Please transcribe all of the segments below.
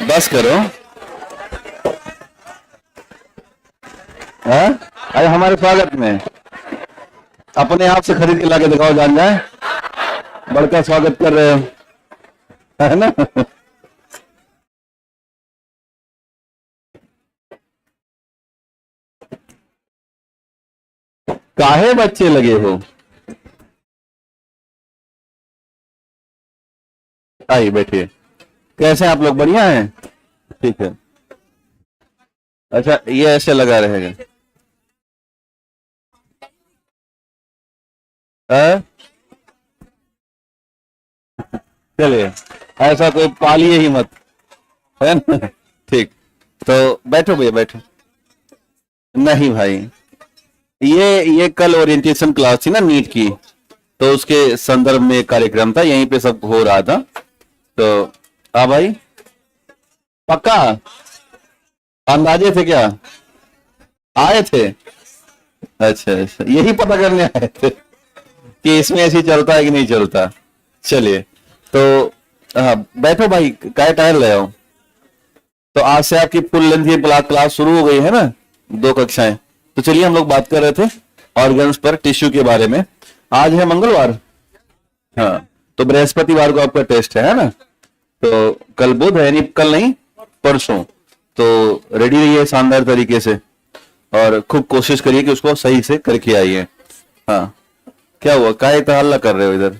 बस करो। हाँ, अरे हमारे स्वागत में अपने आप से खरीद के लाके दिखाओ, जान जाए बड़का स्वागत कर रहे हो, है ना। काहे बच्चे लगे हो? आइए बैठिए। कैसे हैं आप लोग? बढ़िया हैं? ठीक है। अच्छा, ये ऐसे लगा रहेगा। हाँ? चलिए, ऐसा कोई पालिए ही मत, है ना। ठीक, तो बैठो भैया, बैठो। नहीं भाई, ये कल ओरिएंटेशन क्लास थी ना नीट की, तो उसके संदर्भ में एक कार्यक्रम था, यहीं पे सब हो रहा था। तो हाँ भाई, पक्का अंदाजे थे क्या? आए थे? अच्छा अच्छा, यही पता करने आए थे कि इसमें ऐसे चलता है कि नहीं चलता। चलिए, तो हाँ बैठो भाई, काय टहल रहे हो? तो आज से आपकी फुल लेंथ की क्लास शुरू हो गई है ना, 2 कक्षाएं। तो चलिए, हम लोग बात कर रहे थे ऑर्गन्स पर, टिश्यू के बारे में। आज है मंगलवार, हाँ, तो बृहस्पतिवार को आपका टेस्ट है ना। तो कल बुध है, यानी कल नहीं परसों। तो रेडी रहिए शानदार तरीके से, और खूब कोशिश करिए कि उसको सही से करके आइए। हाँ, क्या हुआ, काय इतना हल्ला कर रहे हो इधर?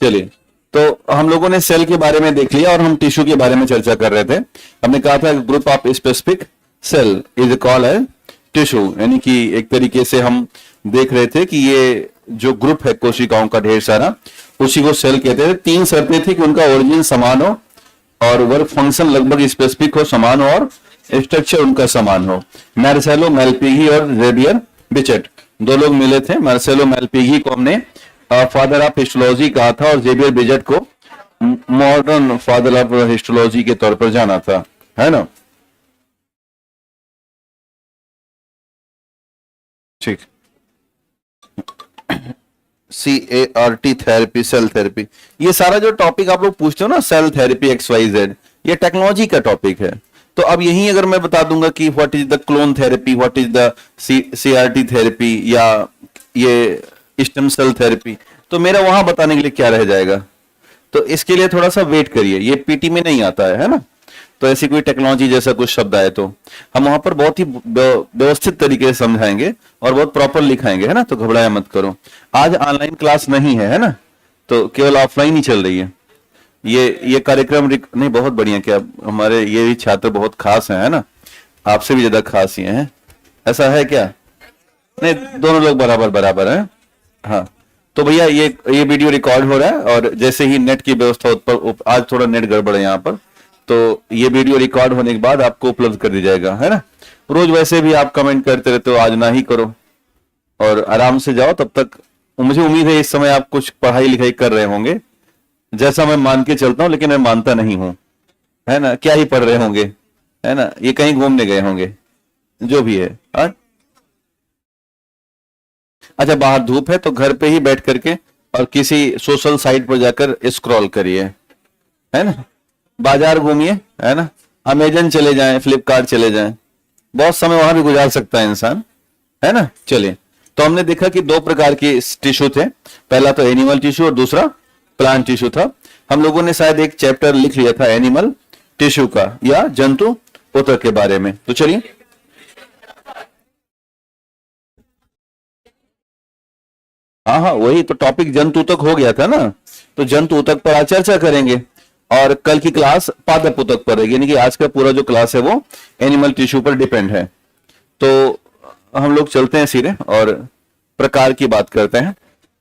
चलिए, तो हम लोगों ने सेल के बारे में देख लिया और हम टिश्यू के बारे में चर्चा कर रहे थे। हमने कहा था group of specific cell is called है टिश्यू, यानी कि एक तरीके से हम देख रहे थे कि ये जो ग्रुप है कोशिकाओं का ढेर सारा, उसी को सेल कहते थे। 3 शर्तें थी कि उनका ओरिजिन समान हो, और वर्क फंक्शन लगभग स्पेसिफिक हो, समान हो, और स्ट्रक्चर उनका समान हो। मार्सेलो मैलपिघी और जेवियर बिचेट 2 लोग मिले थे। मार्सेलो मैलपिघी को हमने फादर ऑफ हिस्टोलॉजी कहा था, और जेवियर बिचेट को मॉडर्न फादर ऑफ हिस्टोलॉजी के तौर पर जाना था, है ना। ठीक, CART थेरेपी, सेल थेरेपी, ये सारा जो टॉपिक आप लोग पूछते हो ना, सेल थेरेपी XYZ, ये टेक्नोलॉजी का टॉपिक है। तो अब यही अगर मैं बता दूंगा कि what is the clone therapy, what is the CRT therapy, या ये स्टेम सेल थेरेपी, तो मेरा वहां बताने के लिए क्या रह जाएगा। तो इसके लिए थोड़ा सा वेट करिए, ये पीटी में नहीं आता है ना। तो ऐसी कोई टेक्नोलॉजी जैसा कुछ शब्द आए तो हम वहां पर बहुत ही व्यवस्थित तरीके से समझाएंगे और बहुत प्रॉपर लिखाएंगे, है ना। तो घबराया मत करो। आज ऑनलाइन क्लास नहीं है ना, तो केवल ऑफलाइन ही चल रही है। ये कार्यक्रम नहीं, बहुत बढ़िया। क्या हमारे ये भी छात्र बहुत खास हैं, है ना, आपसे भी ज्यादा खास ये हैं, ऐसा है क्या? नहीं, दोनों लोग बराबर बराबर हैं। हाँ, तो भैया ये वीडियो रिकॉर्ड हो रहा है, और जैसे ही नेट की व्यवस्था आज थोड़ा नेट गड़बड़ है यहाँ पर, तो ये वीडियो रिकॉर्ड होने के बाद आपको उपलब्ध कर दिया जाएगा, है ना। रोज वैसे भी आप कमेंट करते रहते हो, आज ना ही करो और आराम से जाओ। तब तक मुझे उम्मीद है इस समय आप कुछ पढ़ाई लिखाई कर रहे होंगे, जैसा मैं मान के चलता हूँ, लेकिन मैं मानता नहीं हूँ, है ना। क्या ही पढ़ रहे होंगे, है ना, ये कहीं घूमने गए होंगे, जो भी है। अच्छा, बाहर धूप है तो घर पे ही बैठ करके और किसी सोशल साइट पर जाकर स्क्रॉल करिए, है ना। बाजार घूमिए, है ना, अमेजन चले जाएं, फ्लिपकार्ट चले जाएं, बहुत समय वहां भी गुजार सकता है इंसान, है ना। चलिए, तो हमने देखा कि 2 प्रकार के टिश्यू थे। पहला तो एनिमल टिश्यू और दूसरा प्लांट टिश्यू था। हम लोगों ने शायद एक चैप्टर लिख लिया था एनिमल टिश्यू का, या जंतु ऊतक के बारे में। तो चलिए, हाँ हाँ, वही तो टॉपिक जंतु ऊतक हो गया था ना। तो जंतु ऊतक पर आज चर्चा करेंगे, और कल की क्लास पादप ऊतक पर रहेगी, यानी कि आज का पूरा जो क्लास है वो एनिमल टिश्यू पर डिपेंड है। तो हम लोग चलते हैं सीधे और प्रकार की बात करते हैं,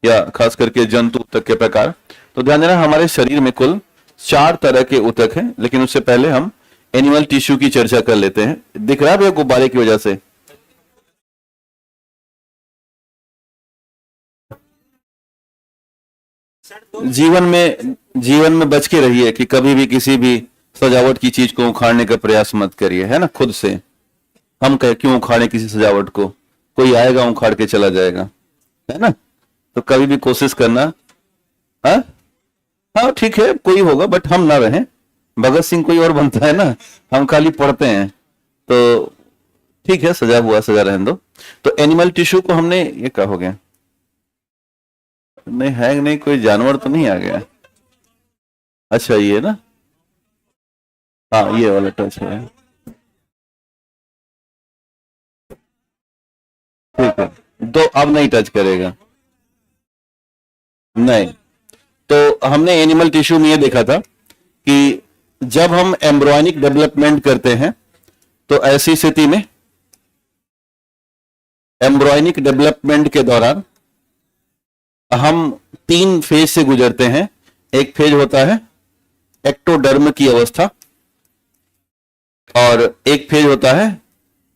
या खास करके जंतु ऊतक के प्रकार। तो ध्यान देना, हमारे शरीर में कुल 4 तरह के ऊतक हैं, लेकिन उससे पहले हम एनिमल टिश्यू की चर्चा कर लेते हैं। दिख रहा है भैया गुब्बारे की वजह से? जीवन में बच के रहिए कि कभी भी किसी भी सजावट की चीज को उखाड़ने का प्रयास मत करिए, है ना। खुद से हम कह क्यों उखाड़े किसी सजावट को, कोई आएगा उखाड़ के चला जाएगा, है ना। तो कभी भी कोशिश करना। हाँ हाँ, ठीक है, कोई होगा, बट हम ना रहें, भगत सिंह कोई और बनता है ना, हम खाली पढ़ते हैं। तो ठीक है, सजा हुआ सजा रहने दो। तो एनिमल टिश्यू को हमने, ये क्या हो गया, नहीं है नहीं, कोई जानवर तो नहीं आ गया। अच्छा ये ना, हाँ ये वाला टच है, ठीक है। तो अब नहीं टच करेगा, नहीं। तो हमने एनिमल टिश्यू में ये देखा था कि जब हम एम्ब्रॉयनिक डेवलपमेंट करते हैं तो ऐसी स्थिति में एम्ब्रॉयनिक डेवलपमेंट के दौरान हम 3 फेज से गुजरते हैं। एक फेज होता है एक्टोडर्म की अवस्था, और एक फेज होता है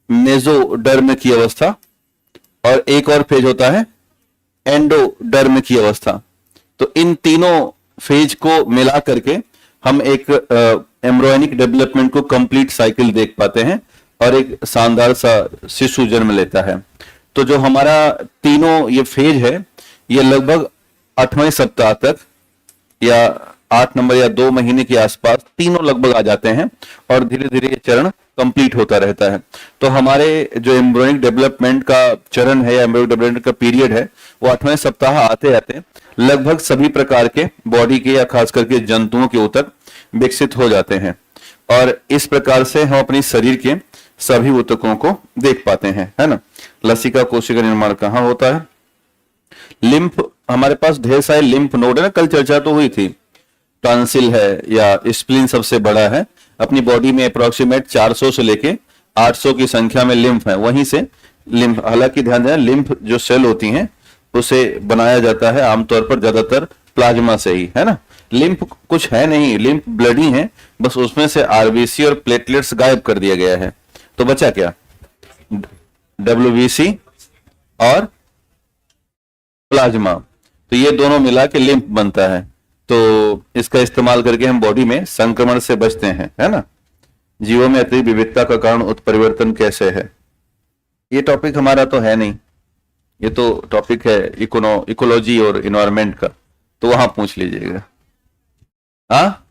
मेसोडर्म की अवस्था, और एक और फेज होता है एंडोडर्म की अवस्था। तो इन तीनों फेज को मिला करके हम एक एम्ब्रॉयनिक डेवलपमेंट को कंप्लीट साइकिल देख पाते हैं और एक शानदार सा शिशु जन्म लेता है। तो जो हमारा तीनों ये फेज है, ये लगभग 8वें सप्ताह तक या 8 नंबर या 2 महीने के आसपास तीनों लगभग आ जाते हैं, और धीरे धीरे ये चरण कंप्लीट होता रहता है। तो हमारे जो एम्ब्रॉयनिक डेवलपमेंट का चरण है या एम्ब्रॉयनिक डेवलपमेंट का पीरियड है, वो 8वें सप्ताह आते आते लगभग सभी प्रकार के बॉडी के या खास करके जंतुओं के ऊतक विकसित हो जाते हैं, और इस प्रकार से हम अपनी शरीर के सभी ऊतकों को देख पाते हैं, है ना। लसिका कोशिका निर्माण कहाँ होता है? लिम्फ, हमारे पास ढेर सारे लिम्फ नोड है ना, कल चर्चा तो हुई थी। टॉन्सिल है या स्प्लीन सबसे बड़ा है, अपनी बॉडी में अप्रोक्सीमेट 400 से लेके 800 की संख्या में लिम्फ है। वहीं से लिम्फ, हालांकि ध्यान देना, लिम्फ जो सेल होती हैं उसे बनाया जाता है आमतौर पर ज्यादातर प्लाज्मा से ही, है ना। लिम्फ कुछ है नहीं, लिम्फ ब्लड ही है, बस उसमें से आरबीसी और प्लेटलेट्स गायब कर दिया गया है। तो बचा क्या? डब्ल्यूबीसी और प्लाज्मा। तो ये दोनों मिला के लिम्फ बनता है। तो इसका इस्तेमाल करके हम बॉडी में संक्रमण से बचते हैं, है ना। जीवों में अतिरिक्त विविधता का कारण उत्परिवर्तन कैसे है? ये टॉपिक हमारा तो है नहीं, ये तो टॉपिक है इकोलॉजी और इन्वायरमेंट का, तो वहां पूछ लीजिएगा। हाँ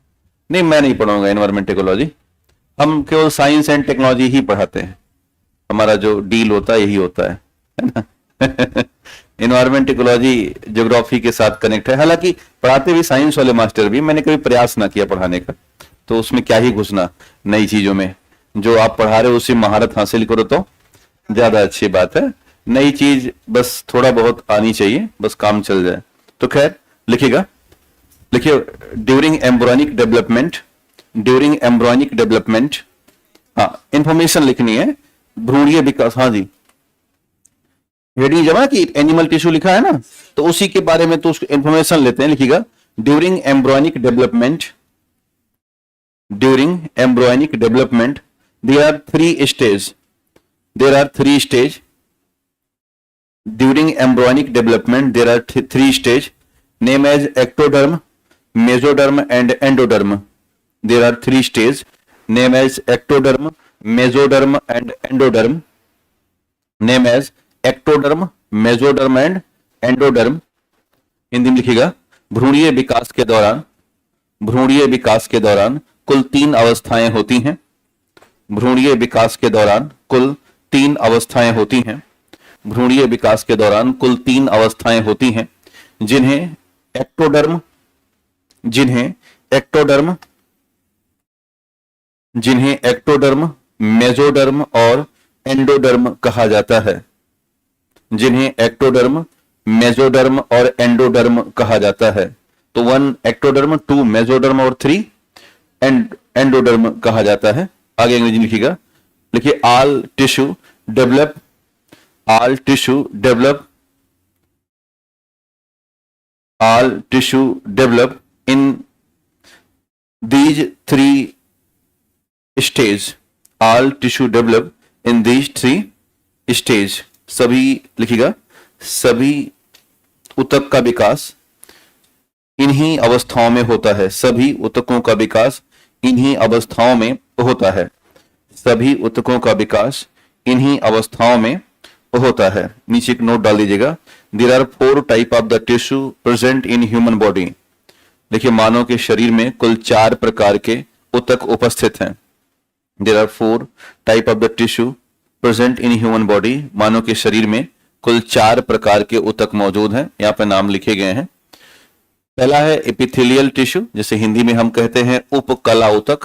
नहीं, मैं नहीं पढ़ाऊंगा इन्वायरमेंट इकोलॉजी, हम केवल साइंस एंड टेक्नोलॉजी ही पढ़ाते हैं। हमारा जो डील होता है यही होता है ना। इन्वायरमेंट इकोलॉजी ज्योग्राफी के साथ कनेक्ट है, हालांकि पढ़ाते भी साइंस वाले मास्टर भी, मैंने कभी प्रयास ना किया पढ़ाने का, तो उसमें क्या ही घुसना नई चीजों में। जो आप पढ़ा रहे हो उसी महारत हासिल करो तो ज्यादा अच्छी बात है। नई चीज बस थोड़ा बहुत आनी चाहिए, बस काम चल जाए। तो खैर लिखिएगा, लिखिए during embryonic development, during embryonic development, हाँ इंफॉर्मेशन लिखनी है। भ्रूणीय विकास, हाँ जी, हेडिंग जमा कि एनिमल टिश्यू लिखा है ना, तो उसी के बारे में तो उसको इंफॉर्मेशन लेते हैं। लिखिएगा during embryonic development, during embryonic development there are 3 stage, there are 3 stage. During embryonic development there are 3 stage name as ectoderm, mesoderm and endoderm. There are 3 stage name as ectoderm, mesoderm and endoderm. Name as ectoderm, mesoderm and endoderm. Hindi में लिखिएगा भ्रूणीय विकास के दौरान, भ्रूणीय विकास के दौरान कुल 3 अवस्थाएं होती हैं। भ्रूणीय विकास के दौरान कुल 3 अवस्थाएं होती हैं। भ्रूणीय विकास के दौरान कुल 3 अवस्थाएं होती हैं, जिन्हें एक्टोडर्म, जिन्हें एक्टोडर्म, जिन्हें एक्टोडर्म, मेसोडर्म और एंडोडर्म कहा जाता है। जिन्हें एक्टोडर्म, मेसोडर्म और एंडोडर्म कहा जाता है। तो 1 एक्टोडर्म, 2 मेसोडर्म और 3 एंडोडर्म कहा जाता है। आगे अंग्रेजी लिखिएगा, लिखिए all tissue develop, all tissue develop, all tissue develop in these 3 stage, all tissue develop in these 3 stage. सभी लिखिएगा, सभी ऊतक का विकास इन्हीं अवस्थाओं में होता है। सभी ऊतकों का विकास इन्हीं अवस्थाओं में होता है। सभी ऊतकों का विकास इन्हीं अवस्थाओं में होता है। नीचे एक नोट डाल दीजिएगा, there are 4 type of the tissue present in human body. देखिए मानव के शरीर में कुल 4 प्रकार के ऊतक उपस्थित हैं। There are 4 type of the tissue present in human body. मानव के शरीर में कुल 4 प्रकार के ऊतक मौजूद हैं, यहाँ पे नाम लिखे गए हैं। पहला है एपिथेलियल टिश्यू, जिसे हिंदी में हम कहते हैं उपकला ऊतक।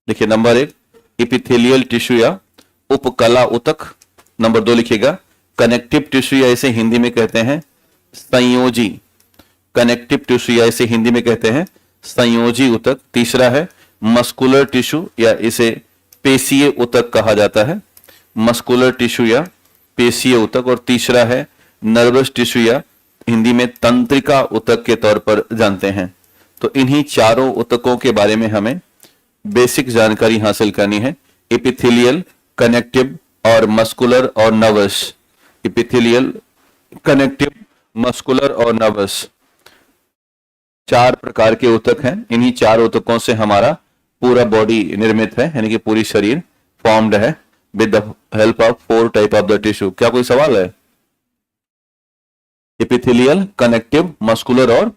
देखिए नंबर 1 एपिथेलियल टिश्यू या उपकला ऊतक। नंबर 2 लिखिएगा कनेक्टिव टिश्यू, या इसे हिंदी में कहते हैं संयोजी। कनेक्टिव टिश्यू या इसे हिंदी में कहते हैं संयोजी ऊतक। तीसरा है मस्कुलर टिश्यू, या इसे पेशीय ऊतक कहा जाता है। मस्कुलर टिश्यू या पेशीय ऊतक। और तीसरा है नर्वस टिश्यू, या हिंदी में तंत्रिका ऊतक के तौर पर जानते हैं। तो इन्हीं चारों ऊतकों के बारे में हमें बेसिक जानकारी हासिल करनी है। एपिथेलियल, कनेक्टिव और मस्कुलर और नर्वस। एपिथेलियल, कनेक्टिव, मस्कुलर और नर्वस 4 प्रकार के ऊतक हैं। इन्हीं 4 ऊतकों से हमारा पूरा बॉडी निर्मित है, यानी कि पूरी शरीर फॉर्म्ड है with the help of 4 type of the tissue. क्या कोई सवाल है? एपिथेलियल, कनेक्टिव, मस्कुलर और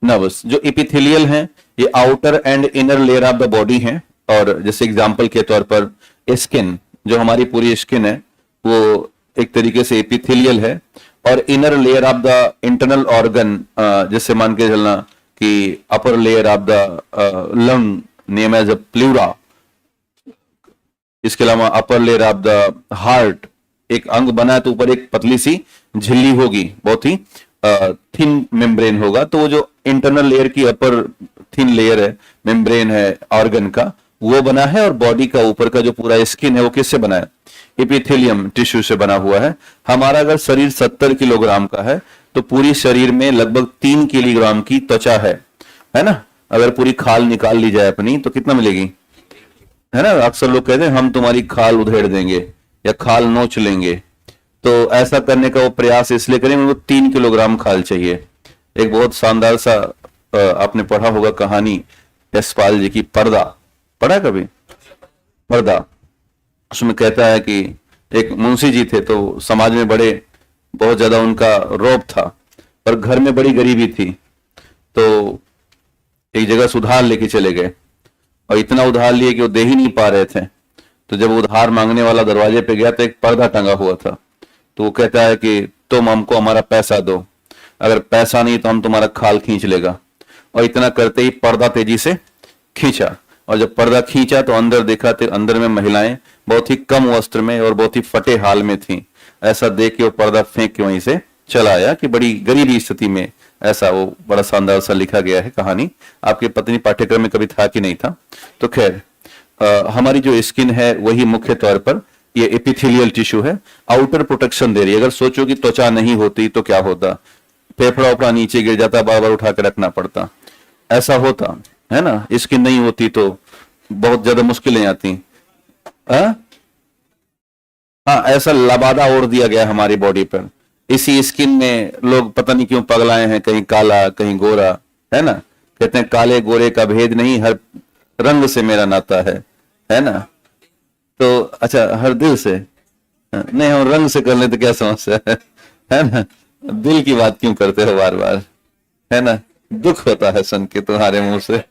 नर्वस। जो एपिथेलियल हैं ये outer and inner layer of the body हैं। और जैसे एग्जांपल के तौर पर स्किन, जो हमारी पूरी स्किन है वो एक तरीके से एपिथेलियल है। और inner layer of the internal organ, जैसे मान के चलना कि upper layer of the lung name as a pleura. इसके अलावा upper layer of the heart, एक अंग बना है तो ऊपर एक पतली सी झिल्ली होगी, बहुत ही थिन मेम्ब्रेन होगा। तो वो जो इंटरनल लेयर की अपर थिन लेयर है, मेम्ब्रेन है ऑर्गन का, वो बना है। और बॉडी का ऊपर का जो पूरा स्किन है वो किससे बना है? एपिथेलियम टिश्यू से बना हुआ है। हमारा अगर शरीर 70 किलोग्राम का है तो पूरी शरीर में लगभग 3 किलोग्राम की त्वचा है ना। अगर पूरी खाल निकाल ली जाए अपनी तो कितना मिलेगी, है ना। अक्सर लोग कहते हैं हम तुम्हारी खाल उधेड़ देंगे या खाल नोच लेंगे। तो ऐसा करने का वो प्रयास इसलिए करें, उनको 3 किलोग्राम खाल चाहिए। एक बहुत शानदार सा आपने पढ़ा होगा कहानी यशपाल जी की, पर्दा। पढ़ा कभी पर्दा? उसमें कहता है कि एक मुंशी जी थे, तो समाज में बहुत ज्यादा उनका रौब था, पर घर में बड़ी गरीबी थी। तो एक जगह से उधार लेके चले गए और इतना उधार लिए कि वो दे ही नहीं पा रहे थे। तो जब उधार मांगने वाला दरवाजे पे गया तो एक पर्दा टंगा हुआ था। तो वो कहता है कि तुम हमको हमारा पैसा दो, अगर पैसा नहीं तो हम तुम्हारा खाल खींच लेगा। और इतना करते ही पर्दा तेजी से खींचा, और जब पर्दा खींचा तो अंदर देखा तो अंदर में महिलाएं बहुत ही कम वस्त्र में और बहुत ही फटे हाल में थीं। ऐसा देख के वो पर्दा फेंक के वहीं से चला आया कि बड़ी गरीबी स्थिति में। ऐसा वो बड़ा शानदार सा लिखा गया है कहानी। आपके पत्नी पाठ्यक्रम में कभी था कि नहीं था? तो खैर हमारी जो स्किन है वही मुख्य तौर पर ये एपिथेलियल टिश्यू है, आउटर प्रोटेक्शन दे रही है। अगर सोचो कि त्वचा नहीं होती तो क्या होता, फेफड़ा उपड़ा नीचे गिर जाता, बार बार उठा के रखना पड़ता, ऐसा होता है ना। स्किन नहीं होती तो बहुत ज्यादा मुश्किलें आती। हाँ, ऐसा लबादा ओढ़ दिया गया हमारी बॉडी पर। इसी स्किन में लोग पता नहीं क्यों पगलाए हैं, कहीं काला कहीं गोरा, है ना। कहते हैं काले गोरे का भेद नहीं, हर रंग से मेरा नाता है ना। तो अच्छा, हर दिल से नहीं, हम रंग से कर ले तो क्या समस्या है ना। दिल की बात क्यों करते हो बार बार, है ना। दुख होता है सुन के तुम्हारे मुंह से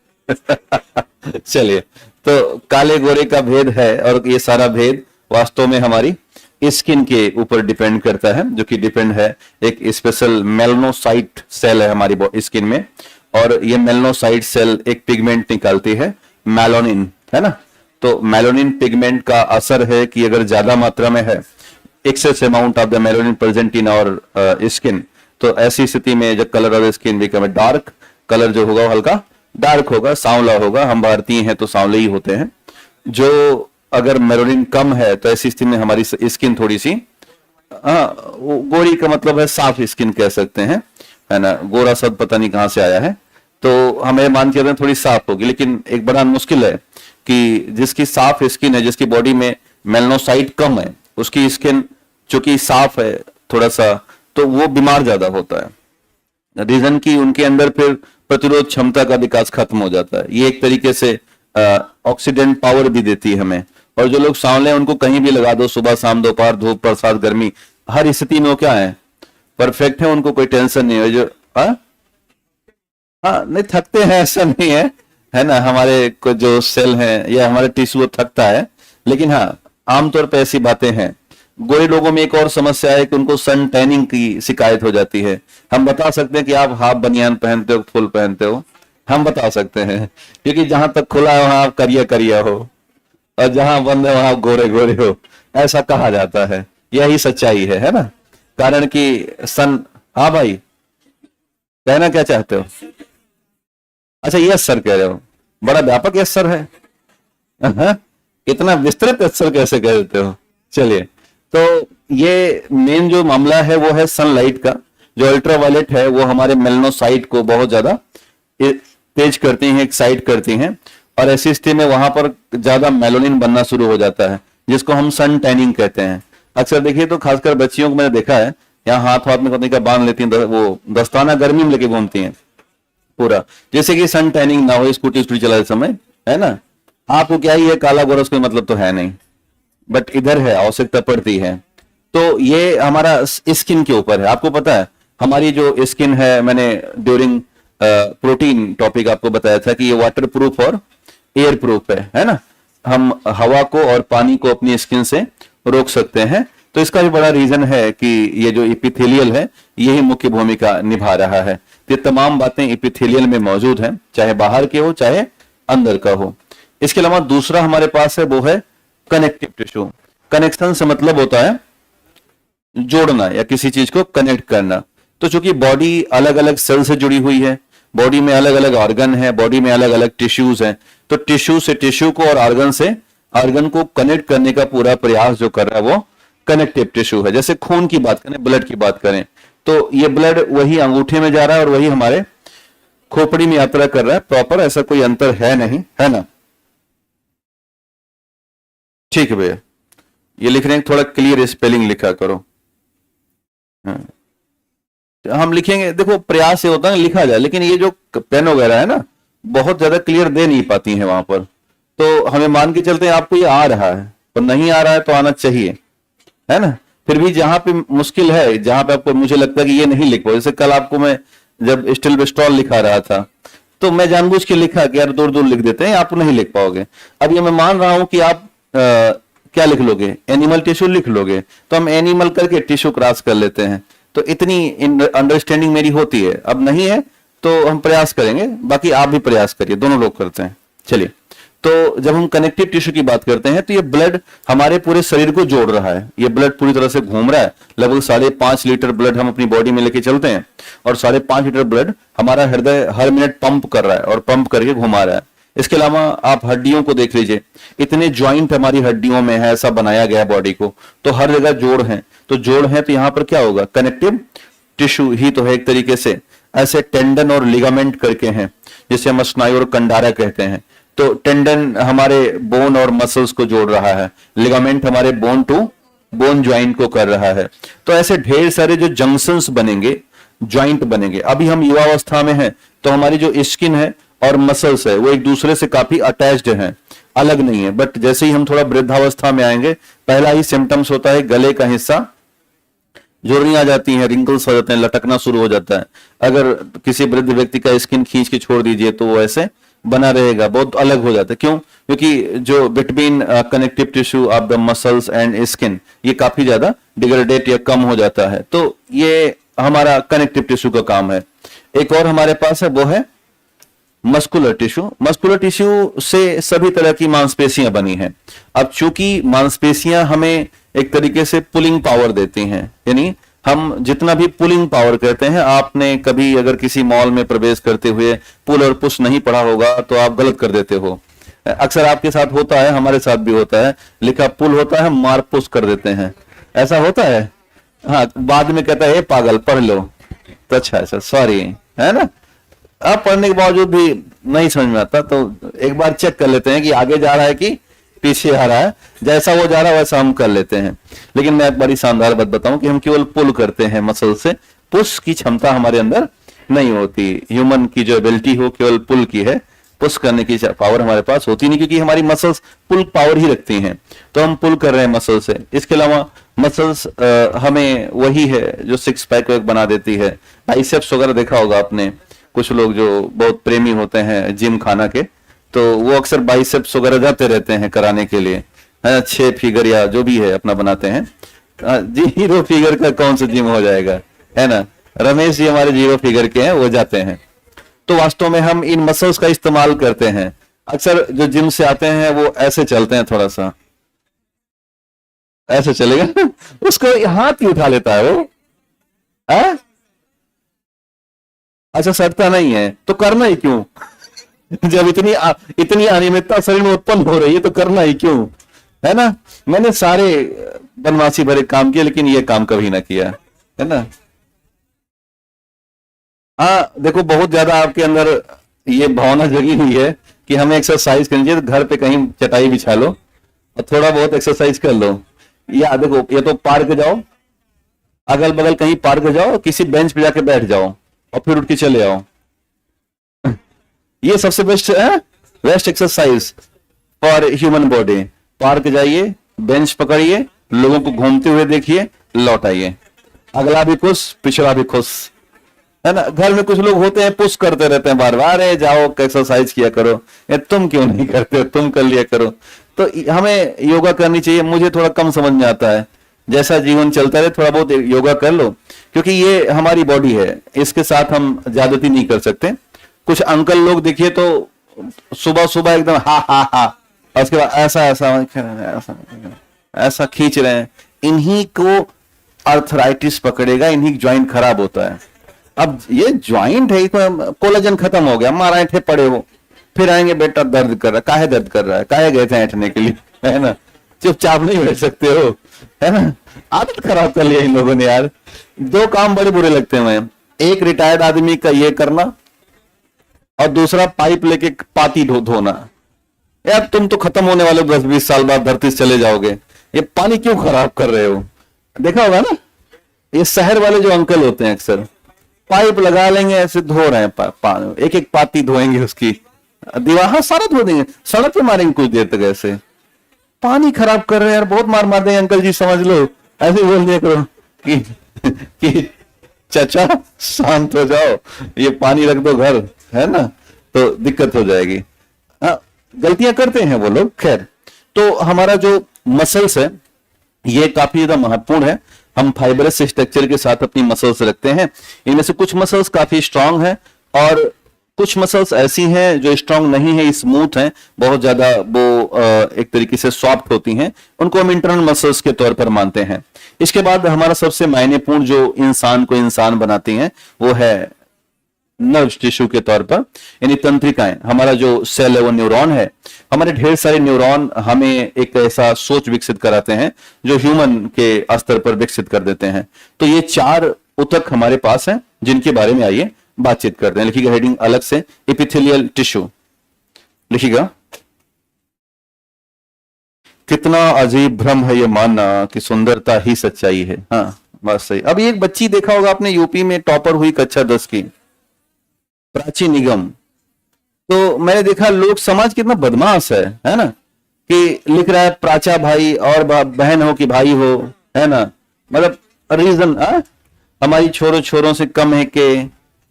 चलिए, तो काले गोरे का भेद है, और ये सारा भेद वास्तव में हमारी स्किन के ऊपर डिपेंड करता है, जो कि डिपेंड है एक स्पेशल मेलनोसाइट सेल है हमारी स्किन में। और ये मेलनोसाइट सेल एक पिगमेंट निकालती है, मेलानिन, है ना। तो मेलानिन पिगमेंट का असर है कि अगर ज्यादा मात्रा में है, excess amount of the melanin present in our skin, तो ऐसी स्थिति में जब colour of skin become dark, colour जो होगा हल्का डार्क होगा, सांवला होगा। हम भारतीय हैं तो सांवले ही होते हैं। जो अगर मेलानिन कम है तो ऐसी स्थिति में हमारी स्किन थोड़ी सी गोरी का मतलब है साफ स्किन कह सकते हैं, है ना। गोरा शब्द पता नहीं कहां से आया है। तो हमें मान के चलते थोड़ी साफ होगी, लेकिन एक बड़ा मुश्किल है कि जिसकी साफ स्किन है, जिसकी बॉडी में मेलनोसाइट कम है, उसकी स्किन जो कि साफ है थोड़ा सा, तो वो बीमार ज्यादा होता है। रीजन की उनके अंदर फिर प्रतिरोध क्षमता का विकास खत्म हो जाता है। ये एक तरीके से ऑक्सीडेंट पावर भी देती है हमें। और जो लोग सांवले हैं उनको कहीं भी लगा दो, सुबह शाम दोपहर, धूप बरसात गर्मी, हर स्थिति में वो क्या है, परफेक्ट है, उनको कोई टेंशन नहीं है। जो हाँ नहीं थकते हैं ऐसा नहीं है, है ना, हमारे को जो सेल हैं या हमारे टिश्यू वो थकता है। लेकिन हाँ, आमतौर पे ऐसी बातें हैं। गोरे लोगों में एक और समस्या है कि उनको सन टैनिंग की शिकायत हो जाती है। हम बता सकते हैं कि आप हाफ बनियान पहनते हो, फुल पहनते हो, हम बता सकते हैं, क्योंकि जहां तक खुला है वहां आप करिया करिया हो, और जहां बंद है वहां गोरे गोरे हो, ऐसा कहा जाता है। यही सच्चाई है ना, कारण कि सन। हाँ भाई, कहना क्या चाहते हो? अच्छा, यस सर कह रहे हो, बड़ा व्यापक यस सर है। हाँ? इतना विस्तृत यस सर कैसे कह देते हो? चलिए, तो ये मेन जो मामला है वो है सनलाइट का। जो अल्ट्रावायलेट है वो हमारे मेलनोसाइट को बहुत ज्यादा तेज करती हैं, एक्साइट करती हैं, और ऐसी स्थिति में वहां पर ज्यादा मेलानिन बनना शुरू हो जाता है, जिसको हम सन टैनिंग कहते हैं। अक्सर देखिए तो खासकर बच्चियों को मैंने देखा है, यहाँ हाथ हाथ में का बांध लेती हैं, वो दस्ताना गर्मी में लेके घूमती हैं पूरा, जैसे कि सन टैनिंग ना हो स्कूटी चलाते समय, है ना। आपको क्या ही है, काला गोरा कोई मतलब तो है नहीं, बट इधर है, आवश्यकता पड़ती है। तो ये हमारा स्किन के ऊपर है। आपको पता है हमारी जो स्किन है, मैंने ड्यूरिंग प्रोटीन टॉपिक आपको बताया था कि ये वाटर प्रूफ और एयर प्रूफ है ना। हम हवा को और पानी को अपनी स्किन से रोक सकते हैं। तो इसका भी बड़ा रीजन है कि ये जो इपिथेलियल है यही मुख्य भूमिका निभा रहा है। ये तमाम बातें इपिथेलियल में मौजूद हैं, चाहे बाहर के हो चाहे अंदर का हो। इसके अलावा दूसरा हमारे पास है वो है कनेक्टिव टिश्यू। कनेक्शन से मतलब होता है जोड़ना या किसी चीज को कनेक्ट करना। तो चूंकि बॉडी अलग अलग सेल से जुड़ी हुई है, बॉडी में अलग अलग ऑर्गन है, बॉडी में अलग अलग टिश्यूज हैं, तो टिश्यू से टिश्यू को और ऑर्गन से ऑर्गन को कनेक्ट करने का पूरा प्रयास जो कर रहा है वो कनेक्टिव टिश्यू है। जैसे खून की बात करें, ब्लड की बात करें, तो ये ब्लड वही अंगूठे में जा रहा है और वही हमारे खोपड़ी में यात्रा कर रहा है प्रॉपर, ऐसा कोई अंतर है नहीं, है ना। ठीक है भैया, ये लिख रहे हैं, थोड़ा क्लियर स्पेलिंग लिखा करो। हाँ। हम लिखेंगे, देखो प्रयास ये होता है लिखा जाए, लेकिन ये जो पेन वगैरह है ना बहुत ज्यादा क्लियर दे नहीं पाती है वहां पर। तो हमें मान के चलते हैं आपको ये आ रहा है, पर नहीं आ रहा है तो आना चाहिए, है ना। फिर भी जहां पे मुश्किल है, जहां पे आपको मुझे लगता है कि ये नहीं लिख पाओ, जैसे कल आपको मैं जब स्टिलबेस्ट्रॉल लिखा रहा था तो मैं जानबूझ के लिखा कि यार दूर दूर लिख देते हैं, आप नहीं लिख पाओगे। अब ये मैं मान रहा हूं कि आप क्या लिख लोगे, एनिमल टिश्यू लिख लोगे, तो हम एनिमल करके टिश्यू क्रॉस कर लेते हैं। तो इतनी अंडरस्टैंडिंग मेरी होती है। अब नहीं है तो हम प्रयास करेंगे, बाकी आप भी प्रयास करिए, दोनों लोग करते हैं। चलिए, तो जब हम कनेक्टिव टिश्यू की बात करते हैं तो ये ब्लड हमारे पूरे शरीर को जोड़ रहा है। ये ब्लड पूरी तरह से घूम रहा है, लगभग 5.5 लीटर ब्लड हम अपनी बॉडी में लेके चलते हैं, और 5.5 लीटर ब्लड हमारा हृदय हर मिनट पंप कर रहा है और पंप करके घुमा रहा है। इसके अलावा आप हड्डियों को देख लीजिए, इतने ज्वाइंट हमारी हड्डियों में है, ऐसा बनाया गया बॉडी को, तो हर जगह जोड़ है। तो जोड़ है तो यहां पर क्या होगा, कनेक्टिव टिश्यू ही तो है एक तरीके से। ऐसे टेंडन और लिगामेंट करके हैं, जिसे हम स्नायु और कंडारा कहते हैं। तो टेंडन हमारे बोन और मसल्स को जोड़ रहा है, लिगामेंट हमारे बोन टू बोन ज्वाइंट को कर रहा है। तो ऐसे ढेर सारे जो जंक्शंस बनेंगे, ज्वाइंट बनेंगे। अभी हम युवावस्था में हैं तो हमारी जो स्किन है और मसल्स है वो एक दूसरे से काफी अटैच्ड हैं, अलग नहीं है। बट जैसे ही हम थोड़ा वृद्धावस्था में आएंगे, पहला ही सिम्टम्स होता है गले का हिस्सा झुर्रियां आ जाती हैं, रिंकल्स हो जाते हैं, लटकना शुरू हो जाता है। अगर किसी वृद्ध व्यक्ति का स्किन खींच के छोड़ दीजिए तो वो ऐसे बना रहेगा, बहुत अलग हो जाता है। क्यों? क्योंकि जो between connective tissue of the muscles and skin ये काफी ज्यादा डिग्रेडेट या कम हो जाता है। तो ये हमारा कनेक्टिव टिश्यू का काम है। एक और हमारे पास है वो है मस्कुलर टिश्यू। मस्कुलर टिश्यू से सभी तरह की मांसपेशियां बनी हैं। अब चूंकि मांसपेशियां हमें एक तरीके से पुलिंग पावर देती हैं, यानी हम जितना भी पुलिंग पावर कहते हैं, आपने कभी अगर किसी मॉल में प्रवेश करते हुए पुल और पुश नहीं पढ़ा होगा तो आप गलत कर देते हो। अक्सर आपके साथ होता है, हमारे साथ भी होता है, लिखा पुल होता है मार पुश कर देते हैं, ऐसा होता है। हाँ, बाद में कहता है पागल पढ़ लो, तो अच्छा सॉरी, है ना। अब पढ़ने के बावजूद भी नहीं समझ में आता तो एक बार चेक कर लेते हैं कि आगे जा रहा है कि पीछे आ रहा है। जैसा वो जा रहा है वैसा हम कर लेते हैं। लेकिन मैं एक बड़ी शानदार बात बताऊं कि हम केवल पुल करते हैं मसल से, पुश की क्षमता हमारे अंदर नहीं होती। ह्यूमन की जो एबिलिटी हो केवल पुल की है, पुश करने की पावर हमारे पास होती नहीं, क्योंकि हमारी मसल्स पुल पावर ही रखती हैं। तो हम पुल कर रहे हैं मसल से। इसके अलावा मसल्स हमें वही है जो सिक्स पैक बना देती है। बाइसेप्स वगैरह देखा होगा आपने, कुछ लोग जो बहुत प्रेमी होते हैं जिम खाना के, तो वो अक्सर बाइसेप्स वगैरह जाते रहते हैं कराने के लिए, है 6 फिगर या जो भी है अपना बनाते हैं। जी 0 फिगर का कौन सा जिम हो जाएगा, है ना। रमेश जी हमारे 0 फिगर के हैं, वो जाते हैं। तो वास्तव में हम इन मसल्स का इस्तेमाल करते हैं। अक्सर जो जिम से आते हैं वो ऐसे चलते हैं, थोड़ा सा ऐसे चलेगा उसको हाथ ही उठा लेता है वो, है? अच्छा सटता नहीं है तो करना ही क्यों जब इतनी अनियमितता शरीर में उत्पन्न हो रही है तो करना ही क्यों, है ना। मैंने सारे बनवासी भरे काम किए लेकिन ये काम कभी ना किया, है ना। हाँ देखो, बहुत ज्यादा आपके अंदर ये भावना जगी हुई है कि हमें एक्सरसाइज करनी चाहिए, तो घर पे कहीं चटाई बिछा लो और थोड़ा बहुत एक्सरसाइज कर लो। या देखो, ये तो पार्क जाओ, अगल बगल कहीं पार्क जाओ, किसी बेंच पे जाके बैठ जाओ और फिर उठ के चले आओ। ये सबसे बेस्ट है, best exercise for human body. Park जाइए, बेंच पकड़िए, लोगों को घूमते हुए देखिए, लौट आइए, अगला भी खुश पिछड़ा भी खुश, है ना। घर में कुछ लोग होते हैं पुश करते रहते हैं बार बार, जाओ एक्सरसाइज किया करो, ये तुम क्यों नहीं करते, तुम कर लिया करो। तो हमें योगा करनी चाहिए। मुझे थोड़ा कम समझ में आता है, जैसा जीवन चलता रहे थोड़ा बहुत योगा कर लो, क्योंकि ये हमारी बॉडी है, इसके साथ हम ज्यादती नहीं कर सकते। कुछ अंकल लोग देखिए तो सुबह सुबह एकदम हा हा हा, और उसके बाद ऐसा ऐसा ऐसा ऐसा खींच रहे हैं, इन्हीं को अर्थराइटिस पकड़ेगा, इन्हीं ज्वाइंट खराब होता है। अब ये ज्वाइंट है, कोलाजन खत्म हो गया, मारा थे पड़े हो, फिर आएंगे बेटा दर्द कर रहा है, काहे दर्द कर रहा है, काहे गए थे ऐंठने के लिए, है ना। चुपचाप नहीं बैठ सकते हो, है ना। आदत खराब कर लिया इन लोगों ने यार। 2 काम बड़े बुरे लगते हैं मैं, एक रिटायर्ड आदमी का ये करना और दूसरा पाइप लेके पाती धोना। यार तुम तो खत्म होने वाले 10-20 साल बाद धरती से चले जाओगे, ये पानी क्यों खराब कर रहे हो। देखा होगा ना, ये शहर वाले जो अंकल होते हैं अक्सर पाइप लगा लेंगे, ऐसे धो रहे हैं, एक एक पाती धोएंगे, उसकी दीवार हाँ सारा धो देंगे, सड़क पे मारेंगे कुछ देर तक, ऐसे पानी खराब कर रहे हैं यार, बहुत मार मार देंगे अंकल जी, समझ लो। ऐसे बोल दिया करो कि चाचा शांत हो जाओ, ये पानी रख दो घर, है ना, तो दिक्कत हो जाएगी। हाँ, गलतियां करते हैं वो लोग। खैर, तो हमारा जो मसल्स है ये काफी ज्यादा महत्वपूर्ण है। हम फाइबरस स्ट्रक्चर के साथ अपनी मसल्स रखते हैं। इनमें से कुछ मसल्स काफी स्ट्रांग है और कुछ मसल्स ऐसी हैं जो स्ट्रांग नहीं है, स्मूथ हैं, बहुत ज्यादा वो एक तरीके से सॉफ्ट होती हैं, उनको हम इंटरनल मसल्स के तौर पर मानते हैं। इसके बाद हमारा सबसे मायनेपूर्ण जो इंसान को इंसान बनाती हैं वो है नर्व टिश्यू के तौर पर, यानी तंत्रिकाएं। हमारा जो सेल है वो न्यूरॉन है। हमारे ढेर सारे न्यूरॉन हमें एक ऐसा सोच विकसित कराते हैं जो ह्यूमन के स्तर पर विकसित कर देते हैं। तो ये 4 ऊतक हमारे पास हैं जिनके बारे में आइए बातचीत करते हैं। लिखिएगा हेडिंग अलग से, एपिथेलियल टिश्यू लिखिएगा। कितना अजीब भ्रम है ये मानना कि सुंदरता ही सच्चाई है। हाँ बस सही। अभी एक बच्ची देखा होगा आपने, यूपी में टॉपर हुई कक्षा 10 की, प्राची निगम। तो मैंने देखा लोग समाज कितना बदमाश है ना, कि लिख रहा है प्राचा भाई और बहन हो कि भाई हो, है ना, मतलब रीजन हमारी छोरों छोरों से कम है के।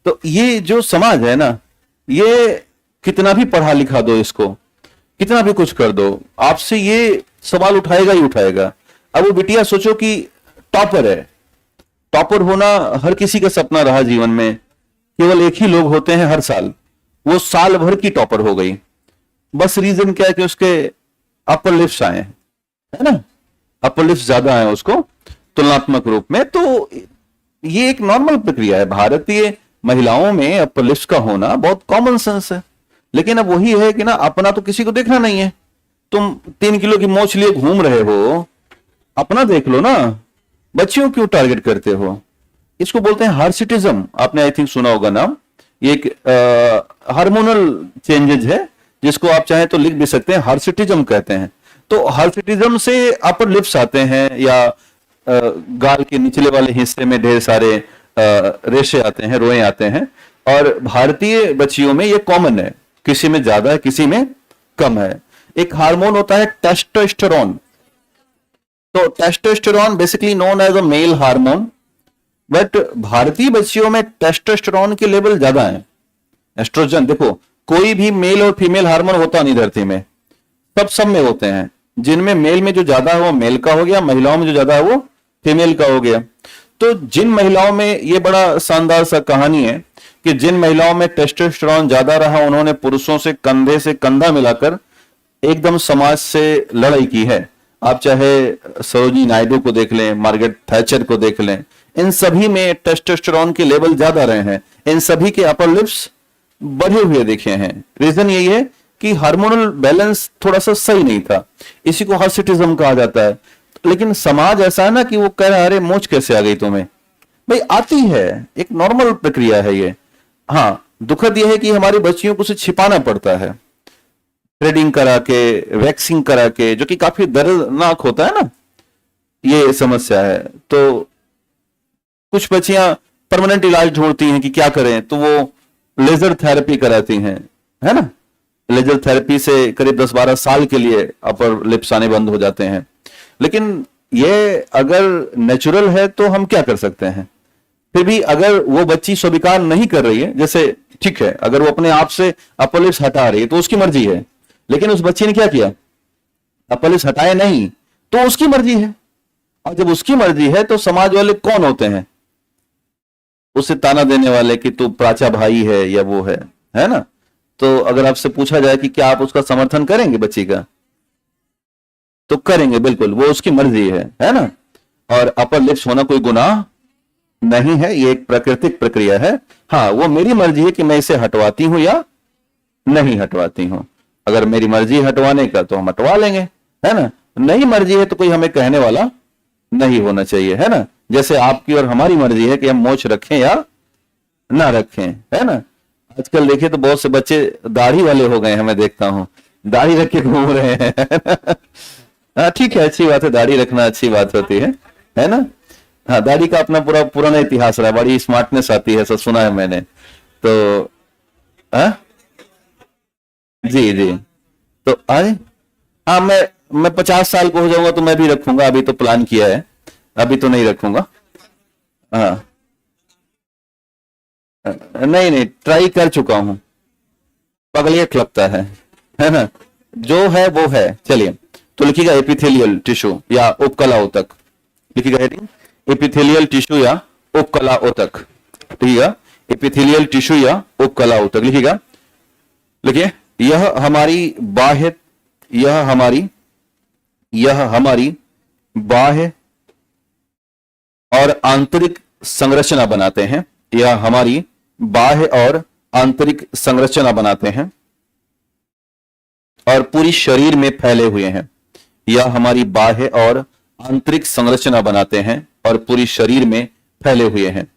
तो ये जो समाज है ना, ये कितना भी पढ़ा लिखा दो इसको, कितना भी कुछ कर दो, आपसे ये सवाल उठाएगा ही उठाएगा। अब वो बिटिया सोचो कि टॉपर है, टॉपर होना हर किसी का सपना रहा जीवन में, केवल एक ही लोग होते हैं हर साल, वो साल भर की टॉपर हो गई। बस रीजन क्या है कि उसके अपर लिप्स आए हैं, है ना, अपर लिप्स ज्यादा आए उसको तुलनात्मक रूप में। तो ये एक नॉर्मल प्रक्रिया है, भारतीय महिलाओं में अपर लिप्स का होना बहुत कॉमन सेंस है। लेकिन अब वही है कि ना, अपना तो किसी को देखना नहीं है। तुम 3 किलो की मोछ लिए घूम रहे हो, अपना देख लो ना, बच्चियों क्यों टारगेट करते हो। इसको बोलते हैं हार्सिटिज्म, आपने आई थिंक सुना होगा नाम। ये एक हार्मोनल चेंजेज है, जिसको आप चाहें तो लिख भी सकते हैं, हार्सिटिज्म कहते हैं। तो हार्सिटिज्म से अपर लिप्स आते हैं, या गाल के निचले वाले हिस्से में ढेर सारे रेशे आते हैं, रोए आते हैं। और भारतीय बच्चियों में ये कॉमन है, किसी में ज्यादा है किसी में कम है। एक हार्मोन होता है टेस्टोस्टेरोन। तो testosterone basically known as a male hormone, but भारतीय बच्चियों में टेस्टोस्टेरोन के लेवल ज्यादा है। एस्ट्रोजन देखो, कोई भी मेल और फीमेल हार्मोन होता नहीं धरती में, सब में होते हैं। जिनमें मेल में जो ज्यादा है वो मेल का हो गया, महिलाओं में जो ज्यादा है वो फीमेल का हो गया। तो जिन महिलाओं में, ये बड़ा शानदार सा कहानी है कि जिन महिलाओं में टेस्टोस्टेरोन ज्यादा रहा, उन्होंने पुरुषों से कंधे से कंधा मिलाकर एकदम समाज से लड़ाई की है। आप चाहे सरोजिनी नायडू को देख लें, मार्गरेट थैचर को देख लें, इन सभी में टेस्टोस्टेरोन के लेवल ज्यादा रहे हैं, इन सभी के अपर लिप्स बढ़े हुए देखे हैं। रीजन यही है कि हार्मोनल बैलेंस थोड़ा सा सही नहीं था। इसी को हर्सिटिज्म कहा जाता है। लेकिन समाज ऐसा है ना कि वो कह रहा है अरे मोच कैसे आ गई तुम्हें, भाई आती है, एक नॉर्मल प्रक्रिया है ये। हाँ, दुखद यह है कि हमारी बच्चियों को उसे छिपाना पड़ता है, थ्रेडिंग करा के, वैक्सिंग करा के, जो कि काफी दर्दनाक होता है ना, ये समस्या है। तो कुछ बच्चियां परमानेंट इलाज ढूंढती हैं कि क्या करें, तो वो लेजर थेरेपी कराती हैं, है ना। लेजर थेरेपी से करीब 10-12 साल के लिए अपर लिप्स आने बंद हो जाते हैं। लेकिन ये अगर नेचुरल है तो हम क्या कर सकते हैं। फिर भी अगर वो बच्ची स्वीकार नहीं कर रही है, जैसे ठीक है अगर वो अपने आप से अपर लिप्स हटा रही है तो उसकी मर्जी है, लेकिन उस बच्ची ने क्या किया, अपर लिप्स हटाए नहीं, तो उसकी मर्जी है। और जब उसकी मर्जी है तो समाज वाले कौन होते हैं, उसे ताना देने वाले कि तू प्राचा भाई है या वो है ना। तो अगर आपसे पूछा जाए कि क्या आप उसका समर्थन करेंगे बच्ची का, तो करेंगे बिल्कुल, वो उसकी मर्जी है ना। और अपर लिप्स होना कोई गुनाह नहीं है, ये एक प्राकृतिक प्रक्रिया है। हाँ, वो मेरी मर्जी है कि मैं इसे हटवाती हूं या नहीं हटवाती हूं। अगर मेरी मर्जी हटवाने का तो हम हटवा लेंगे, है ना। नहीं मर्जी है तो कोई हमें कहने वाला नहीं होना चाहिए, है ना। जैसे आपकी और हमारी मर्जी है कि हम मोछ रखें या ना रखें, है ना। आजकल देखिए तो बहुत से बच्चे दाढ़ी वाले हो गए हैं, मैं देखता हूं दाढ़ी रख के घूम रहे हैं। हाँ ठीक है, अच्छी बात है, दाढ़ी रखना अच्छी बात होती है ना। हाँ, दाढ़ी का अपना पूरा पुराना इतिहास रहा, बड़ी स्मार्टनेस आती है, सब सुना है मैंने। तो जी जी, तो आए, हाँ मैं 50 साल को हो जाऊंगा तो मैं भी रखूंगा, अभी तो प्लान किया है, अभी तो नहीं रखूंगा। हाँ नहीं नहीं, ट्राई कर चुका हूं, पगलियत लगता है ना। जो है वो है। चलिए, तो लिखिएगा एपिथेलियल टिश्यू या उपकला ऊतक, लिखिएगा हेडिंग एपिथेलियल टिश्यू या उपकला ऊतक, लिखिएगा एपिथेलियल टिश्यू या उपकला ऊतक, लिखिएगा। लिखिए, यह हमारी बाह्य, यह हमारी बाह्य और आंतरिक संरचना बनाते हैं, यह हमारी बाह्य और आंतरिक संरचना बनाते हैं और पूरी शरीर में फैले हुए हैं। यह हमारी बाह्य और आंतरिक संरचना बनाते हैं और पूरी शरीर में फैले हुए हैं।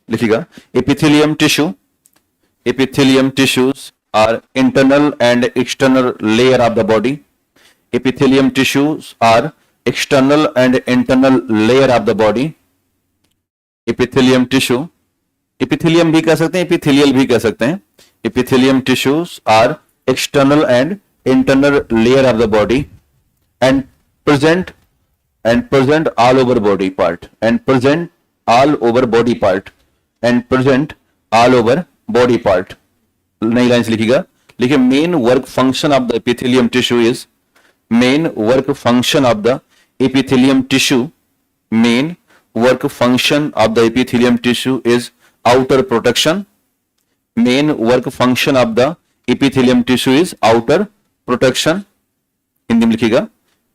लिखिएगा epithelium tissue, epithelium tissues are internal and external layer of the body. Epithelium tissues are external and internal layer of the body. Epithelium tissue, epithelium भी कह सकते हैं, epithelial भी कह सकते हैं। Epithelium tissues are external and internal layer of the body and present all over body part and present all over body part and present all over body part. नई line से लिखिएगा, लिखिए main work function of the epithelium tissue is, main work function of the epithelium tissue, main work function of the epithelium tissue is outer protection, main work function of the epithelium tissue is outer protection. Hindi में लिखिएगा,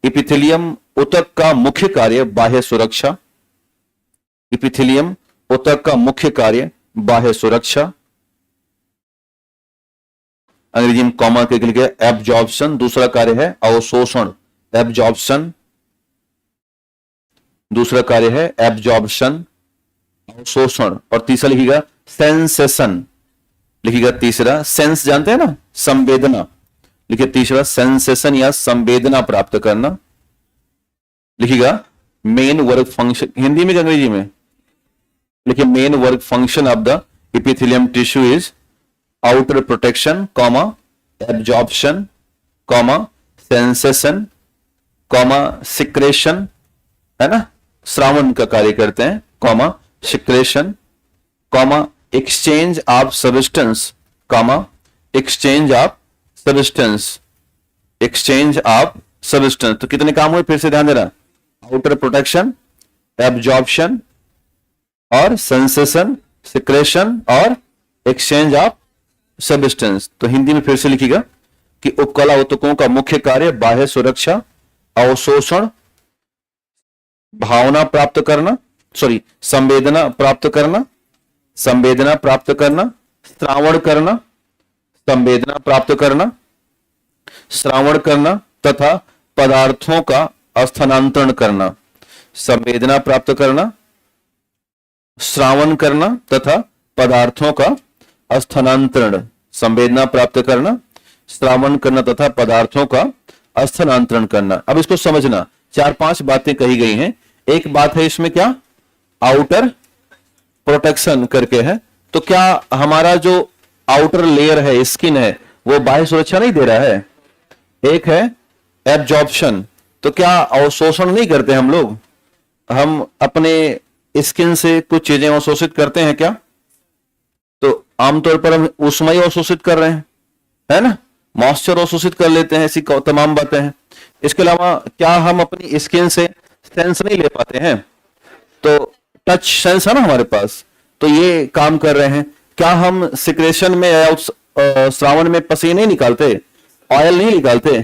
epithelium ऊतक का मुख्य कार्य बाह्य सुरक्षा, epithelium ऊतक का मुख्य कार्य बाह्य सुरक्षा। अंग्रेजी में कॉमा के लिए एब्जॉर्प्शन, दूसरा कार्य है अवशोषण, एब्जॉर्प्शन, दूसरा कार्य है एब्जॉर्प्शन, अवशोषण। और तीसरा लिखिएगा सेंसेशन, लिखिएगा तीसरा, सेंस जानते हैं ना, संवेदना, लिखिए तीसरा सेंसेशन या संवेदना प्राप्त करना। लिखिएगा मेन वर्क फंक्शन, हिंदी में अंग्रेजी में लिखिए, main work function of the epithelium tissue is outer protection, comma absorption, comma sensation, comma secretion, है ना, श्रावण का कार्य करते हैं, comma secretion, comma exchange of substance, comma, exchange of substance, exchange of substance। तो कितने काम हुए फिर से ध्यान देना, आउटर प्रोटेक्शन, एब्जॉर्प्शन और सेंसेशन, सिक्रेशन और एक्सचेंज ऑफ सब्सटेंस। तो हिंदी में फिर से लिखिएगा कि उपकला ऊतकों का मुख्य कार्य बाह्य सुरक्षा, अवशोषण, भावना प्राप्त करना, सॉरी संवेदना प्राप्त करना, संवेदना प्राप्त करना, श्रावण करना, संवेदना प्राप्त करना, श्रावण करना तथा पदार्थों का स्थानांतरण करना, संवेदना प्राप्त करना, श्रावण करना तथा पदार्थों का स्थानांतरण, संवेदना प्राप्त करना, श्रावण करना तथा पदार्थों का स्थानांतरण करना। अब इसको समझना, 4-5 बातें कही गई हैं। एक बात है इसमें क्या, आउटर प्रोटेक्शन करके है। तो क्या हमारा जो आउटर लेयर है, स्किन है, वो बाह्य सुरक्षा नहीं दे रहा है? एक है एब्जॉर्प्शन, तो क्या अवशोषण नहीं करते हम लोग? हम अपने स्किन से कुछ चीजें अवशोषित करते हैं क्या? तो आमतौर पर हम ऊष्मा ही अवशोषित कर रहे हैं, है ना, मॉइस्चर अवशोषित कर लेते हैं, ऐसी तमाम बातें हैं। इसके अलावा क्या हम अपनी स्किन से सेंस नहीं ले पाते हैं? तो टच सेंस है ना हमारे पास, तो ये काम कर रहे हैं। क्या हम सिक्रेशन में या श्रावण में पसीने नहीं निकालते, ऑयल नहीं निकालते?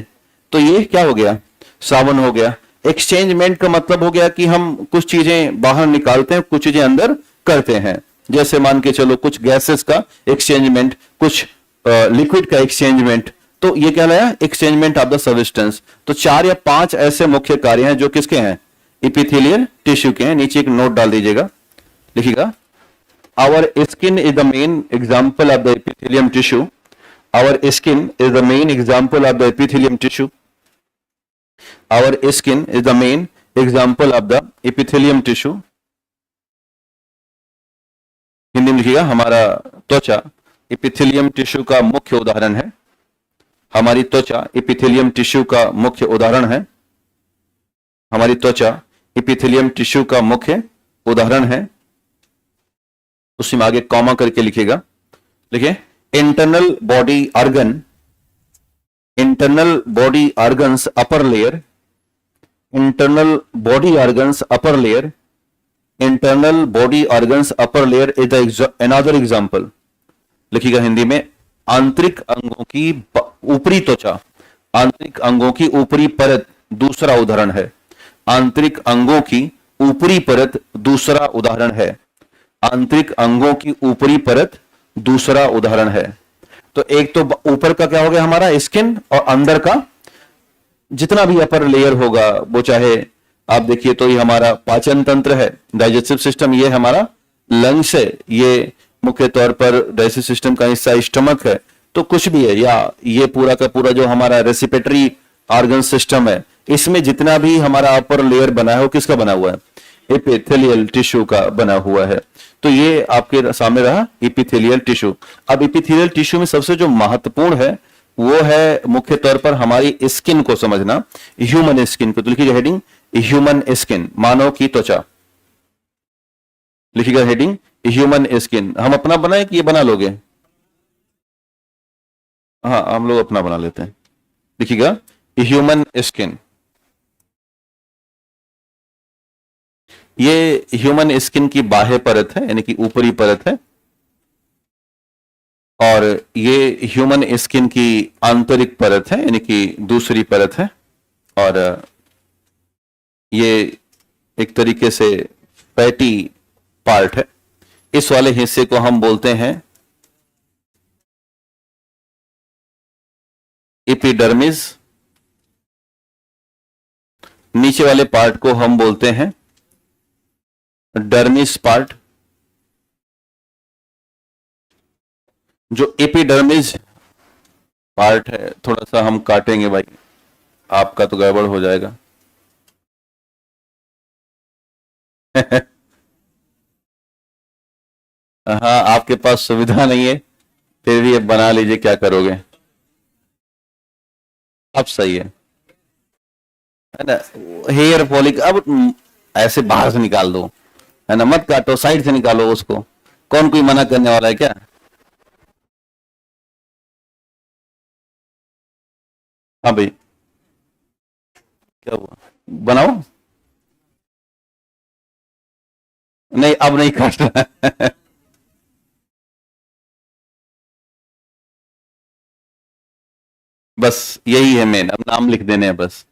तो ये क्या हो गया, श्रावण हो गया। एक्सचेंजमेंट का मतलब हो गया कि हम कुछ चीजें बाहर निकालते हैं, कुछ चीजें अंदर करते हैं। जैसे मान के चलो कुछ गैसेस का एक्सचेंजमेंट, कुछ लिक्विड का एक्सचेंजमेंट, तो ये क्या लाया, एक्सचेंजमेंट ऑफ द सब्सटेंस। तो 4 या 5 ऐसे मुख्य कार्य हैं जो किसके हैं, एपिथेलियल टिश्यू के हैं। नीचे एक नोट डाल दीजिएगा, लिखिएगा our skin is the main example of the epithelium tissue, our skin is the main example of the epithelium tissue, our skin is the main example of the epithelium tissue. Hindi में लिखिएगा हमारा त्वचा epithelium tissue का मुख्य उदाहरण है, हमारी त्वचा एपिथेलियम टिश्यू का मुख्य उदाहरण है, हमारी त्वचा एपिथेलियम टिश्यू का मुख्य उदाहरण है। उसी में आगे कॉमा करके लिखिएगा, लिखिए internal body organ, internal body organs upper layer, internal body organs upper layer, internal body organs upper layer is the another example. लिखिएगा हिंदी में आंतरिक अंगों की ऊपरी त्वचा, आंतरिक अंगों की ऊपरी परत दूसरा उदाहरण है, आंतरिक अंगों की ऊपरी परत दूसरा उदाहरण है, आंतरिक अंगों की ऊपरी परत दूसरा उदाहरण है। तो एक तो ऊपर का क्या हो गया हमारा स्किन, और अंदर का जितना भी अपर लेयर होगा, वो चाहे आप देखिए तो ये हमारा पाचन तंत्र है, डाइजेस्टिव सिस्टम, ये हमारा लंग्स है, ये मुख्य तौर पर डाइजेस्टिव सिस्टम का हिस्सा स्टमक है, तो कुछ भी है, या ये पूरा का पूरा जो हमारा रेस्पिरेटरी ऑर्गन सिस्टम है, इसमें जितना भी हमारा अपर लेयर बना है वो किसका बना हुआ है, एपिथेलियल टिश्यू का बना हुआ है। तो ये आपके सामने रहा एपिथेलियल टिश्यू। अब एपिथेलियल टिश्यू में सबसे जो महत्वपूर्ण है वो है मुख्य तौर पर हमारी स्किन को समझना, ह्यूमन स्किन को। तो लिखिएगा हेडिंग ह्यूमन स्किन, मानव की त्वचा। लिखिएगा हेडिंग ह्यूमन स्किन। हम अपना बनाए कि ये बना लोगे? हाँ, हम लोग अपना बना लेते हैं। लिखिएगा ह्यूमन स्किन। ये ह्यूमन स्किन की बाह्य परत है, यानी कि ऊपरी परत है, और ये ह्यूमन स्किन की आंतरिक परत है, यानी कि दूसरी परत है, और ये एक तरीके से फैटी पार्ट है। इस वाले हिस्से को हम बोलते हैं एपिडर्मिस, नीचे वाले पार्ट को हम बोलते हैं डर्मिस पार्ट। जो एपिडर्मिस पार्ट है, थोड़ा सा हम काटेंगे भाई, आपका तो गड़बड़ हो जाएगा। हाँ, आपके पास सुविधा नहीं है, फिर भी अब बना लीजिए, क्या करोगे। अब सही है ना। हेयर फॉलिक अब ऐसे बाहर से निकाल दो, है ना, मत काटो, साइड से निकालो उसको, कौन कोई मना करने वाला है क्या? हाँ भाई, क्या हुआ? बनाओ। नहीं, अब नहीं काटना है। बस यही है मेन, अब नाम लिख देने हैं बस।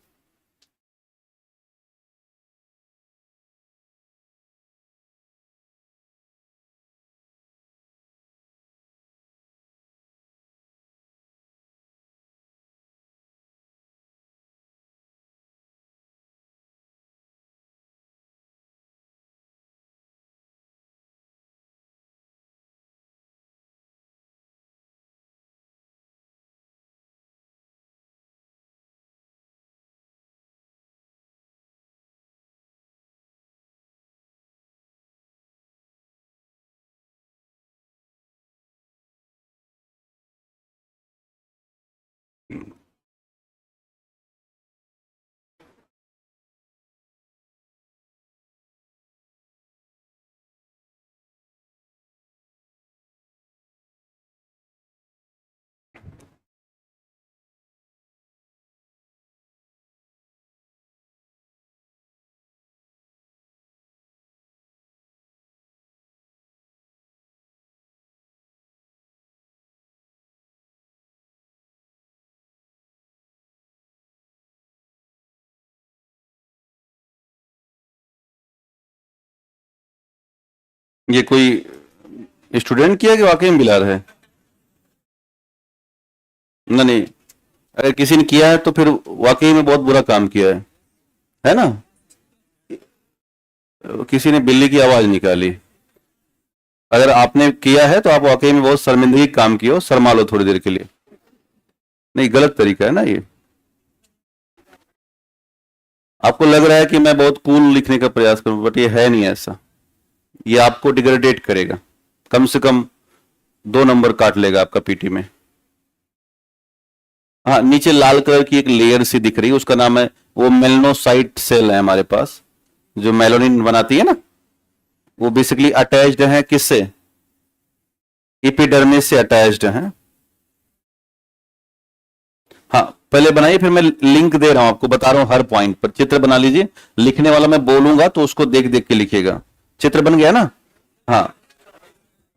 ये कोई स्टूडेंट किया कि वाकई में बिलाल है? नहीं नहीं, अगर किसी ने किया है तो फिर वाकई में बहुत बुरा काम किया है ना? किसी ने बिल्ली की आवाज निकाली। अगर आपने किया है तो आप वाकई में बहुत शर्मिंदगी काम किए हो, शर्मा लो थोड़ी देर के लिए। नहीं, गलत तरीका है ना ये। आपको लग रहा है कि मैं बहुत कूल लिखने का प्रयास करूं, बट ये है नहीं ऐसा। ये आपको डिग्रेडेट करेगा, कम से कम 2 नंबर काट लेगा आपका पीटी में। हाँ, नीचे लाल कलर की एक लेयर सी दिख रही है, उसका नाम है, वो मेलनोसाइट सेल है हमारे पास, जो मेलानिन बनाती है ना, वो बेसिकली अटैच्ड है किससे? एपिडर्मिस से अटैच्ड है। हाँ, पहले बनाइए, फिर मैं लिंक दे रहा हूं आपको, बता रहा हूं हर पॉइंट पर। चित्र बना लीजिए, लिखने वाला मैं बोलूंगा तो उसको देख देख के लिखिएगा। चित्र बन गया ना? हाँ,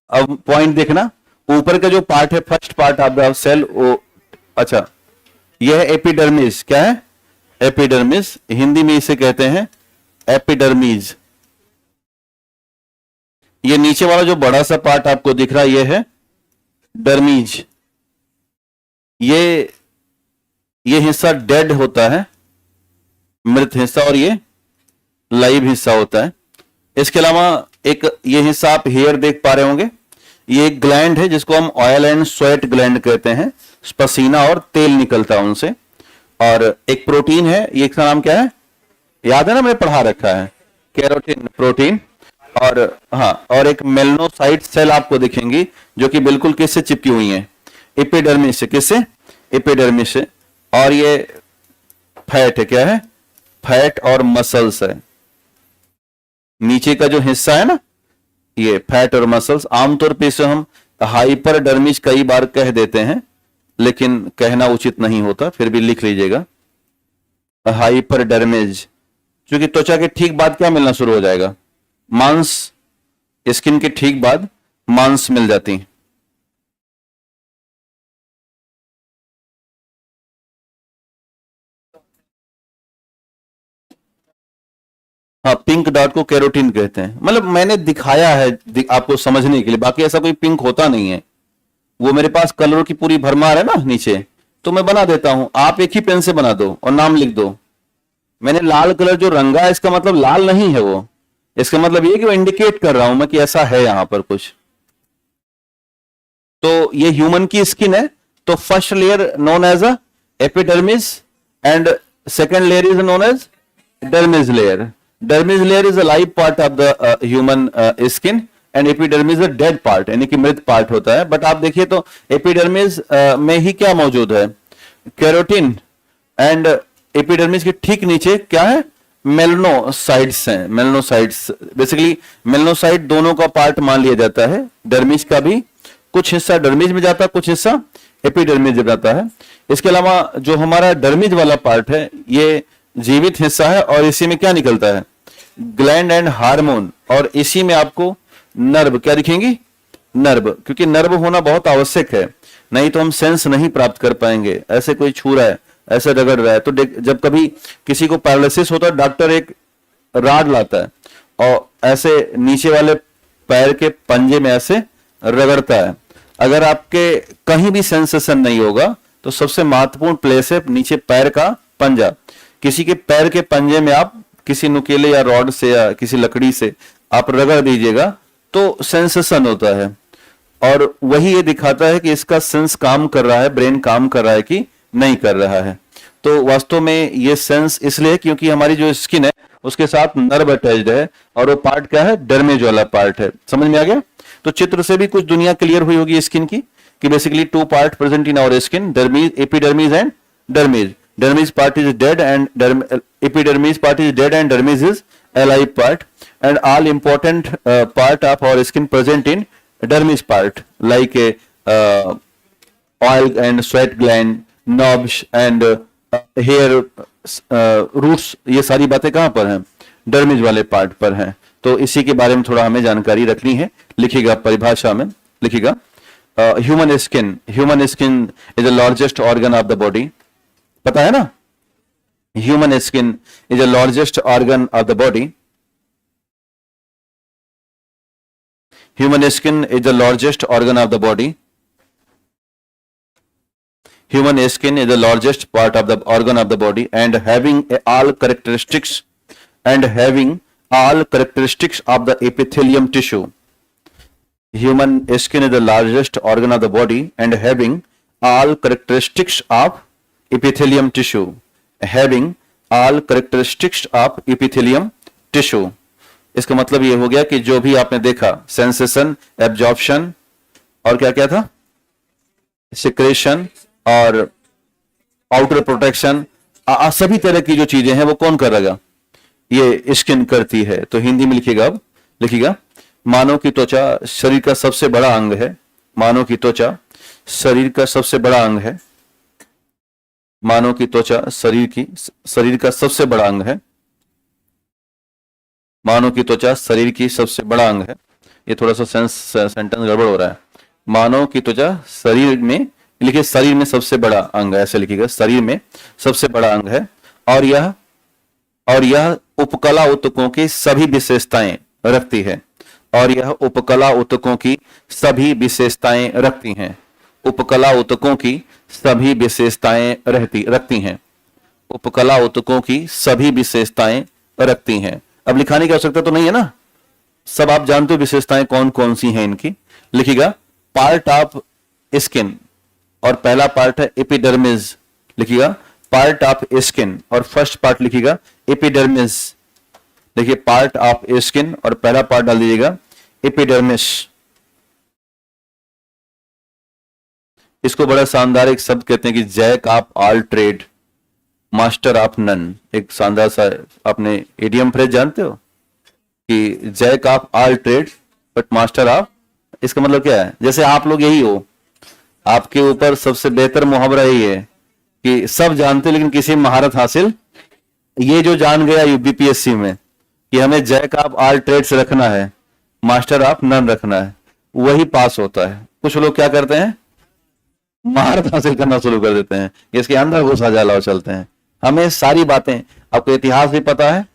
अब पॉइंट देखना। ऊपर का जो पार्ट है, first part of the cell, वो, अच्छा, यह है एपिडर्मिस। क्या है? एपिडर्मिस। हिंदी में इसे कहते हैं एपिडर्मीज। ये नीचे वाला जो बड़ा सा पार्ट आपको दिख रहा है, ये है डर्मीज। ये हिस्सा डेड होता है, मृत हिस्सा, और ये लाइव हिस्सा होता है। इसके अलावा एक ये हिस्सा आप हेयर देख पा रहे होंगे, ये एक ग्लैंड है जिसको हम ऑयल एंड स्वेट ग्लैंड कहते हैं, पसीना और तेल निकलता है उनसे। और एक प्रोटीन है, ये इसका नाम क्या है? याद है ना, मैंने पढ़ा रखा है, कैरोटीन प्रोटीन। और हाँ, और एक मेलनोसाइट सेल आपको दिखेंगी, जो कि बिल्कुल किससे चिपकी हुई है? एपिडर्मिस से। किससे? एपिडर्मिस से। और ये फैट है, क्या है? फैट और मसल्स है। नीचे का जो हिस्सा है ना, ये फैट और मसल्स। आमतौर पर इसे हम हाइपरडर्मिस कई बार कह देते हैं, लेकिन कहना उचित नहीं होता, फिर भी लिख लीजिएगा हाइपरडर्मिस। क्योंकि त्वचा के ठीक बाद क्या मिलना शुरू हो जाएगा? मांस। स्किन के ठीक बाद मांस मिल जाती है। हाँ, पिंक डॉट को कैरोटीन कहते हैं। मतलब मैंने दिखाया है आपको समझने के लिए, बाकी ऐसा कोई पिंक होता नहीं है। वो मेरे पास कलरों की पूरी भरमार है ना नीचे, तो मैं बना देता हूं। आप एक ही पेन से बना दो और नाम लिख दो। मैंने लाल कलर जो रंगा है, इसका मतलब लाल नहीं है वो, इसका मतलब ये कि वो इंडिकेट कर रहा हूं मैं कि ऐसा है यहां पर कुछ। तो ये ह्यूमन की स्किन है, तो first layer known as a epidermis and second layer is known as dermis layer. Dermis layer is a live part of the human skin and epidermis a dead part, यानी कि मृत part होता है। But आप देखिए तो epidermis में ही क्या मौजूद है? कैरोटीन। एंड एपिडर्मिस के ठीक नीचे क्या है? मेलनोसाइट्स हैं। मेलनोसाइट्स बेसिकली, मेलनोसाइट दोनों का पार्ट मान लिया जाता है, डर्मिस का भी कुछ हिस्सा डर्मिस में जाता है, कुछ हिस्सा एपिडर्मिस में जाता है। इसके अलावा जो हमारा डर्मिस वाला पार्ट है ये जीवित हिस्सा है और इसी में क्या निकलता है, ग्लैंड एंड हार्मोन, और इसी में आपको नर्व क्या दिखेंगी, नर्व, क्योंकि नर्व होना बहुत आवश्यक है, नहीं तो हम सेंस नहीं प्राप्त कर पाएंगे। ऐसे कोई छू रहा है, ऐसे रगड़ रहा है, तो जब कभी किसी को पैरालिसिस होता है डॉक्टर एक राड लाता है और ऐसे नीचे वाले पैर के पंजे में ऐसे रगड़ता है। अगर आपके कहीं भी सेंसेशन नहीं होगा तो सबसे महत्वपूर्ण प्लेस है नीचे पैर का पंजा। किसी के पैर के पंजे में आप किसी नुकीले या रॉड से या किसी लकड़ी से आप रगड़ दीजिएगा तो सेंसेशन होता है, और वही ये दिखाता है कि इसका सेंस काम कर रहा है, ब्रेन काम कर रहा है कि नहीं कर रहा है। तो वास्तव में ये सेंस इसलिए क्योंकि हमारी जो स्किन है उसके साथ नर्व अटैच्ड है, और वो पार्ट क्या है, डर्मिस वाला पार्ट है। समझ में आ गया? तो चित्र से भी कुछ दुनिया क्लियर हुई होगी स्किन की, कि basically two part present in our skin, dermis, epidermis and dermis. Dermis part is dead and epidermis part is dead and dermis is alive part, and all important part of our skin present in dermis part like oil and sweat gland, knobs and hair roots, ये सारी बातें कहां पर हैं, dermis वाले part पर हैं। तो इसी के बारे में थोड़ा हमें जानकारी रखनी है। लिखिएगा परिभाषा में, लिखिएगा human skin is the largest organ of the body. पता है ना, human skin is the largest organ of the body. Human skin is the largest organ of the body. Human skin is the largest part of the organ of the body and having all characteristics of the epithelium tissue. Human skin is the largest organ of the body and having all characteristics of epithelium tissue. Having all characteristics of epithelium tissue. इसका मतलब ये हो गया कि जो भी आपने देखा, सेंसेशन, एब्जॉर्प्शन और क्या क्या था, सिक्रेशन और आउटर प्रोटेक्शन, सभी तरह की जो चीजें हैं वो कौन करेगा, ये स्किन करती है। तो हिंदी में लिखिएगा, अब लिखिएगा मानव की त्वचा शरीर का सबसे बड़ा अंग है। मानव की त्वचा शरीर का सबसे बड़ा अंग है। मानव की त्वचा शरीर का सबसे बड़ा अंग है। मानव की त्वचा शरीर की सबसे बड़ा अंग है। ये थोड़ा सा सेंटेंस गड़बड़ हो रहा है। मानव की त्वचा शरीर में, लिखिए शरीर में सबसे बड़ा अंग है, ऐसे लिखिएगा, शरीर में सबसे बड़ा अंग है, और यह उपकला ऊतकों की सभी विशेषताएं रखती है। और यह उपकला ऊतकों की सभी विशेषताएं रखती हैं। उपकला ऊतकों की सभी विशेषताएं रखती हैं। उपकला ऊतकों की सभी विशेषताएं रखती हैं। अब लिखाने की आवश्यकता तो नहीं है ना, सब आप जानते हो विशेषताएं कौन कौन सी हैं इनकी। लिखिएगा पार्ट ऑफ स्किन, और पहला पार्ट है एपिडर्मिस। लिखिएगा पार्ट ऑफ स्किन, और फर्स्ट पार्ट लिखिएगा एपिडर्मिस। देखिए पार्ट ऑफ स्किन और पहला पार्ट डाल दीजिएगा एपिडर्मिस। इसको बड़ा शानदार एक शब्द कहते हैं कि jack of all trade, master of none. एक शानदार सा, आपने इडियम फ्रेज जानते हो कि jack of all trade but master of, इसका मतलब क्या है, जैसे आप लोग यही हो, आपके ऊपर सबसे बेहतर मुहावरा यही है कि सब जानते लेकिन किसी महारत हासिल। ये जो जान गया यूपीपीएससी में कि हमें जैक ऑफ ऑल ट्रेड्स रखना है, मास्टर ऑफ नन रखना है, वही पास होता है। कुछ लोग क्या करते हैं, महारत हासिल करना शुरू कर देते हैं, इसके अंदर घुसा जाला चलते हैं। हमें सारी बातें, आपको इतिहास भी पता है,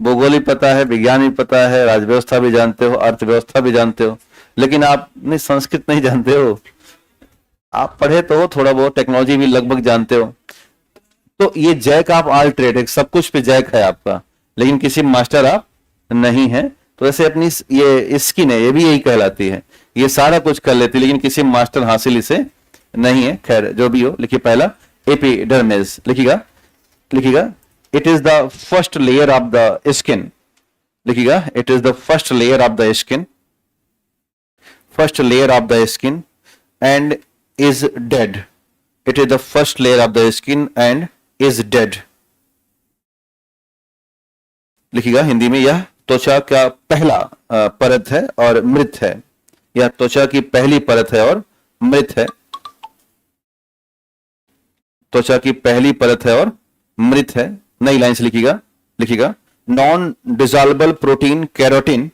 भूगोल भी पता है, विज्ञान भी पता है, राजव्यवस्था भी जानते हो, अर्थव्यवस्था भी जानते हो, लेकिन आप नहीं, संस्कृत नहीं जानते हो। आप पढ़े तो थोड़ा बहुत, टेक्नोलॉजी भी लगभग जानते हो। तो ये जैक ऑफ ऑल ट्रेड, एक सब कुछ पे जैक है आपका, लेकिन किसी मास्टर आप नहीं है। तो ऐसे अपनी ये स्किन है, ये भी यही कहलाती है, ये सारा कुछ कर लेती है लेकिन किसी मास्टर हासिल इसे नहीं है। खैर जो भी हो, लिखिए पहला एपिडर्मिस। लिखिएगा it is the first layer of the skin. लिखिएगा it is the first layer of the skin, first layer of the skin and is dead. It is the first layer of the skin and is dead. लिखिएगा हिंदी में, यह त्वचा का पहला परत है और मृत है। यह त्वचा की पहली परत है और मृत है। त्वचा की पहली परत है और मृत है। नई लाइन से लिखिएगा non dissolvable protein carotene,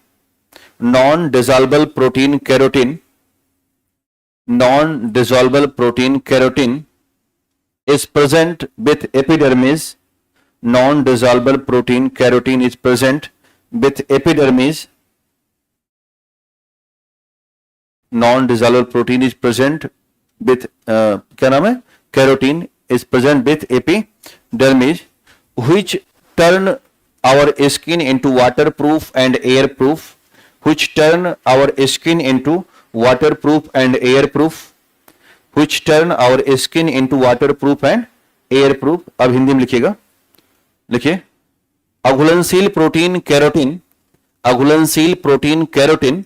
non dissolvable protein carotene, non dissolvable protein carotene is present with epidermis. Non-dissolvable protein keratin is present with epidermis. Non-dissolvable protein is present with क्या नाम है, keratin is present with epidermis, which turn our skin into waterproof and airproof, which turn our skin into waterproof and airproof, which turn our skin into waterproof and airproof। अब हिंदी में लिखिए अघुलनशील protein carotene, अघुलनशील protein carotene,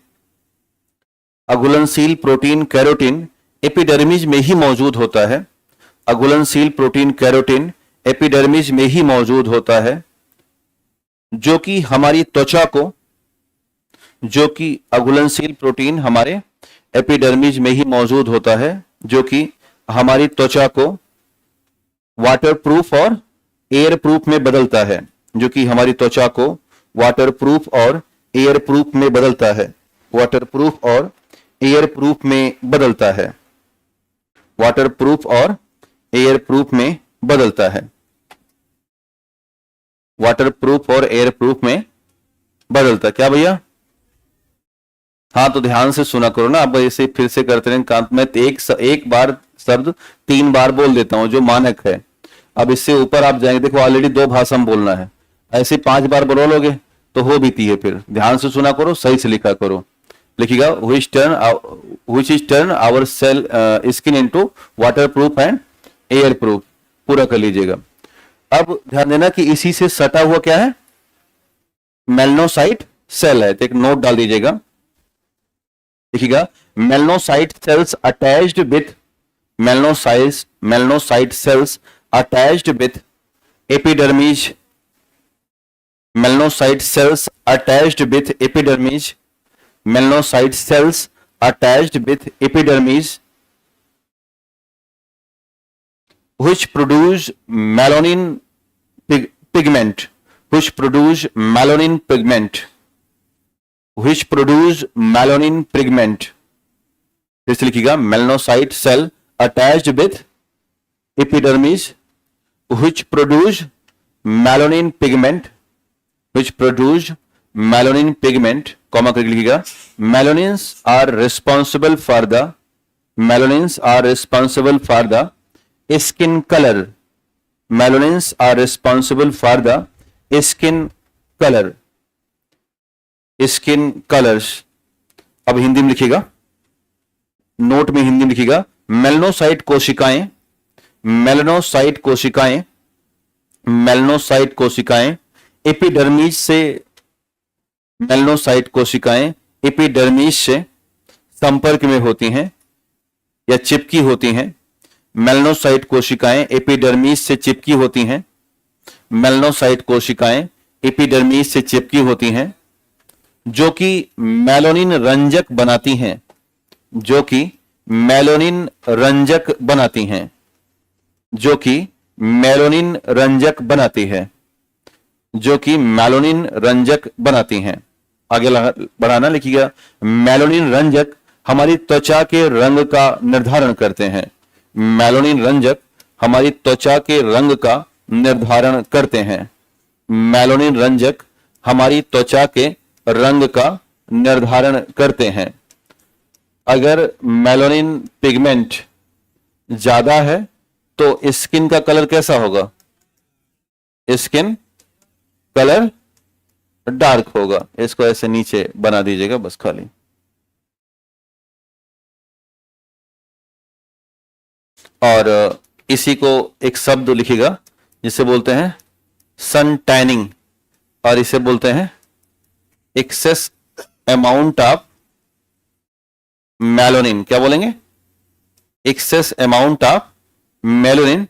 अघुलनशील protein carotene epidermis में ही मौजूद होता है। अघुलनशील प्रोटीन कैरोटीन एपिडर्मिस में ही मौजूद होता है, जो कि हमारी त्वचा को, जो कि अघुलनशील प्रोटीन हमारे एपिडर्मिस में ही मौजूद होता है, जो कि हमारी त्वचा को वाटरप्रूफ और एयर प्रूफ में बदलता है, जो कि हमारी त्वचा को वाटरप्रूफ और एयर प्रूफ में बदलता है, वाटरप्रूफ और एयर प्रूफ में बदलता है, वाटरप्रूफ और एयर प्रूफ में बदलता है, वाटरप्रूफ और एयर प्रूफ में बदलता है। क्या भैया? हाँ, तो ध्यान से सुना करो ना, अब इसे फिर से करते रहें काम। मैं एक बार शब्द 3 बार बोल देता हूं जो मानक है। अब इससे ऊपर आप जाएंगे, देखो ऑलरेडी 2 भाषा में बोलना है, ऐसे 5 बार बोलोगे तो हो बीती है। फिर ध्यान से सुना करो, सही से लिखा करो। लिखिएगा which is turn our cell skin into waterproof and airproof, पूरा कर लीजिएगा। अब ध्यान देना कि इसी से सटा हुआ क्या है, मेलनोसाइट सेल है, तो एक नोट डाल दीजिएगा। देखिएगा melanocyte cells attached with melanocyte cells attached with epidermis, melanocyte cells attached with epidermis, melanocyte cells attached with epidermis which produce melanin pigment, which produce melanin pigment, which produce melanin pigment। फिर से लिखिएगा melanocyte cell attached with epidermis which produce melanin pigment, which produce melanin pigment, comma करके लिखिएगा melanins are responsible for the, melanins are responsible for the skin color, melanins are responsible for the skin color, skin colors। अब हिंदी में लिखिएगा, note में हिंदी में लिखिएगा मेलनोसाइट कोशिकाएं, मेलनोसाइट कोशिकाएं, मेलनोसाइट कोशिकाएं एपिडर्मिस से, मेलनोसाइट कोशिकाएं एपिडर्मिस से संपर्क में होती हैं या चिपकी होती हैं। मेलनोसाइट कोशिकाएं एपिडर्मिस से चिपकी होती हैं, मेलनोसाइट कोशिकाएं एपिडर्मिस से चिपकी होती हैं, जो कि मेलानिन रंजक बनाती हैं, जो कि मेलानिन रंजक बनाती हैं, जो कि मेलानिन रंजक बनाती है, जो कि मेलानिन रंजक बनाती हैं। आगे बढ़ाना, लिखिएगा मेलानिन रंजक हमारी त्वचा के रंग का निर्धारण करते हैं, मेलानिन रंजक हमारी त्वचा के रंग का निर्धारण करते हैं, मेलानिन रंजक हमारी त्वचा के रंग का निर्धारण करते हैं। अगर मेलानिन पिगमेंट ज्यादा है तो स्किन का कलर कैसा होगा, स्किन कलर डार्क होगा। इसको ऐसे नीचे बना दीजिएगा बस खाली। और इसी को एक शब्द लिखिएगा जिसे बोलते हैं सन टैनिंग, और इसे बोलते हैं एक्सेस अमाउंट ऑफ मेलानिन। क्या बोलेंगे, एक्सेस अमाउंट ऑफ मेलानिन,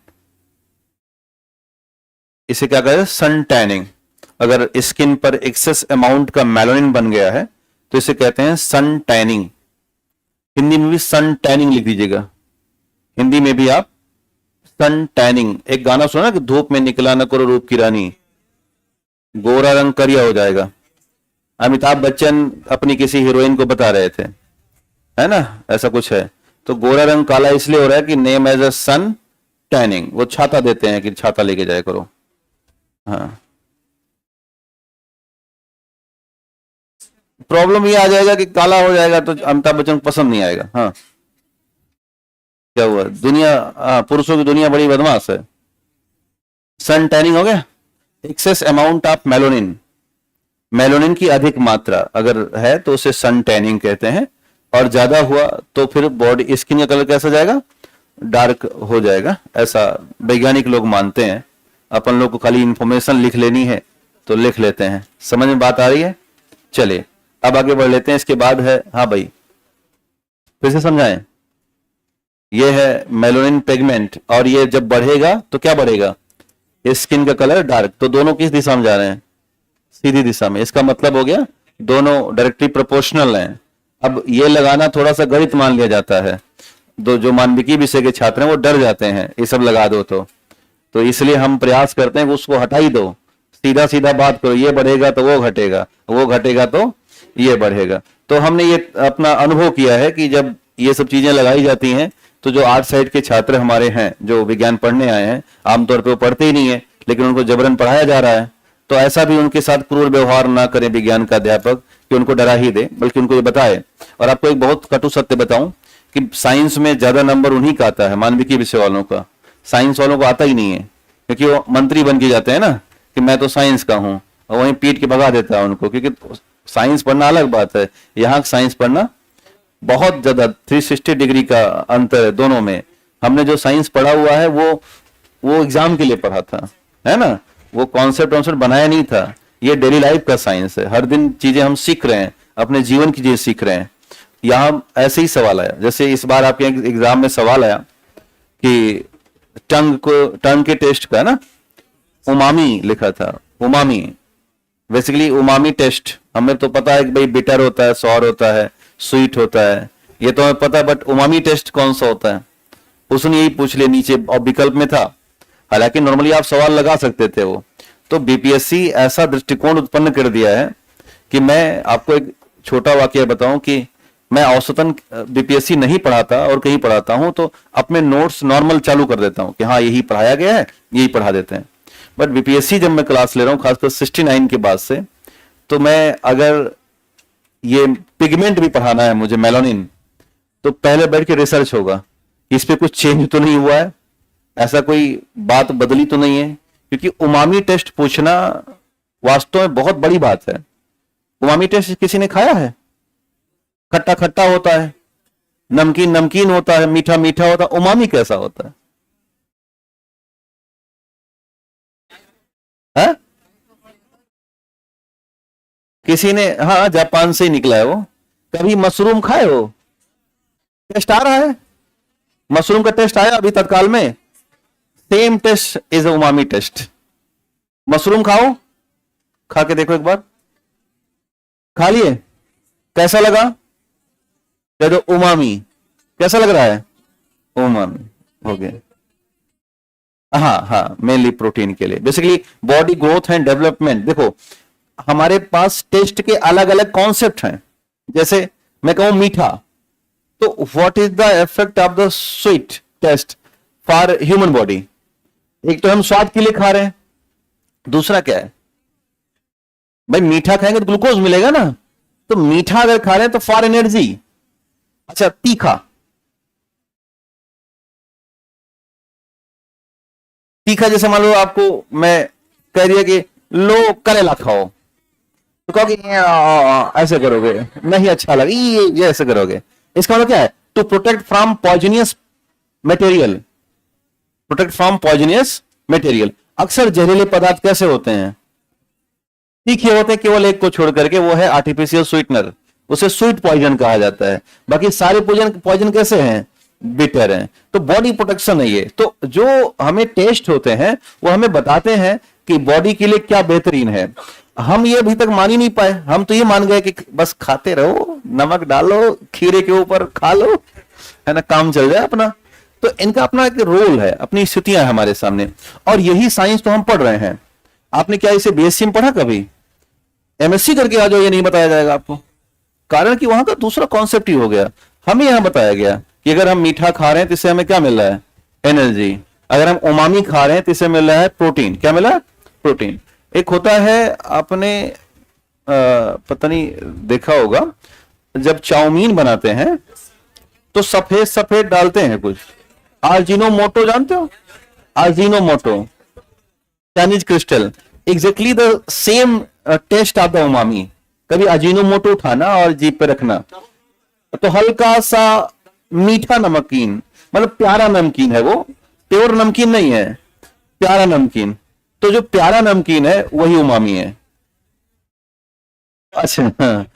इसे क्या कहते हैं, सन टैनिंग। अगर स्किन पर एक्सेस अमाउंट का मेलानिन बन गया है तो इसे कहते हैं सन टैनिंग। हिंदी में भी सन टैनिंग लिख दीजिएगा, हिंदी में भी आप सन टैनिंग। एक गाना सुना ना कि धूप में निकला न करो रूप की रानी, गोरा रंग करिया हो जाएगा। अमिताभ बच्चन अपनी किसी हीरोइन को बता रहे थे, है ना, ऐसा कुछ है। तो गोरा रंग काला इसलिए हो रहा है कि name as a sun tanning, वो छाता देते हैं कि छाता लेके जाया करो। हाँ, प्रॉब्लम ये आ जाएगा कि काला हो जाएगा तो अमिताभ बच्चन को पसंद नहीं आएगा। हाँ, क्या हुआ, दुनिया, पुरुषों की दुनिया बड़ी बदमाश है। सन टैनिंग हो गया, access amount of melanin, melanin की अधिक मात्रा अगर है तो उसे सन टैनिंग कहते हैं, और ज्यादा हुआ तो फिर बॉडी स्किन का कलर कैसा जाएगा, डार्क हो जाएगा, ऐसा वैज्ञानिक लोग मानते हैं। अपन लोग को खाली इंफॉर्मेशन लिख लेनी है तो लिख लेते हैं। समझ में बात आ रही है? चलिए अब आगे बढ़ लेते हैं। इसके बाद है, हाँ भाई फिर से समझाएं, ये है मेलानिन पिगमेंट, और ये जब बढ़ेगा तो क्या बढ़ेगा, स्किन का कलर डार्क। तो दोनों किस दिशा में जा रहे हैं, सीधी दिशा में। इसका मतलब हो गया दोनों डायरेक्टली प्रोपोर्शनल हैं। अब ये लगाना थोड़ा सा गणित मान लिया जाता है, जो मानविकी विषय के छात्र हैं वो डर जाते हैं ये सब लगा दो तो इसलिए हम प्रयास करते हैं कि उसको हटा ही दो, सीधा सीधा बात करो, ये बढ़ेगा तो वो घटेगा, वो घटेगा तो ये बढ़ेगा। तो हमने ये अपना अनुभव किया है कि जब ये सब चीजें लगाई जाती हैं तो जो आर्ट साइड के छात्र हमारे हैं जो विज्ञान पढ़ने आए हैं, आमतौर पर वो पढ़ते ही नहीं है लेकिन उनको जबरन पढ़ाया जा रहा है, तो ऐसा भी उनके साथ क्रूर व्यवहार ना करे विज्ञान का अध्यापक कि उनको डरा ही दे, बल्कि उनको ये बताए। और आपको एक बहुत कटु सत्य बताऊं कि साइंस में ज्यादा नंबर उन्हीं का आता है, मानविकी विषय वालों का। साइंस वालों को आता ही नहीं है, क्योंकि वो मंत्री बन के जाते हैं ना कि मैं तो साइंस का हूं, और वहीं पीट के भगा देता है उनको। क्योंकि साइंस पढ़ना अलग बात है, यहाँ साइंस पढ़ना बहुत ज्यादा 360 डिग्री का अंतर है दोनों में। हमने जो साइंस पढ़ा हुआ है वो एग्जाम के लिए पढ़ा था, है ना, वो कॉन्सेप्ट बनाया नहीं था। ये डेली लाइफ का साइंस है, हर दिन चीजें हम सीख रहे हैं, अपने जीवन की चीजें सीख रहे हैं। यहाँ ऐसे ही सवाल आया, जैसे इस बार आपके एग्जाम में सवाल आया कि टंग के टेस्ट का ना उमामी लिखा था, उमामी बेसिकली उमामी टेस्ट। हमें तो पता है कि भाई बिटर होता है, सॉर होता है, स्वीट होता है, ये तो हमें पता है, बट उमामी टेस्ट कौन सा होता है उसने यही पूछ लिया नीचे, और विकल्प में था। हालांकि नॉर्मली आप सवाल लगा सकते थे वो, तो बीपीएससी ऐसा दृष्टिकोण उत्पन्न कर दिया है कि मैं आपको एक छोटा वाकया बताऊं कि मैं औसतन बीपीएससी नहीं पढ़ाता और कहीं पढ़ाता हूं तो अपने नोट्स नॉर्मल चालू कर देता हूं कि हाँ यही पढ़ाया गया है, यही पढ़ा देते हैं। बट बीपीएससी जब मैं क्लास ले रहा हूं खासकर 69 के बाद से, तो मैं अगर ये पिगमेंट भी पढ़ाना है मुझे, मेलानिन, तो पहले बैठ के रिसर्च होगा इस पे कुछ चेंज तो नहीं हुआ है, ऐसा कोई बात बदली तो नहीं है। क्योंकि उमामी टेस्ट पूछना वास्तव में बहुत बड़ी बात है। उमामी टेस्ट किसी ने खाया है? खट्टा खट्टा होता है, नमकीन नमकीन होता है, मीठा मीठा होता है, उमामी कैसा होता है? है? किसी ने, हाँ जापान से ही निकला है वो। कभी मशरूम खाए हो? टेस्ट आ रहा है, मशरूम का टेस्ट आया अभी तत्काल में, same taste is umami taste. Mushroom खाओ, खा के देखो एक बार, खा लिए, कैसा लगा? कह दो उमामी। कैसा लग रहा है? उमामी हो गया। हाँ हाँ, मेनली प्रोटीन के लिए, basically body growth and development. देखो हमारे पास टेस्ट के अलग अलग कॉन्सेप्ट हैं। जैसे मैं कहूं मीठा, तो what is the effect of the sweet taste for human body? एक तो हम स्वाद के लिए खा रहे हैं, दूसरा क्या है भाई, मीठा खाएंगे तो ग्लूकोज मिलेगा ना, तो मीठा अगर खा रहे हैं तो फॉर एनर्जी। अच्छा तीखा, तीखा जैसे मान लो आपको मैं कह दिया कि लो करेला खाओ, तो कहोगे ऐसे करोगे, नहीं अच्छा लगे ये ऐसे करोगे। इसका मतलब क्या है? To protect from poisonous material, protect from poisonous material. अक्सर जहरीले पदार्थ कैसे होते हैं? तीखे होते हैं, केवल एक को छोड़ करके, वो है आर्टिफिशियल स्वीटनर, उसे स्वीट पॉइजन कहा जाता है। बाकी सारे पॉइजन कैसे हैं? बिटर हैं। तो बॉडी प्रोटेक्शन है ये। तो जो हमें टेस्ट होते हैं वो हमें बताते हैं कि बॉडी के लिए क्या बेहतरीन है, हम ये अभी तक मान ही नहीं पाए। हम तो ये मान गए कि बस खाते रहो, नमक डालो, खीरे के ऊपर खा लो, है ना, काम चल जाए अपना। तो इनका अपना एक रोल है, अपनी स्थितियां हैं हमारे सामने, और यही साइंस तो हम पढ़ रहे हैं। आपने क्या इसे बीएससी में पढ़ा? कभी एमएससी करके आ जाओ, ये नहीं बताया जाएगा आपको, कारण कि वहां का दूसरा कॉन्सेप्ट ही हो गया। हमें यहां बताया गया कि अगर हम मीठा खा रहे हैं तो इससे हमें क्या मिल रहा है? एनर्जी। अगर हम उमामी खा रहे हैं तो इससे मिल रहा है प्रोटीन। क्या मिला? प्रोटीन। एक होता है, आपने पता नहीं देखा होगा, जब चाउमीन बनाते हैं तो सफेद सफेद डालते हैं कुछ, आजीनोमोटो, जानते हो? Ajinomoto, Chinese crystal, exactly the same taste of the umami. कभी अजीनोमोटो उठाना और जीभ पे रखना, तो हल्का सा मीठा नमकीन, मतलब प्यारा नमकीन है वो, प्योर नमकीन नहीं है, प्यारा नमकीन। तो जो प्यारा नमकीन है वही उमामी है। अच्छा, हाँ।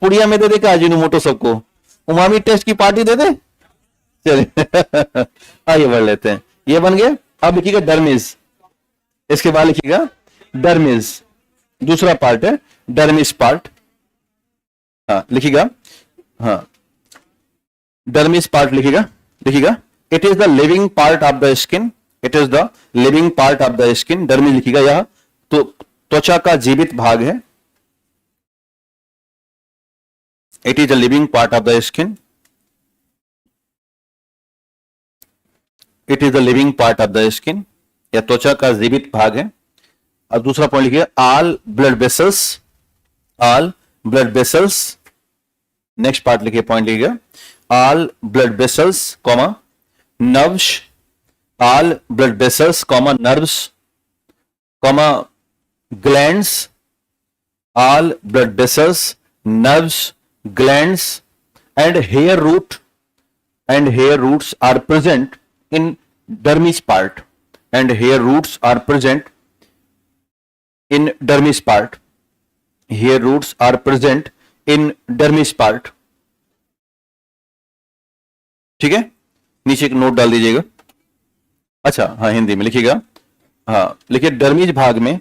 पुड़िया में दे दे क्या अजीनोमोटो सबको? उमामी टेस्ट की पार्टी दे दे। चलिए आइए बढ़ लेते हैं। ये बन गया। अब लिखिएगा डर्मिस, इसके बाद लिखिएगा डर्मिस, दूसरा पार्ट है डर्मिस पार्ट। हाँ लिखिएगा, हाँ डर्मिस पार्ट लिखिएगा। लिखिएगा it is the living part of the skin, it is the living part of the skin. Dermis लिखिएगा, यह तो त्वचा का जीवित भाग है। It is the living part of the skin, it is the living part of the skin, या त्वचा का जीवित भाग है। अब दूसरा पॉइंट लिखिए all blood vessels, all blood vessels. Next part लिखिए, पॉइंट लिखिएगा all blood vessels comma nerves, all blood vessels comma nerves comma glands, all blood vessels, nerves, glands and hair root, and hair roots are present in dermis part, and hair roots are present in dermis part, hair roots are present in dermis part। ठीक है, नीचे एक note डाल दीजिएगा। अच्छा हाँ, हिंदी में लिखिएगा, हाँ लिखिए डर्मिज भाग में,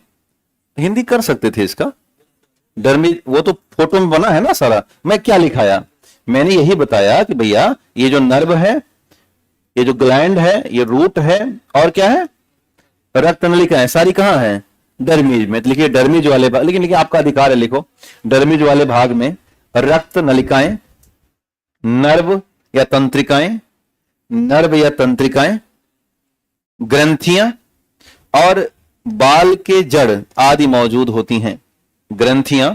हिंदी कर सकते थे इसका, डर्मिज वो तो फोटो में बना है ना सारा। मैं क्या लिखाया? मैंने यही बताया कि भैया ये जो नर्व है, ये जो ग्लैंड है, ये रूट है, और क्या है? रक्त नलिका है, सारी कहां है? डर्मिज में। तो लिखिए डर्मिज वाले भाग, लेकिन लिखिए आपका अधिकार है, लिखो डर्मिज वाले भाग में रक्त नलिकाएं, नर्व या तंत्रिकाएं, नर्व या तंत्रिकाएं, ग्रंथियां और बाल के जड़ आदि मौजूद होती हैं। ग्रंथियां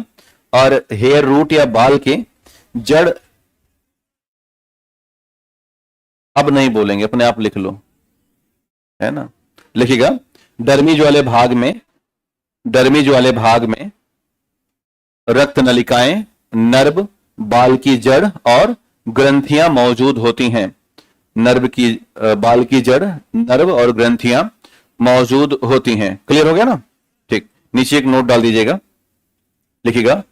और हेयर रूट या बाल के जड़, अब नहीं बोलेंगे, अपने आप लिख लो, है ना। लिखिएगा डर्मिज वाले भाग में, डर्मिज वाले भाग में रक्त नलिकाएं, नर्व, बाल की जड़ और ग्रंथियां मौजूद होती हैं। नर्व की, बाल की जड़, नर्व और ग्रंथियां मौजूद होती हैं। क्लियर हो गया ना? ठीक, नीचे एक नोट डाल दीजिएगा। लिखिएगा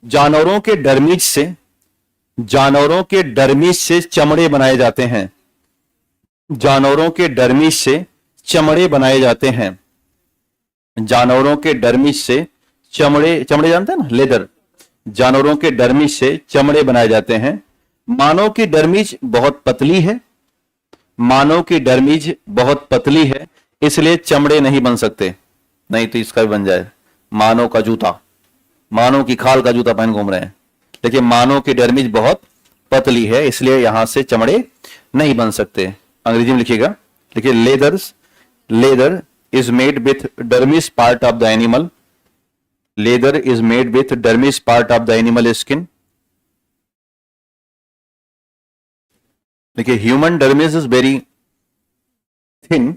जानवरों के डर्मिज से, जानवरों के डर्मिज से चमड़े बनाए जाते हैं। जानवरों के डर्मिज से चमड़े बनाए जाते हैं। जानवरों के डर्मिज से चमड़े, चमड़े जानते हैं ना, लेदर। जानवरों के डर्मिज से चमड़े बनाए जाते हैं। मानव की डर्मिज बहुत पतली है, मानव की डर्मिज बहुत पतली है, इसलिए चमड़े नहीं बन सकते। नहीं तो इसका भी बन जाए, मानव का जूता, मानव की खाल का जूता पहन घूम रहे हैं। लेकिन मानव की डर्मिज बहुत पतली है, इसलिए यहां से चमड़े नहीं बन सकते। अंग्रेजी में लिखिएगा, लिखिए leathers, leather is made with dermis part of the animal, leather is made with dermis part of the animal skin. देखिए human dermis is very thin,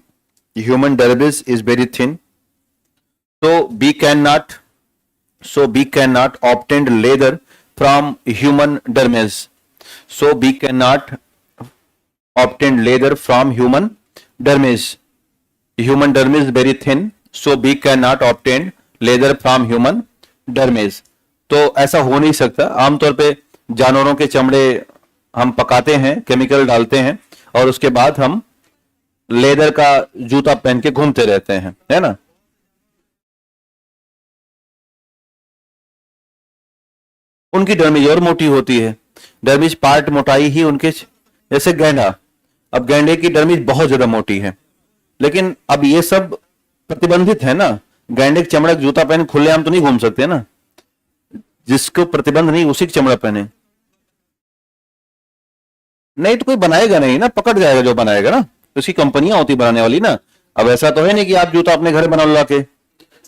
human dermis is very thin, so we cannot obtain leather from human dermis, so we cannot obtain leather from human dermis, human dermis very thin, so we cannot obtain leather from human dermis। तो ऐसा हो नहीं सकता। आमतौर पे जानवरों के चमड़े हम पकाते हैं, केमिकल डालते हैं, और उसके बाद हम लेदर का जूता पहन के घूमते रहते हैं, है ना। उनकी डर्मिज और मोटी होती है। डर्मिज पार्ट मोटाई ही उनके, जैसे गैंडा, अब गैंडे की डर्मिज बहुत ज्यादा मोटी है, लेकिन अब ये सब प्रतिबंधित है ना। गैंडे की चमड़ा जूता पहन खुलेआम तो नहीं घूम सकते ना, जिसको प्रतिबंध नहीं उसी की चमड़ा पहने। नहीं तो कोई बनाएगा नहीं ना, पकड़ जाएगा जो बनाएगा ना, तो उसकी कंपनियां होती बनाने वाली ना। अब ऐसा तो है नहीं कि आप जूता अपने घर बना ला के,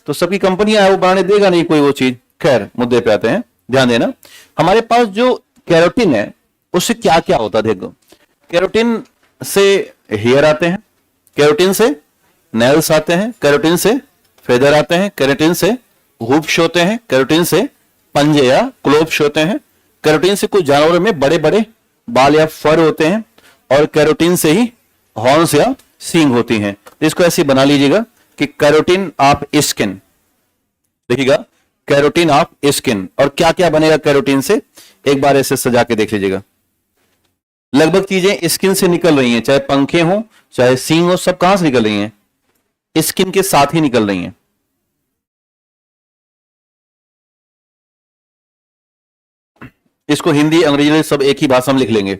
तो सबकी कंपनियां है, वो बनाने देगा नहीं कोई वो चीज। खैर मुद्दे पे आते हैं, ध्यान देना। हमारे पास जो कैरोटीन है उससे क्या क्या होता है, देखो। कैरोटीन से हेयर आते हैं, कैरोटीन से नेल्स आते हैं, कैरोटीन से फेदर आते हैं, कैरोटीन से हुप्स होते हैं, कैरोटीन से पंजे या क्लोव्स होते हैं, कैरोटीन से कुछ जानवरों में बड़े बड़े बाल या फर होते हैं, और कैरोटीन से ही हॉर्न्स या सींग होती हैं। तो इसको ऐसे बना लीजिएगा कि कैरोटीन ऑफ स्किन, देखिएगा कैरोटीन ऑफ स्किन। और क्या क्या बनेगा कैरोटीन से, एक बार ऐसे सजा के देख लीजिएगा। लगभग चीजें स्किन से निकल रही हैं, चाहे पंखे हो चाहे सींग हो, सब कहां से निकल रही हैं, स्किन के साथ ही निकल रही हैं। इसको हिंदी अंग्रेजी सब एक ही भाषा में लिख लेंगे।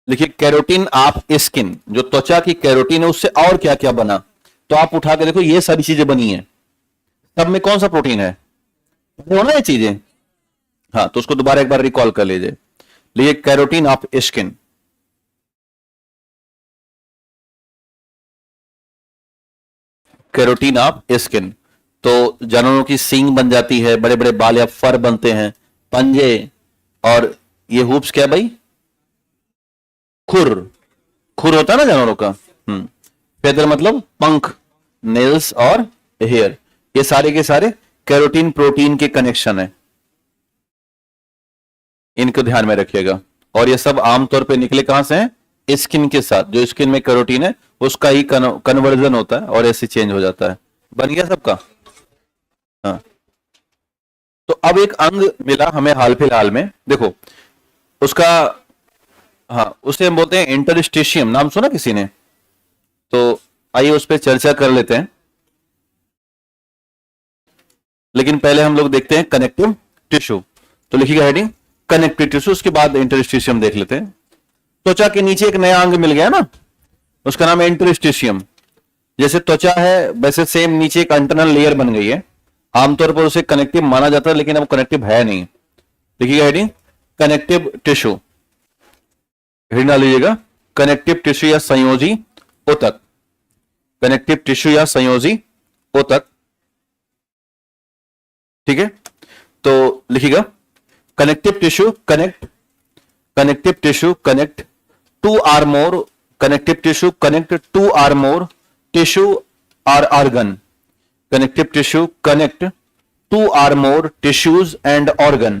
लिखिए कैरोटीन ऑफ स्किन, जो त्वचा की कैरोटीन है उससे और क्या क्या बना। तो आप उठा के देखो, ये सारी चीजें बनी हैं, सब में कौन सा प्रोटीन है, वो ना ये चीजें। हाँ, तो उसको दोबारा एक बार रिकॉल कर लीजिए। लिए carotene of skin, carotene of skin. तो जानवरों की सींग बन जाती है, बड़े बड़े बाल या फर बनते हैं, पंजे, और ये हुप्स क्या भाई, खुर, खुर होता है ना जानवरों का। फेदर मतलब पंख, नेल्स और हेयर, ये सारे के सारे कैरोटीन प्रोटीन के कनेक्शन है, इनको ध्यान में रखिएगा। और ये सब आमतौर पे निकले कहां से हैं, स्किन के साथ। जो स्किन में कैरोटीन है उसका ही कन्वर्जन होता है और ऐसे चेंज हो जाता है। बन गया सबका। हाँ, तो अब एक अंग मिला हमें हाल फिलहाल में, देखो उसका, हाँ उसे हम बोलते हैं इंटरस्टिशियम। नाम सुना किसी ने? तो आइए उस पर चर्चा कर लेते हैं, लेकिन पहले हम लोग देखते हैं कनेक्टिव टिश्यू। तो लिखिएगा हेडिंग कनेक्टिव टिश्यू, उसके बाद इंटरस्टिशियम देख लेते हैं। त्वचा के नीचे एक नया अंग मिल गया ना, उसका नाम है इंटरस्टिशियम। जैसे त्वचा है वैसे सेम नीचे एक इंटरनल लेयर बन गई है। आमतौर पर उसे कनेक्टिव माना जाता है, लेकिन अब कनेक्टिव है नहीं। लिखिएगा हेडिंग कनेक्टिव टिश्यू, हेडिंग डाल लीजिएगा कनेक्टिव टिश्यू या संयोजी ऊतक, कनेक्टिव टिश्यू या संयोजी ऊतक। ठीक है, तो लिखिएगा connective tissue connect, connective tissue connect two or more, connective tissue connect two or more tissue और organ, connective tissue connect two or more tissues and organ,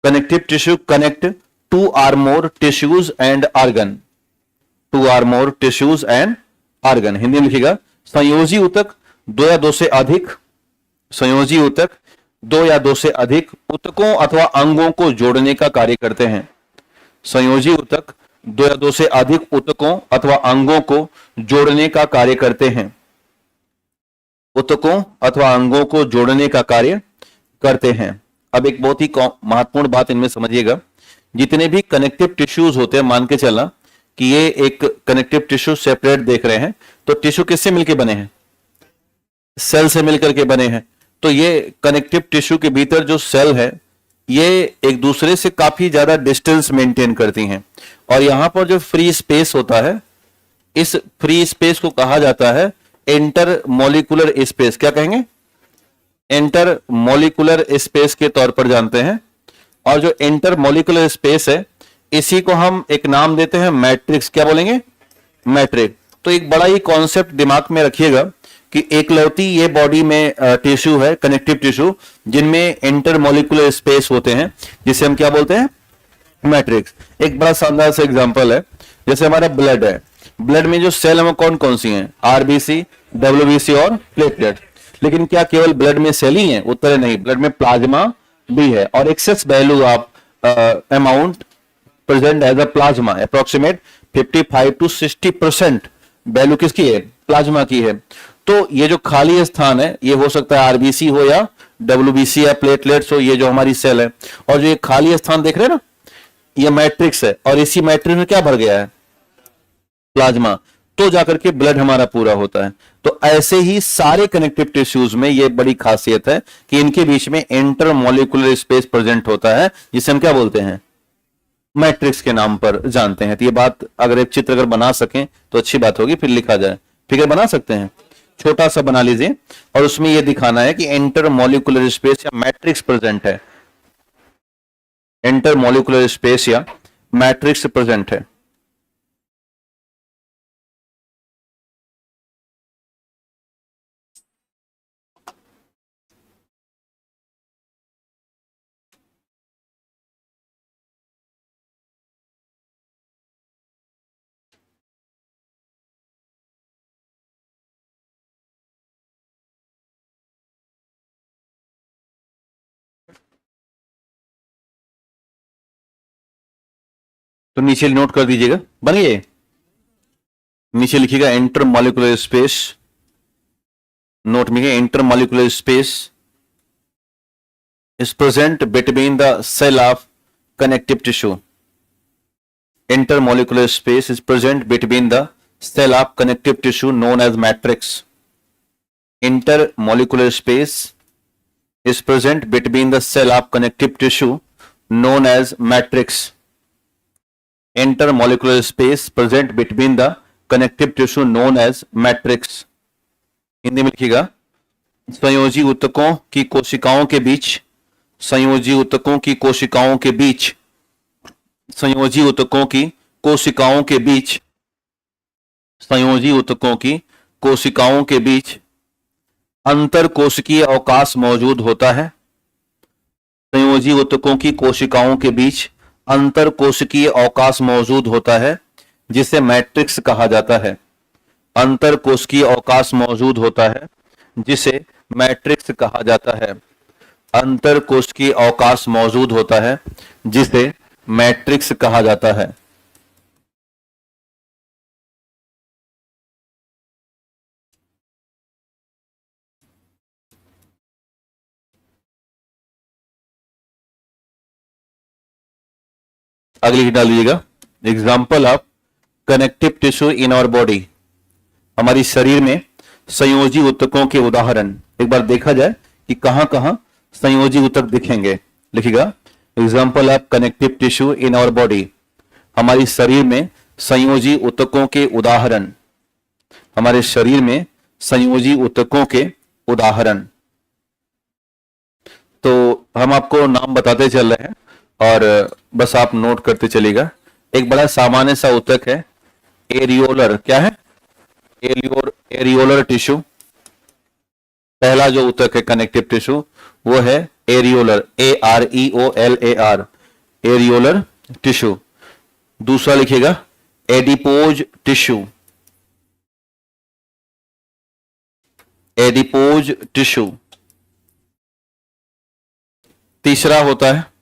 connective tissue connect two or more tissues and organ, two or more tissues and organ. Hindi में लिखिएगा संयोजी ऊतक दो या दो से अधिक, संयोजी ऊतक दो या दो से अधिक ऊतकों अथवा अंगों को जोड़ने का कार्य करते हैं। संयोजी ऊतक दो या दो से अधिक ऊतकों अथवा अंगों को जोड़ने का कार्य करते हैं, ऊतकों अथवा अंगों को जोड़ने का कार्य करते हैं। अब एक बहुत ही महत्वपूर्ण बात इनमें समझिएगा, जितने भी कनेक्टिव टिश्यूज होते हैं, मान के चलना कि ये एक कनेक्टिव टिश्यू सेपरेट देख रहे हैं, तो टिश्यू किससे मिलकर बने हैं, सेल से मिलकर के बने हैं। तो ये कनेक्टिव टिश्यू के भीतर जो सेल है ये एक दूसरे से काफी ज्यादा डिस्टेंस मेंटेन करती हैं, और यहां पर जो फ्री स्पेस होता है, इस फ्री स्पेस को कहा जाता है इंटर मॉलिक्यूलर स्पेस। क्या कहेंगे, इंटर मॉलिक्यूलर स्पेस के तौर पर जानते हैं। और जो इंटर मॉलिक्यूलर स्पेस है इसी को हम एक नाम देते हैं मैट्रिक्स। क्या बोलेंगे, मैट्रिक्स। तो एक बड़ा ही कॉन्सेप्ट दिमाग में रखिएगा कि एकलौती ये बॉडी में टिश्यू है, कनेक्टिव टिश्यू, जिनमें इंटर मॉलिक्यूलर स्पेस होते हैं, जिसे हम क्या बोलते हैं, मैट्रिक्स। एक बड़ा शानदार सा एग्जांपल है, जैसे हमारा ब्लड है, ब्लड में जो सेल है वो कौन कौन सी हैं, आरबीसी, डब्ल्यूबीसी और प्लेटलेट। लेकिन क्या केवल ब्लड में सेल ही है? उत्तर है नहीं, ब्लड में प्लाज्मा भी है, और excess value of amount present as a plasma approximate 55 to 60% value किसकी है, प्लाज्मा की है। तो ये जो खाली स्थान है ये हो सकता है आरबीसी हो या WBC है, प्लेटलेट्स हो, ये जो हमारी सेल है, और जो ये खाली स्थान देख रहे हैं ना, ये मैट्रिक्स है, और इसी मैट्रिक्स में क्या भर गया है, प्लाज्मा, तो जाकर के ब्लड हमारा पूरा होता है। तो ऐसे ही सारे कनेक्टिव टिश्यूज में ये बड़ी खासियत है कि इनके बीच में इंटरमोलिकुलर स्पेस प्रेजेंट होता है, जिसे हम क्या बोलते हैं, मैट्रिक्स के नाम पर जानते हैं। तो ये बात अगर एक चित्र अगर बना सकें तो अच्छी बात होगी, फिर लिखा जाए। फिगर बना सकते हैं, छोटा सा बना लीजिए, और उसमें यह दिखाना है कि इंटरमोलिकुलर स्पेस या मैट्रिक्स प्रेजेंट है, इंटरमोलिकुलर स्पेस या मैट्रिक्स प्रेजेंट है। तो नीचे नोट कर दीजिएगा, बन गए, नीचे लिखिएगा इंटरमोलिकुलर स्पेस, नोट में intermolecular space is present between the cell of connective tissue, intermolecular space is present between the cell of connective tissue known as matrix. Intermolecular space is present between the cell of connective tissue known as matrix. Intermolecular space present between the connective tissue known as matrix. Hindi में लिखिएगा, संयोजी ऊतकों की कोशिकाओं के बीच, संयोजी ऊतकों की कोशिकाओं के बीच, संयोजी ऊतकों की कोशिकाओं के बीच, संयोजी ऊतकों की कोशिकाओं के बीच अंतर कोशिकीय अवकाश मौजूद होता है। संयोजी ऊतकों की कोशिकाओं के बीच अंतर कोशिकीय अवकाश मौजूद होता है, जिसे मैट्रिक्स कहा जाता है। अंतर कोशिकीय अवकाश मौजूद होता है, जिसे मैट्रिक्स कहा जाता है। अंतर कोशिकीय अवकाश मौजूद होता है, जिसे मैट्रिक्स कहा जाता है। अगली डाल लीजिएगा, example of connective tissue in our body, हमारी शरीर में संयोजी ऊतकों के उदाहरण। एक बार देखा जाए कि कहां कहां संयोजी ऊतक दिखेंगे। लिखिएगा, example of connective tissue in our body, हमारी शरीर में संयोजी ऊतकों के उदाहरण, हमारे शरीर में संयोजी ऊतकों के उदाहरण। तो हम आपको नाम बताते चल रहे हैं और बस आप नोट करते चलिएगा। एक बड़ा सामान्य सा ऊतक है एरियोलर, क्या है, एरियोलर टिश्यू। पहला जो ऊतक है कनेक्टिव टिश्यू वो है एरियोलर, AREOLAR, एरियोलर टिश्यू। दूसरा लिखिएगा एडिपोज टिश्यू, एडिपोज टिश्यू। तीसरा होता है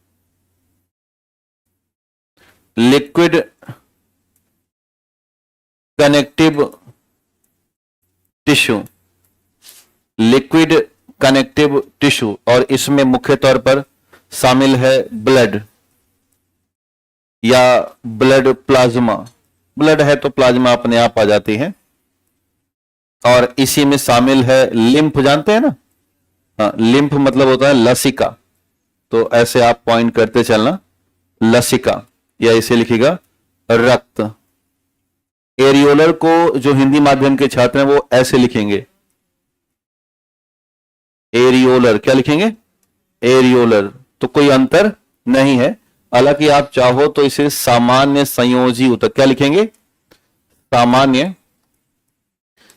liquid connective tissue, liquid connective tissue, और इसमें मुख्य तौर पर शामिल है ब्लड या ब्लड प्लाज्मा। ब्लड है तो प्लाज्मा अपने आप आ जाती है, और इसी में शामिल है लिम्फ, जानते हैं ना, हाँ, लिम्फ मतलब होता है लसिका, तो ऐसे आप पॉइंट करते चलना, लसिका, या इसे लिखिएगा रक्त। एरियोलर को जो हिंदी माध्यम के छात्र हैं वो ऐसे लिखेंगे, एरियोलर, क्या लिखेंगे, एरियोलर, तो कोई अंतर नहीं है। हालांकि आप चाहो तो इसे सामान्य संयोजी ऊतक, क्या लिखेंगे, सामान्य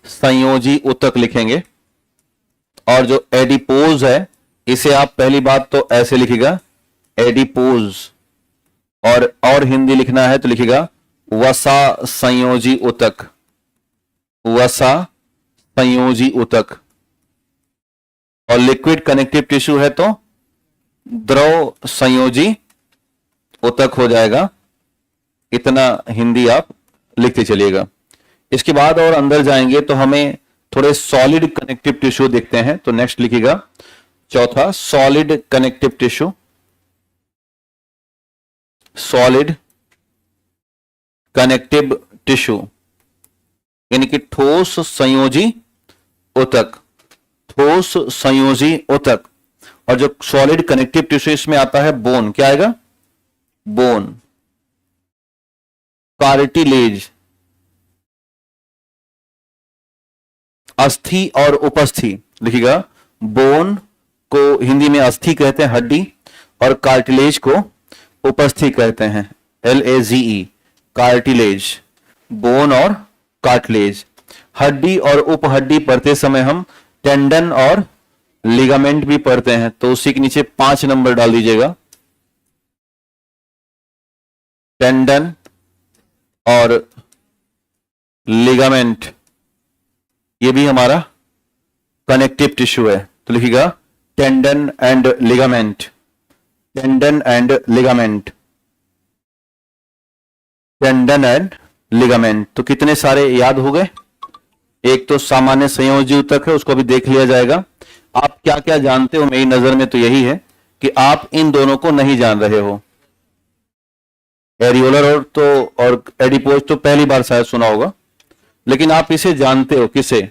संयोजी ऊतक लिखेंगे। और जो एडिपोज है इसे आप पहली बात तो ऐसे लिखिएगा एडिपोज, और हिंदी लिखना है तो लिखिएगा वसा संयोजी ऊतक, वसा संयोजी ऊतक। और लिक्विड कनेक्टिव टिश्यू है तो द्रव संयोजी ऊतक हो जाएगा। इतना हिंदी आप लिखते चलिएगा। इसके बाद और अंदर जाएंगे तो हमें थोड़े सॉलिड कनेक्टिव टिश्यू दिखते हैं, तो नेक्स्ट लिखिएगा चौथा solid connective tissue, solid connective tissue यानी कि ठोस संयोजी ऊतक, ठोस संयोजी ऊतक। और जो सॉलिड कनेक्टिव टिश्यू इसमें आता है बोन, क्या आएगा? बोन, कार्टिलेज, अस्थि और उपस्थि, लिखिएगा। बोन को हिंदी में अस्थि कहते हैं, हड्डी, और कार्टिलेज को उपस्थि कहते हैं, LAZE, कार्टिलेज। बोन और कार्टिलेज, हड्डी और उपहड्डी पढ़ते समय हम टेंडन और लिगामेंट भी पढ़ते हैं, तो उसी के नीचे 5 नंबर डाल दीजिएगा। टेंडन और लिगामेंट ये भी हमारा कनेक्टिव टिश्यू है, तो लिखिएगा tendon and ligament, tendon and ligament, tendon and ligament. तो कितने सारे याद हो गए? एक तो सामान्य संयोजी ऊतक है, उसको भी देख लिया जाएगा। आप क्या क्या जानते हो? मेरी नजर में तो यही है कि आप इन दोनों को नहीं जान रहे हो। एरियोलर और एडिपोज तो पहली बार शायद सुना होगा, लेकिन आप इसे जानते हो। किसे?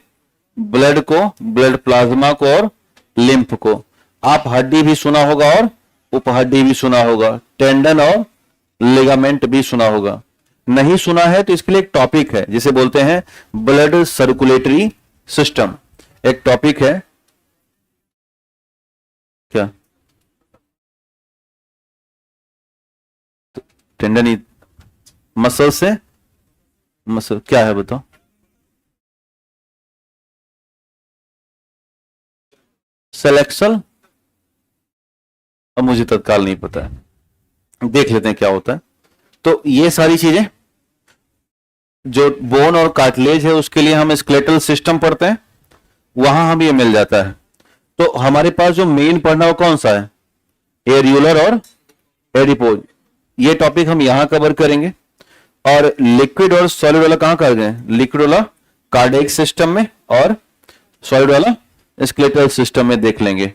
ब्लड को, ब्लड प्लाज्मा को और लिम्फ को। आप हड्डी भी सुना होगा और उपहड्डी भी सुना होगा, टेंडन और लिगामेंट भी सुना होगा। नहीं सुना है तो इसके लिए एक टॉपिक है जिसे बोलते हैं ब्लड सर्कुलेटरी सिस्टम, एक टॉपिक है। क्या? टेंडन ही मसल से, मसल क्या है बताओ? सेलेक्सल, अब मुझे तत्काल नहीं पता है, देख लेते हैं क्या होता है। तो ये सारी चीजें जो बोन और कार्टिलेज है उसके लिए हम स्केलेटल सिस्टम पढ़ते हैं, वहां हम ये मिल जाता है। तो हमारे पास जो मेन पढ़ना वो कौन सा है? एरियोलर और एडिपोज, ये टॉपिक हम यहां कवर करेंगे। और लिक्विड और सॉलिड वाला कहां कर गए? लिक्विड वाला कार्डियक सिस्टम में और सॉलिड वाला स्केलेटल सिस्टम में देख लेंगे।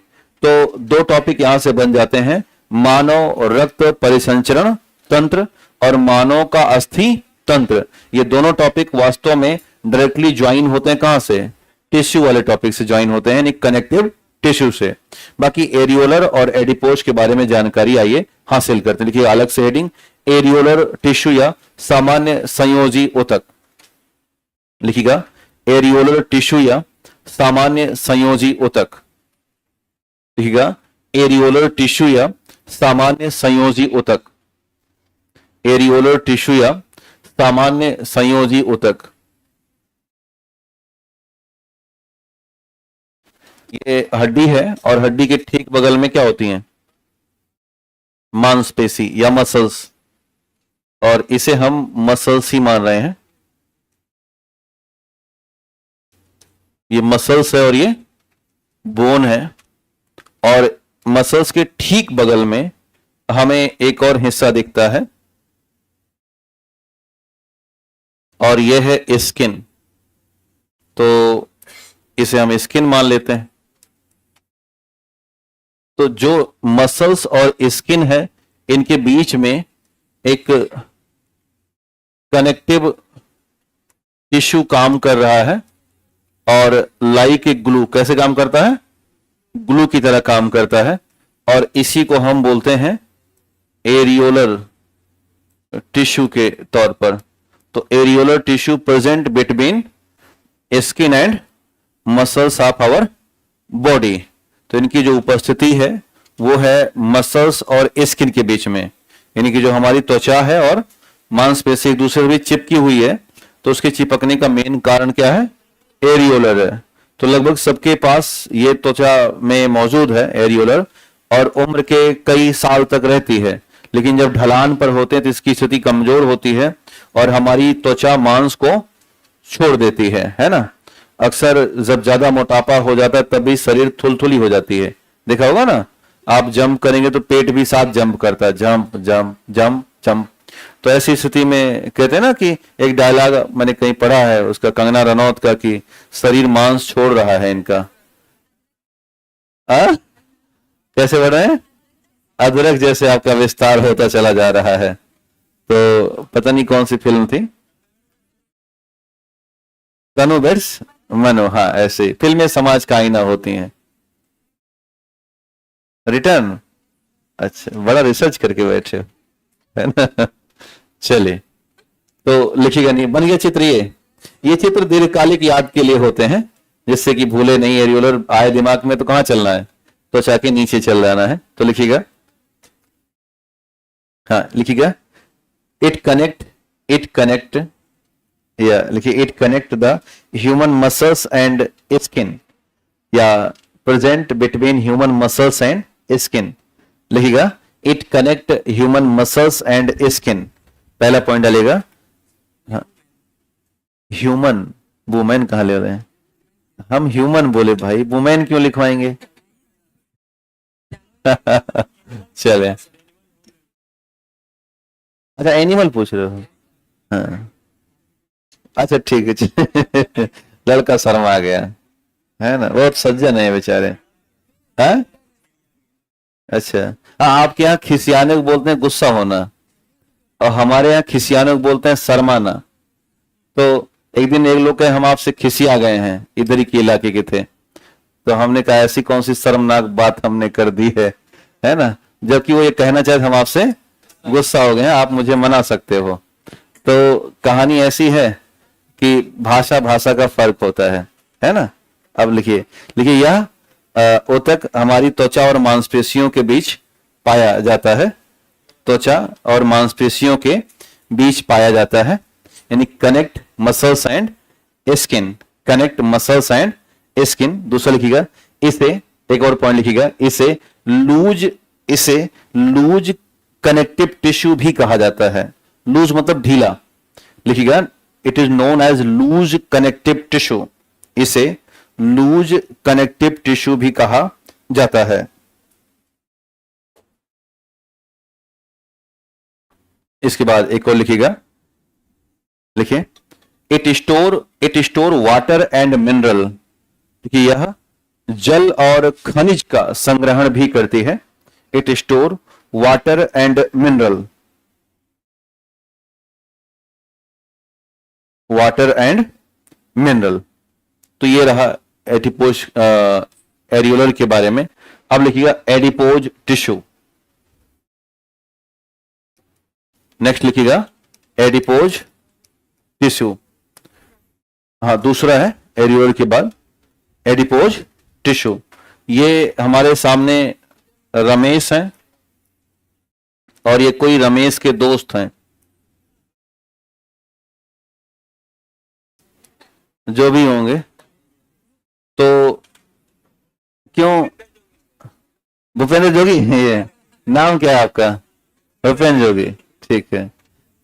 तो 2 टॉपिक यहां से बन जाते हैं, मानव रक्त परिसंचरण तंत्र और मानव का अस्थि तंत्र। ये दोनों टॉपिक वास्तव में डायरेक्टली ज्वाइन होते हैं, कहां से? टिश्यू वाले टॉपिक से ज्वाइन होते हैं, यानी कनेक्टिव टिश्यू से। बाकी एरियोलर और एडिपोज के बारे में जानकारी आइए हासिल करते हैं। लिखिए अलग से हेडिंग, एरियोलर टिश्यू या सामान्य संयोजी ऊतक, लिखिएगा एरियोलर टिश्यू या सामान्य संयोजी ऊतक, लिखिएगा एरियोलर टिश्यू या सामान्य संयोजी ऊतक, एरियोलर टिश्यू या सामान्य संयोजी ऊतक। ये हड्डी है और हड्डी के ठीक बगल में क्या होती हैं? मांसपेशी या मसल्स, और इसे हम मसल्स ही मान रहे हैं। ये मसल्स है और ये बोन है, और मसल्स के ठीक बगल में हमें एक और हिस्सा दिखता है और यह है स्किन। तो इसे हम स्किन मान लेते हैं। तो जो मसल्स और स्किन है इनके बीच में एक कनेक्टिव टिश्यू काम कर रहा है, और लाइक एक ग्लू, कैसे काम करता है? ग्लू की तरह काम करता है, और इसी को हम बोलते हैं एरियोलर टिश्यू के तौर पर। तो areolar tissue present between skin and muscles of our body. तो इनकी जो उपस्थिति है वो है मसल्स और स्किन के बीच में, यानी कि जो हमारी त्वचा है और मांसपेशी एक दूसरे से भी चिपकी हुई है, तो उसके चिपकने का मेन कारण क्या है? एरियोलर है। तो लगभग सबके पास ये त्वचा में मौजूद है एरियोलर, और उम्र के कई साल तक रहती है। लेकिन जब ढलान पर होते हैं तो इसकी स्थिति कमजोर होती है और हमारी त्वचा मांस को छोड़ देती है ना। अक्सर जब ज्यादा मोटापा हो जाता है तब भी शरीर थुलथुली हो जाती है, देखा होगा ना। आप जंप करेंगे तो पेट भी साथ जंप करता है, जंप जंप जंप जंप। तो ऐसी स्थिति में कहते हैं ना कि एक डायलॉग मैंने कहीं पढ़ा है उसका, कंगना रनौत का, कि शरीर मांस छोड़ रहा है इनका। कैसे बढ़ रहे हैं? अदरक जैसे आपका विस्तार होता चला जा रहा है। तो पता नहीं कौन सी फिल्म थी, तनु बेट्स मनो, हाँ ऐसे फिल्में समाज का आईना होती हैं। रिटर्न, अच्छा बड़ा रिसर्च करके बैठे हो, है ना। चलिए, तो लिखिएगा नहीं, बन गया चित्र। ये चित्र दीर्घकालिक याद के लिए होते हैं, जिससे कि भूले नहीं। एरियोलर आए दिमाग में तो कहाँ चलना है, त्वचा के नीचे चल जाना है। तो लिखिएगा, हाँ लिखिएगा, इट कनेक्ट या लिखिए it connect the human muscles and skin, या present between human muscles and skin. लिखिएगा it connect human muscles and skin, पहला पॉइंट डालेगा। हाँ, ह्यूमन, वुमेन कहाँ ले रहे हैं हम? ह्यूमन बोले भाई, वुमेन क्यों लिखवाएंगे? चले, अच्छा एनिमल पूछ रहे हो? हाँ अच्छा ठीक है। लड़का शर्मा गया है ना, बहुत सज्जन है बेचारे। हाँ अच्छा, हाँ आपके यहाँ खिसियाने को बोलते हैं गुस्सा होना, और हमारे यहाँ खिसियाने को बोलते हैं शर्माना। तो एक दिन एक लोग कहे हम आपसे खिसिया गए हैं, इधर ही के इलाके के थे। तो हमने कहा ऐसी कौन सी शर्मनाक बात हमने कर दी है ना, जबकि वो ये कहना चाहते हम आपसे गुस्सा हो गए हैं, आप मुझे मना सकते हो। तो कहानी ऐसी है कि भाषा का फर्क होता है ना। अब लिखिए, यह ऊतक हमारी त्वचा और मांसपेशियों के बीच पाया जाता है, त्वचा और मांसपेशियों के बीच पाया जाता है, यानी connect muscles and skin, connect muscles and skin. दूसरा लिखिएगा, इसे एक और पॉइंट लिखिएगा, इसे लूज कनेक्टिव टिश्यू भी कहा जाता है। लूज मतलब ढीला, लिखिएगा it is known as loose connective tissue, इसे लूज कनेक्टिव टिश्यू भी कहा जाता है। इसके बाद एक और लिखिएगा, लिखिए it store water and mineral, देखिए यह जल और खनिज का संग्रहण भी करती है। It store water and mineral, water and mineral. तो ये रहा एडिपोज एरियोलर के बारे में। अब लिखिएगा एडिपोज टिश्यू, नेक्स्ट लिखिएगा एडिपोज टिश्यू। हाँ दूसरा है एरियोलर के बाद एडिपोज टिश्यू। ये हमारे सामने रमेश हैं, और ये कोई रमेश के दोस्त हैं, जो भी होंगे। तो क्यों भूपेंद्र जोगी, ये नाम क्या है आपका? भूपेंद्र जोगी, ठीक है।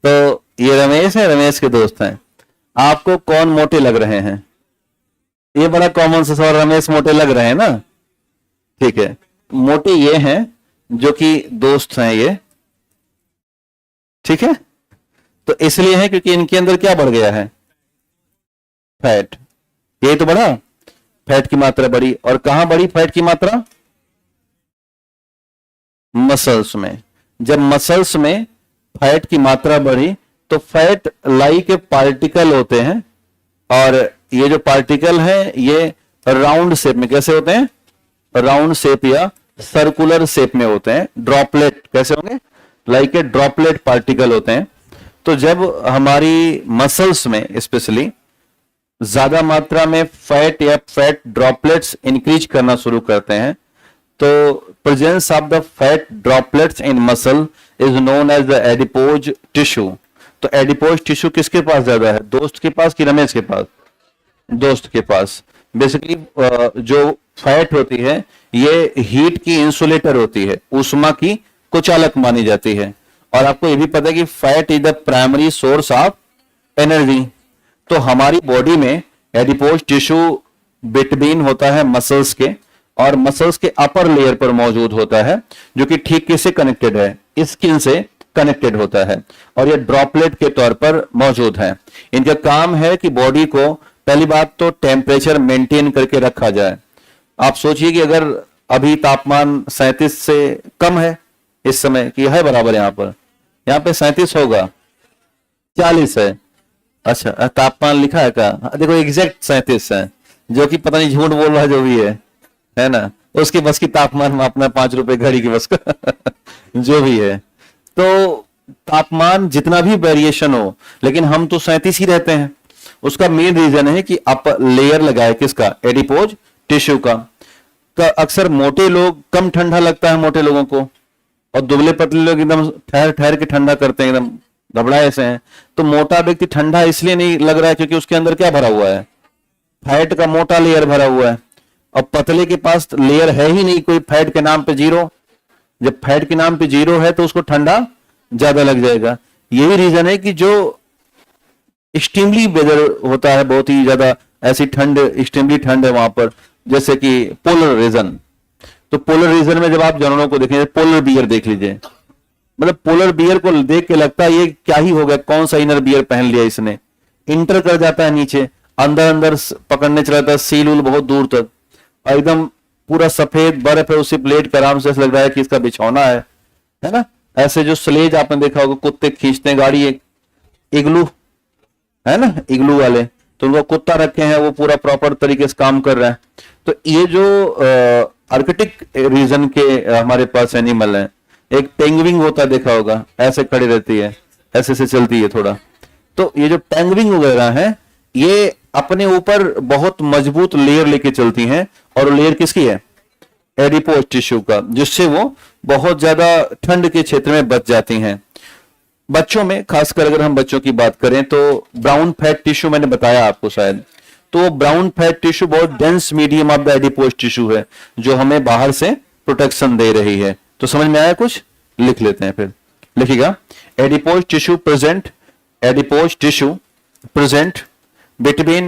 तो ये रमेश है, रमेश के दोस्त हैं। आपको कौन मोटे लग रहे हैं? ये बड़ा कॉमन सा सवाल, रमेश मोटे लग रहे हैं ना, ठीक है। मोटे ये हैं जो कि दोस्त हैं ये, ठीक है। तो इसलिए है क्योंकि इनके अंदर क्या बढ़ गया है? फैट। ये तो बढ़ा, फैट की मात्रा बढ़ी। और कहां बढ़ी फैट की मात्रा? मसल्स में। जब मसल्स में फैट की मात्रा बढ़ी तो फैट लाइक के पार्टिकल होते हैं, और ये जो पार्टिकल है ये राउंड शेप में कैसे होते हैं? राउंड शेप या सर्कुलर शेप में होते हैं। ड्रॉपलेट कैसे होंगे? लाइक ए ड्रॉपलेट पार्टिकल होते हैं। तो जब हमारी मसल्स में स्पेशली ज्यादा मात्रा में फैट या फैट ड्रॉपलेट्स इंक्रीज करना शुरू करते हैं, तो presence of the fat droplets in muscle is known as the adipose tissue. तो एडिपोज टिश्यू किसके पास ज्यादा है? दोस्त के पास कि रमेश के पास? दोस्त के पास। बेसिकली जो फैट होती है ये हीट की इंसुलेटर होती है, ऊष्मा की कुचालक मानी जाती है। और आपको ये भी पता है कि fat is the primary source of energy. तो हमारी बॉडी में एडिपोज टिश्यू बिटवीन होता है मसल्स के, और मसल्स के अपर लेयर पर मौजूद होता है, जो कि ठीक किससे कनेक्टेड है? स्किन से कनेक्टेड होता है, और ये ड्रॉपलेट के तौर पर मौजूद है। इनका काम है कि बॉडी को पहली बात तो टेम्परेचर मेंटेन करके रखा जाए। आप सोचिए कि अगर अभी तापमान 37 से कम है इस समय, कि है बराबर? यहाँ पे 37 होगा, 40 है। अच्छा, तापमान लिखा है क्या? देखो एग्जैक्ट 37 है, जो कि पता नहीं झूठ बोल रहा है जो भी है ना, उसकी बस की तापमान मापना 5 रुपए घड़ी की बस का जो भी है। तो तापमान जितना भी वेरिएशन हो, लेकिन हम तो 37 ही रहते हैं। उसका मेन रीजन है कि आप लेयर लगाए किसका? एडिपोज टिश्यू का। तो अक्सर मोटे लोग कम ठंडा लगता है मोटे लोगों को, और दुबले पतले लोग एकदम ठहर ठहर के ठंडा करते हैं, एकदम घबराए से हैं। तो मोटा व्यक्ति ठंडा इसलिए नहीं लग रहा है क्योंकि उसके अंदर क्या भरा हुआ है? फैट का मोटा लेयर भरा हुआ है, और पतले के पास लेयर है ही नहीं कोई, फैट के नाम पे जीरो। जब फैट के नाम पे जीरो है तो उसको ठंडा ज्यादा लग जाएगा। यही रीजन है कि जो एक्सट्रीमली वेदर होता है, बहुत ही ज्यादा ऐसी ठंड, एक्सट्रीमली ठंड है वहां पर, जैसे कि पोलर रीजन। तो पोलर रीजन में जब आप जानवरों को देखें, पोलर बियर देख लीजिए, मतलब पोलर बियर को देख के लगता है ये क्या ही हो गया, कौन सा इनर बियर पहन लिया इसने। इंटर कर जाता है नीचे, अंदर अंदर पकड़ने चला जाता है, सील उल बहुत दूर तक, और एकदम पूरा सफेद बर्फ है, उसी प्लेट के आराम से लग रहा है कि इसका बिछौना है ना। ऐसे जो स्लेज आपने देखा होगा, कुत्ते खींचते हैं गाड़ी, एक इग्लू है ना, इग्लू वाले, तो उनको कुत्ता रखे हैं, वो पूरा प्रॉपर तरीके से काम कर रहा है। तो ये जो आर्कटिक रीजन के हमारे पास एनिमल है, एक पेंगुइन होता है, देखा होगा, ऐसे खड़ी रहती है, ऐसे से चलती है थोड़ा। तो ये जो पेंगुइन वगैरह है, ये अपने ऊपर बहुत मजबूत लेयर लेके चलती हैं, और लेयर किसकी है? एडिपोज टिश्यू का, जिससे वो बहुत ज्यादा ठंड के क्षेत्र में बच जाती हैं। बच्चों में खासकर अगर हम बच्चों की बात करें तो ब्राउन फैट टिश्यू मैंने बताया आपको शायद, तो ब्राउन फैट टिश्यू बहुत dense medium of the adipose tissue है, जो हमें बाहर से प्रोटेक्शन दे रही है। तो समझ में आया कुछ? लिख लेते हैं फिर, लिखिएगा। Adipose tissue present, adipose tissue present between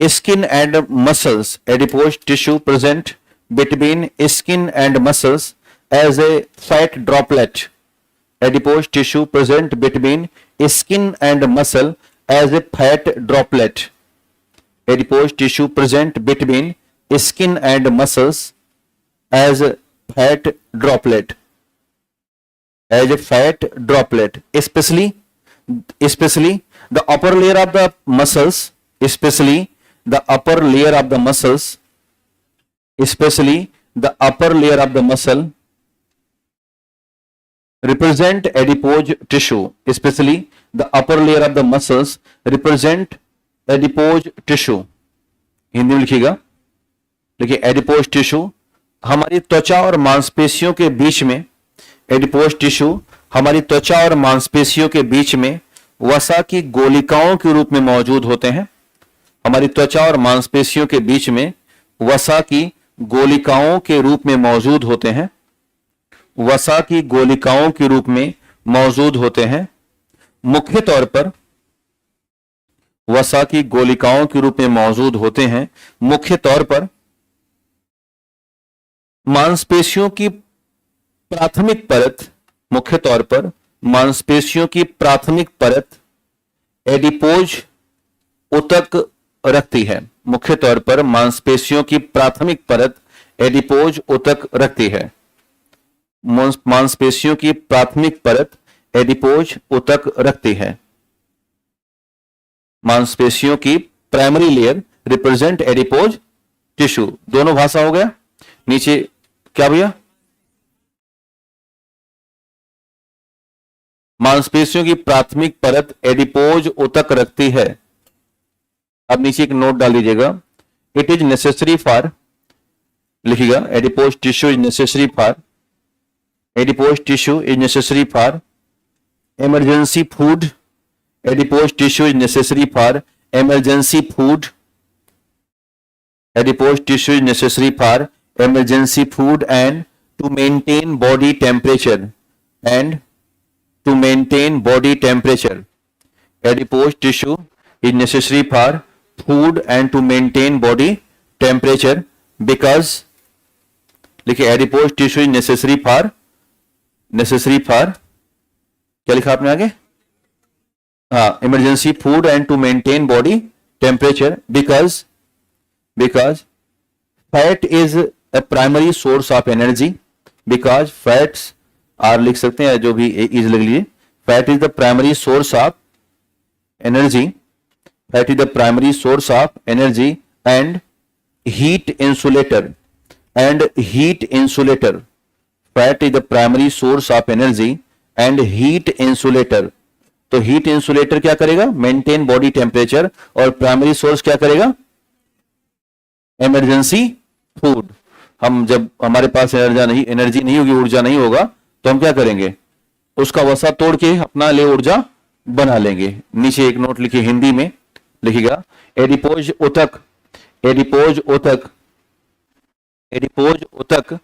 skin and muscles, adipose tissue present between skin and muscles as a fat droplet, adipose tissue present between skin and muscle as a fat droplet, adipose tissue present between skin and muscles as a fat droplet, especially the upper layer of the muscles, especially the upper layer of the muscles, especially the upper layer of the muscle represent adipose tissue, especially the upper layer of the muscles represent adipose tissue। Hindi में लिखिएगा, देखिए adipose tissue हमारी त्वचा और मांसपेशियों के बीच में, adipose tissue हमारी त्वचा और मांसपेशियों के बीच में वसा की गोलिकाओं के रूप में मौजूद होते हैं। हमारी त्वचा और मांसपेशियों के बीच में वसा की गोलिकाओं के रूप में मौजूद होते हैं, वसा की गोलिकाओं के रूप में मौजूद होते हैं। मुख्य तौर पर वसा की गोलिकाओं के रूप में मौजूद होते हैं, मुख्य तौर पर मांसपेशियों की प्राथमिक परत, मुख्य तौर पर मांसपेशियों की प्राथमिक परत एडिपोज ऊतक रखती है। मुख्य तौर पर मांसपेशियों की प्राथमिक परत एडिपोज ऊतक रखती है। मांसपेशियों की प्राथमिक परत एडिपोज ऊतक रखती है। मांसपेशियों की primary layer represent adipose tissue. दोनों भाषा हो गया। नीचे क्या भैया? मांसपेशियों की प्राथमिक परत एडिपोज ऊतक रखती है। अब नीचे एक नोट डाल दीजिएगा, इट इज नेसेसरी फॉर, लिखिएगा adipose tissue is necessary for, adipose tissue is necessary for emergency food, adipose tissue is necessary for emergency food, adipose tissue is necessary for emergency food and to maintain body temperature, and to maintain body temperature. Adipose tissue is necessary for food and to maintain body temperature because, लिखिए adipose tissue is necessary for क्या लिखा आपने आगे? हाँ, emergency food and to maintain body temperature because fat is a primary source of energy because fats are, लिख सकते हैं जो भी इज लिख लीजिए, fat is the primary source of energy, fat is the primary source of energy and heat insulator, and heat insulator, fat is the primary source of energy and heat insulator. तो heat insulator क्या करेगा, maintain body temperature, और primary source क्या करेगा, emergency food. हम जब हमारे पास energy नहीं होगी, ऊर्जा नहीं होगा, तो हम क्या करेंगे, उसका वसा तोड़ के अपना लिए ऊर्जा बना लेंगे। नीचे एक नोट लिखिए, हिंदी में लिखिएगा, एडिपोज उतक, एडिपोज उतक, एडिपोज उतक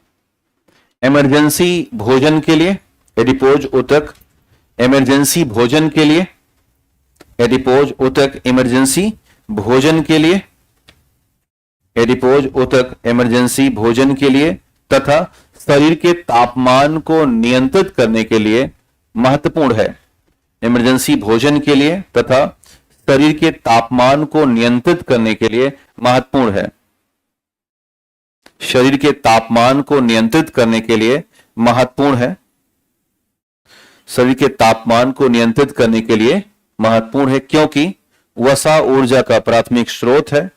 इमरजेंसी भोजन के लिए, एडिपोज उतक इमरजेंसी भोजन के लिए, एडिपोज उतक इमरजेंसी भोजन के लिए, एडिपोज उतक इमरजेंसी भोजन के लिए तथा शरीर के तापमान को नियंत्रित करने के लिए महत्वपूर्ण है। इमरजेंसी भोजन के लिए तथा शरीर के तापमान को नियंत्रित करने के लिए महत्वपूर्ण है। शरीर के तापमान को नियंत्रित करने के लिए महत्वपूर्ण है। शरीर के तापमान को नियंत्रित करने के लिए महत्वपूर्ण है, क्योंकि वसा ऊर्जा का प्राथमिक स्रोत है,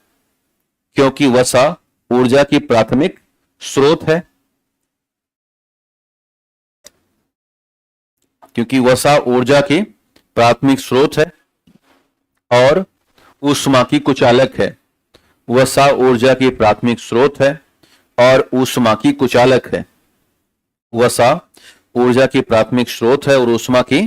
क्योंकि वसा ऊर्जा की प्राथमिक स्रोत है, क्योंकि वसा ऊर्जा की प्राथमिक स्रोत है और ऊष्मा की कुचालक है। वसा ऊर्जा की प्राथमिक स्रोत है और ऊष्मा की कुचालक है। वसा ऊर्जा की प्राथमिक स्रोत है और ऊष्मा की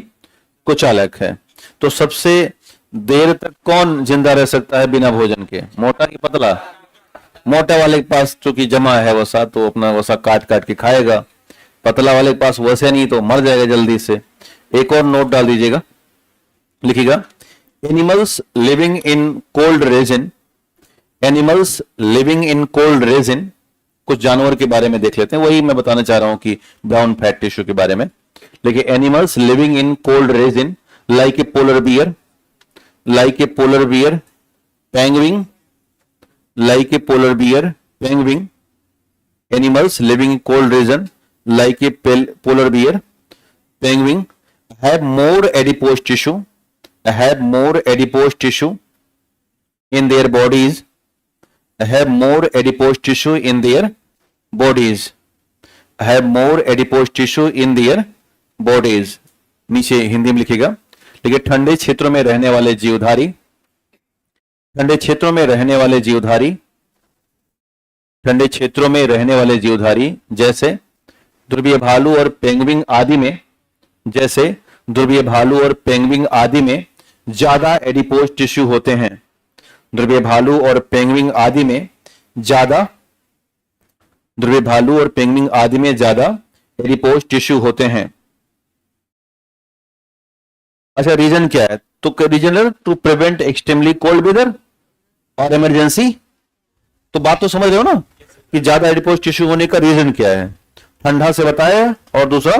कुचालक है। तो सबसे देर तक कौन जिंदा रह सकता है बिना भोजन के, मोटा कि पतला? मोटा वाले के पास चूंकि जमा है वसा, तो अपना वसा काट काट के खाएगा। पतला वाले के पास वैसे नहीं तो मर जाएगा जल्दी से। एक और नोट डाल दीजिएगा, लिखिएगा, animals living in cold region, animals living in cold region, कुछ जानवर के बारे में देख लेते हैं, वही मैं बताना चाह रहा हूं कि ब्राउन फैट टिश्यू के बारे में। देखिए, animals living in cold region like a polar bear, like a polar bear, penguin, like a polar bear, penguin, animals living in cold region like a polar bear, penguin have more adipose tissue, have more adipose tissue in their bodies, have more adipose tissue in their bodies, have more adipose tissue in their bodies। नीचे हिंदी में लिखिएगा, देखिए, ठंडे क्षेत्रों में रहने वाले जीवधारी, ठंडे क्षेत्रों में रहने वाले जीवधारी, ठंडे क्षेत्रों में रहने वाले जीवधारी जैसे ध्रुवीय भालू और पेंगुइन आदि में, जैसे ध्रुवीय भालू और पेंगुइन आदि में ज्यादा एडिपोज टिश्यू होते हैं। ध्रुवीय भालू और पेंगुइन आदि में ज्यादा, ध्रुवीय भालू और पेंगुइन आदि में ज्यादा एडिपोज टिश्यू होते हैं। अच्छा, रीजन क्या है? तो reason to prevent extremely cold weather और इमरजेंसी। तो बात तो समझ रहे हो ना कि ज्यादा एडिपोज टिश्यू होने का रीजन क्या है? ठंडा से बताया, और दूसरा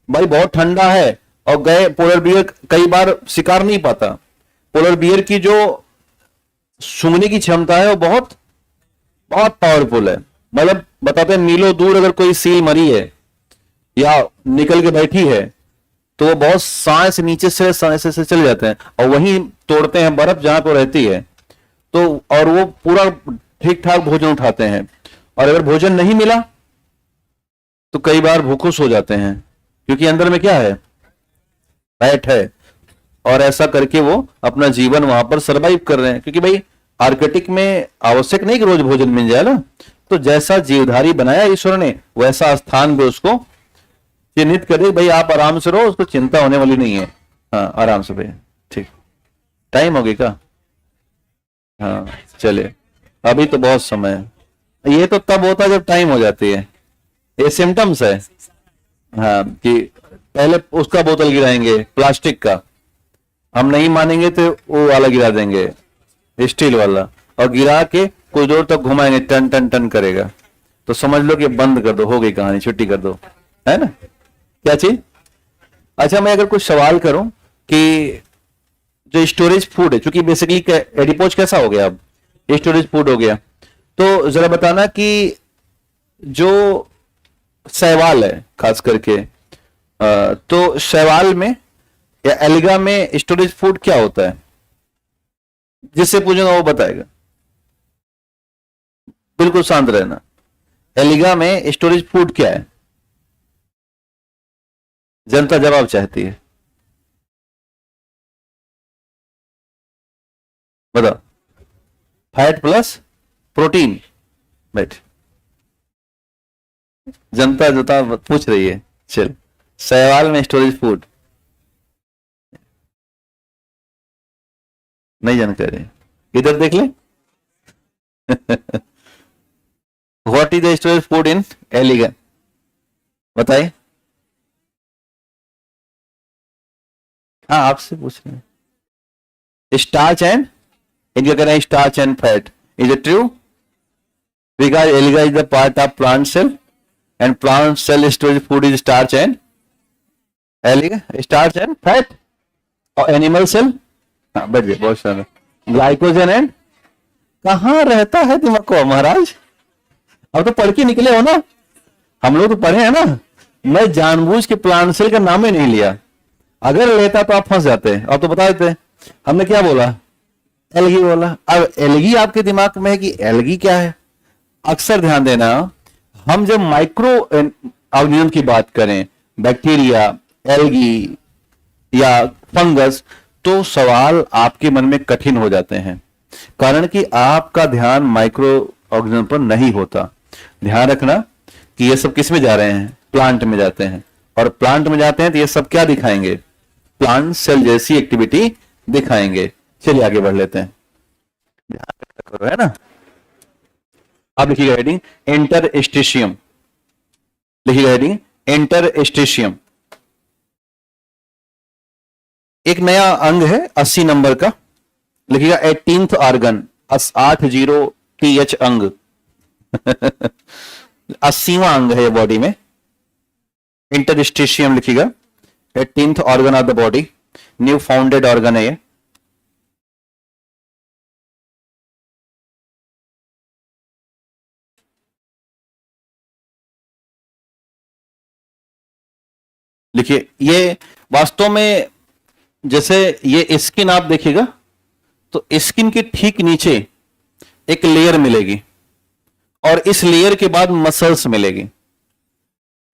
भाई बहुत ठंडा है और गए पोलर बियर कई बार शिकार नहीं पाता। पोलर बियर की जो सूंघने की क्षमता है वो बहुत बहुत पावरफुल है। मतलब बताते हैं मीलों दूर अगर कोई सील मरी है या निकल के बैठी है तो वो बहुत सांस नीचे से सांस से चले जाते हैं और वहीं तोड़ते हैं बर्फ जहां पर रहती है, तो और वो पूरा ठीक ठाक भोजन उठाते हैं। और अगर भोजन नहीं मिला तो कई बार भूखुस हो जाते हैं, क्योंकि अंदर में क्या है, फैट है, और ऐसा करके वो अपना जीवन वहां पर सरवाइव कर रहे हैं। क्योंकि भाई आर्कटिक में आवश्यक नहीं कि रोज भोजन मिल जाए ना, तो जैसा जीवधारी बनाया ईश्वर ने वैसा स्थान भी उसको चिन्हित करे, भाई आप आराम से रहो, उसको चिंता होने वाली नहीं है। हाँ, आराम से भैया, ठीक। टाइम हो गया क्या? हाँ, चले, अभी तो बहुत समय है। ये तो तब होता है जब टाइम हो जाती है, ये सिम्टम्स है। हाँ, कि पहले उसका बोतल गिराएंगे प्लास्टिक का, हम नहीं मानेंगे तो वो वाला गिरा देंगे स्टील वाला, और गिरा के कुछ दूर तक घुमाएंगे, टन टन टन करेगा, तो समझ लो कि बंद कर दो, हो गई कहानी, छुट्टी कर दो, है ना? क्या चीज? अच्छा, मैं अगर कुछ सवाल करूं कि जो स्टोरेज फूड है, चूंकि बेसिकली एडिपोज कैसा हो गया, अब स्टोरेज फूड हो गया, तो जरा बताना कि जो शैवाल है खास करके, तो शैवाल में या एल्गा में स्टोरेज फूड क्या होता है? जिससे पूछूंगा वो बताएगा। बिल्कुल शांत रहना। एल्गा में स्टोरेज फूड क्या है? जनता जवाब चाहती है, बताओ। Fat plus protein. बैठ, जनता जनता पूछ रही है। चल, शैवाल में स्टोरेज फूड नहीं जानकारी, इधर देख ले। What is the storage food in algae? बताइए। हाँ, आपसे पूछ रहे हैं। स्टार्च एंड, इनका कहना है starch and fat. Is it true? Because algae is the part of plant cell and plant cell storage food is starch and algae, starch and fat. और एनिमल सेल, हाँ बैठ गए, बहुत सारा ग्लाइकोजन एंड, कहाँ रहता है दिमाग को महाराज? अब तो पढ़ के निकले हो ना, हम लोग तो पढ़े हैं ना। मैं जानबूझ के प्लांट सेल का नाम ही नहीं लिया, अगर लेता तो आप फंस जाते। अब तो बता देते, हमने क्या बोला? एल्गी बोला। अब एल्गी आपके दिमाग में है कि एल्गी क्या है? अक्सर ध्यान देना, हम जब माइक्रो ऑर्गेनिज्म की बात करें, बैक्टीरिया, एल्गी या फंगस, तो सवाल आपके मन में कठिन हो जाते हैं, कारण कि आपका ध्यान माइक्रो ऑर्गेनिज्म पर नहीं होता। ध्यान रखना कि ये सब किस में जा रहे हैं? प्लांट में जाते हैं। और प्लांट में जाते हैं तो ये सब क्या दिखाएंगे? प्लांट सेल जैसी एक्टिविटी दिखाएंगे। चलिए आगे बढ़ लेते हैं, ध्यान करो, है ना। अब लिखिएगा हेडिंग इंटरस्टिशियम। लिखिएगा हेडिंग इंटरस्टिशियम। एक नया अंग है 80 नंबर का, लिखिएगा 18th ऑर्गन, 80 TH अंग। 80वां अंग है ये बॉडी में। इंटरस्टिशियम लिखिएगा, 18th organ of the body, new founded organ है ये। लिखिए, ये वास्तव में जैसे ये स्किन आप देखिएगा तो स्किन के ठीक नीचे एक लेयर मिलेगी और इस लेयर के बाद मसल्स मिलेगी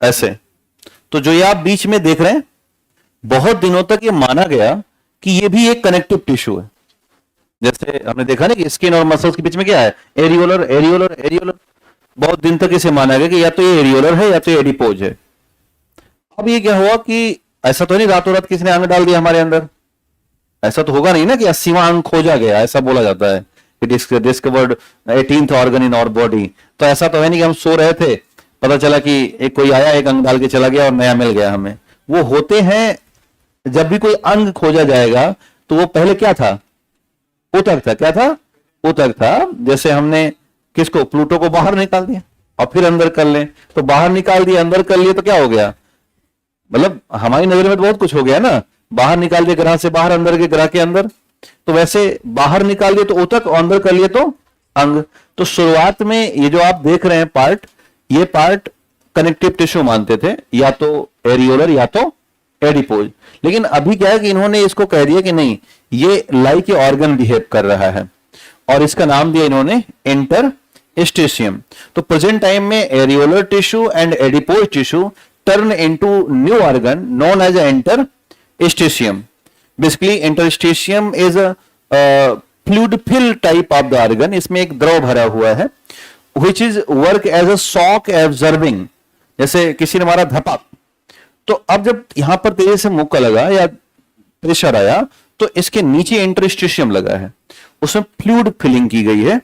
ऐसे। तो जो ये आप बीच में देख रहे हैं, बहुत दिनों तक ये माना गया कि ये भी एक कनेक्टिव टिश्यू है। जैसे हमने देखा ना कि स्किन और मसल्स के बीच में क्या है? Areolar areolar areolar. बहुत दिन तक इसे माना गया कि या तो ये एरियोलर है या तो ये एडिपोज है। अब ये क्या हुआ कि ऐसा तो नहीं रातों रात किसी ने अंग डाल दिया हमारे अंदर, ऐसा तो होगा नहीं ना कि 80वां अंग खोजा गया, ऐसा बोला जाता है कि discovered 18th organ in our body. तो ऐसा तो है नहीं कि हम सो रहे थे, पता चला कि एक कोई आया, एक अंग डाल के चला गया और नया मिल गया हमें। वो होते हैं, जब भी कोई अंग खोजा जाएगा तो वो पहले क्या था? ऊतक था। क्या था? ऊतक था। जैसे हमने किसको, प्लूटो को बाहर निकाल दिया और फिर अंदर कर ले, तो बाहर निकाल दिया, अंदर कर लिए, तो क्या हो गया? मतलब हमारी नजर में तो बहुत कुछ हो गया ना। बाहर निकाल दिया ग्रह से बाहर, अंदर के ग्रह के अंदर। तो वैसे बाहर निकाल दिए तो ऊतक और अंदर कर लिए तो अंग। तो शुरुआत में ये जो आप देख रहे हैं पार्ट, ये पार्ट कनेक्टिव टिश्यू मानते थे, या तो एरियोलर या तो एडिपोज। लेकिन अभी क्या है कि इन्होंने इसको कह दिया कि नहीं, ये लाइक ए ऑर्गन बिहेव कर रहा है और इसका नाम दिया इन्होंने इंटरस्टिशियम। तो प्रेजेंट टाइम में areolar tissue and adipose tissue turn into new organ known as interstitium. Basically, interstitium is a fluid fill type of the organ. इसमें एक द्रव भरा हुआ है, which is work as a shock absorbing. जैसे किसी ने मारा धपा, तो अब जब यहां पर तेजी से मुक्का लगा या प्रेशर आया तो इसके नीचे इंटरस्टिशियम लगा है, उसमें फ्लूइड फिलिंग की गई है।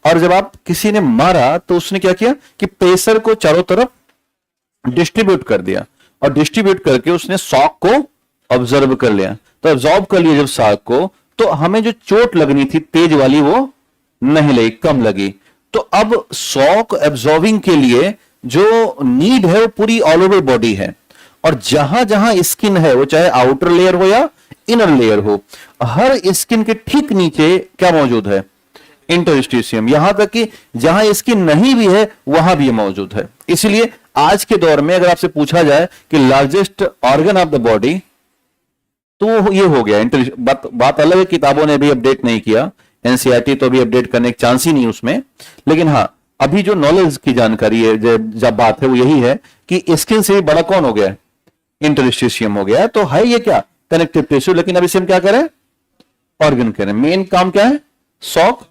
और जब आप किसी ने मारा तो उसने क्या किया कि प्रेशर को चारों तरफ डिस्ट्रीब्यूट कर दिया और डिस्ट्रीब्यूट करके उसने शॉक को ऑब्जर्व कर लिया। तो ऑब्जॉर्व कर लिया जब शॉक को, तो हमें जो चोट लगनी थी तेज वाली वो नहीं लगी, कम लगी। तो अब शॉक एब्जॉर्बिंग के लिए जो नीड है वो पूरी ऑल ओवर बॉडी है। और जहां जहां स्किन है, वो चाहे आउटर लेयर हो या इनर लेयर हो, हर स्किन के ठीक नीचे क्या मौजूद है? इंटरस्टिशियम, यहां तक कि जहां इसकी नहीं भी है वहां भी मौजूद है। इसलिए आज के दौर में अगर आपसे पूछा जाए कि largest organ of the body, तो ये हो गया बात अलग है, किताबों ने भी अपडेट नहीं किया, एनसीईआरटी तो भी अपडेट करने का चांस ही नहीं उसमें। लेकिन हाँ, अभी जो नॉलेज की जानकारी है, जब बात है वो यही है कि स्किन से भी बड़ा कौन हो गया है, इंटरस्टिशियम हो गया है। तो है ये क्या, कनेक्टिव टिश्यू, लेकिन अब इसे हम क्या करें, ऑर्गन करें। मेन काम क्या है, शॉक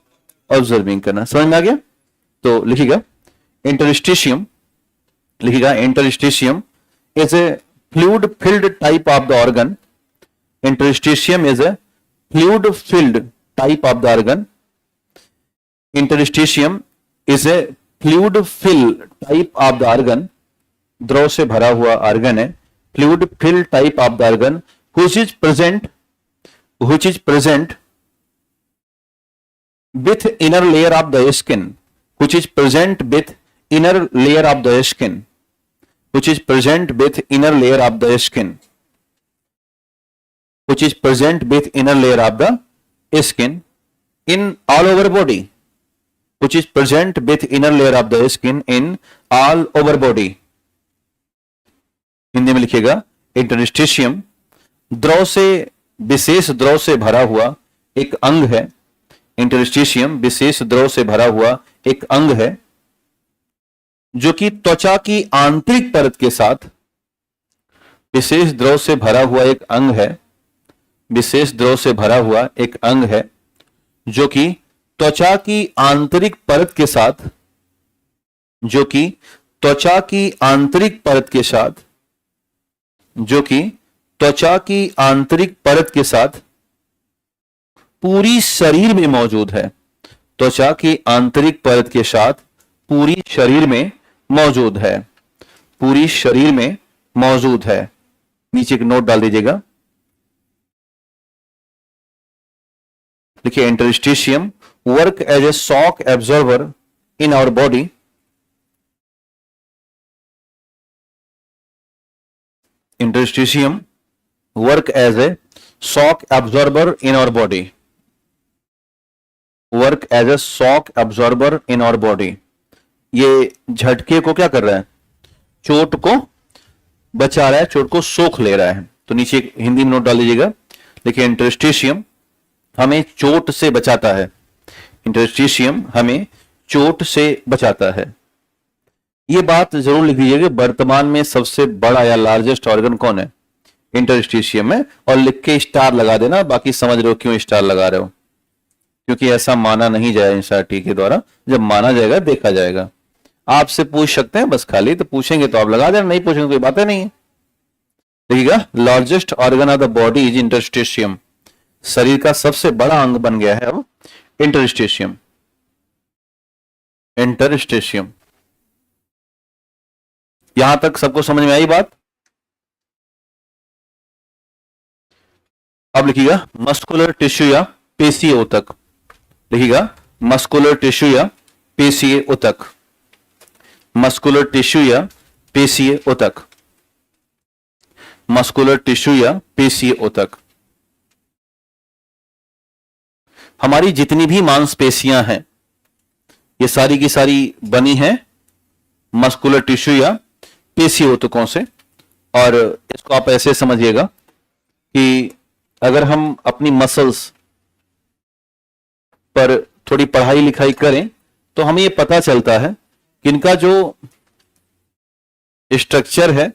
ऑब्जर्विंग करना। समझ में आ गया? तो लिखिएगा इंटरस्टिशियम, लिखिएगा interstitium is a fluid filled type of the organ. Interstitium is a fluid filled type of the organ. Interstitium is a fluid fill type of the organ, द्रव से भरा हुआ ऑर्गन है, fluid fill type of the organ which is present with inner layer of the skin, which is present with inner layer of the skin, which is present with inner layer of the skin, which is present with inner layer of the skin in all over body, which is present with inner layer of the skin in all over body। Hindi में लिखिएगा interstitium द्रव से, विशेष द्रव से भरा हुआ एक अंग है। इंटरस्टिशियम विशेष द्रव से भरा हुआ एक अंग है जो कि त्वचा की आंतरिक परत के साथ, विशेष द्रव से भरा हुआ एक अंग है, विशेष द्रव से भरा हुआ एक अंग है जो कि त्वचा की आंतरिक परत के साथ, जो कि त्वचा की आंतरिक परत के साथ, जो कि त्वचा की आंतरिक परत के साथ पूरी शरीर में मौजूद है। त्वचा की आंतरिक परत के साथ पूरी शरीर में मौजूद है, पूरी शरीर में मौजूद है। नीचे एक नोट डाल दीजिएगा, देखिए interstitium work as a shock absorber in our body. Interstitium work as a shock absorber in our body, work as a shock absorber in our body। ये झटके को क्या कर रहा है, चोट को बचा रहा है, चोट को सोख ले रहा है। तो नीचे एक हिंदी में नोट डाल लीजिएगा, देखिए इंटरस्टिशियम हमें चोट से बचाता है, इंटरस्टिशियम हमें चोट से बचाता है। ये बात जरूर लिख लीजिएगा, वर्तमान में सबसे बड़ा या लार्जेस्ट ऑर्गन कौन है, इंटरस्टिशियम है। और लिख के स्टार लगा देना, बाकी समझ रहे हो क्यों स्टार लगा रहे हो, क्योंकि ऐसा माना नहीं जाए एनसीईआरटी के द्वारा, जब माना जाएगा देखा जाएगा। आपसे पूछ सकते हैं बस, खाली तो पूछेंगे तो आप लगा देना, नहीं पूछेंगे कोई बात नहीं है। देखिएगा largest organ of the body is interstitium, शरीर का सबसे बड़ा अंग बन गया है अब इंटरस्टिशियम। इंटरस्टिशियम, यहां तक सबको समझ में आई बात? अब लिखिएगा मस्कुलर टिश्यू या पेशीय ऊतक, लिखिएगा मस्कुलर टिश्यू या पेशीय ऊतक, मस्कुलर टिश्यू या पेशीय ऊतक, मस्कुलर टिश्यू या पेशीय ऊतक। हमारी जितनी भी मांसपेशियां हैं ये सारी की सारी बनी हैं मस्कुलर टिश्यू या पेशीय ऊतकों से। और इसको आप ऐसे समझिएगा कि अगर हम अपनी मसल्स पर थोड़ी पढ़ाई लिखाई करें तो हमें ये पता चलता है कि इनका जो स्ट्रक्चर है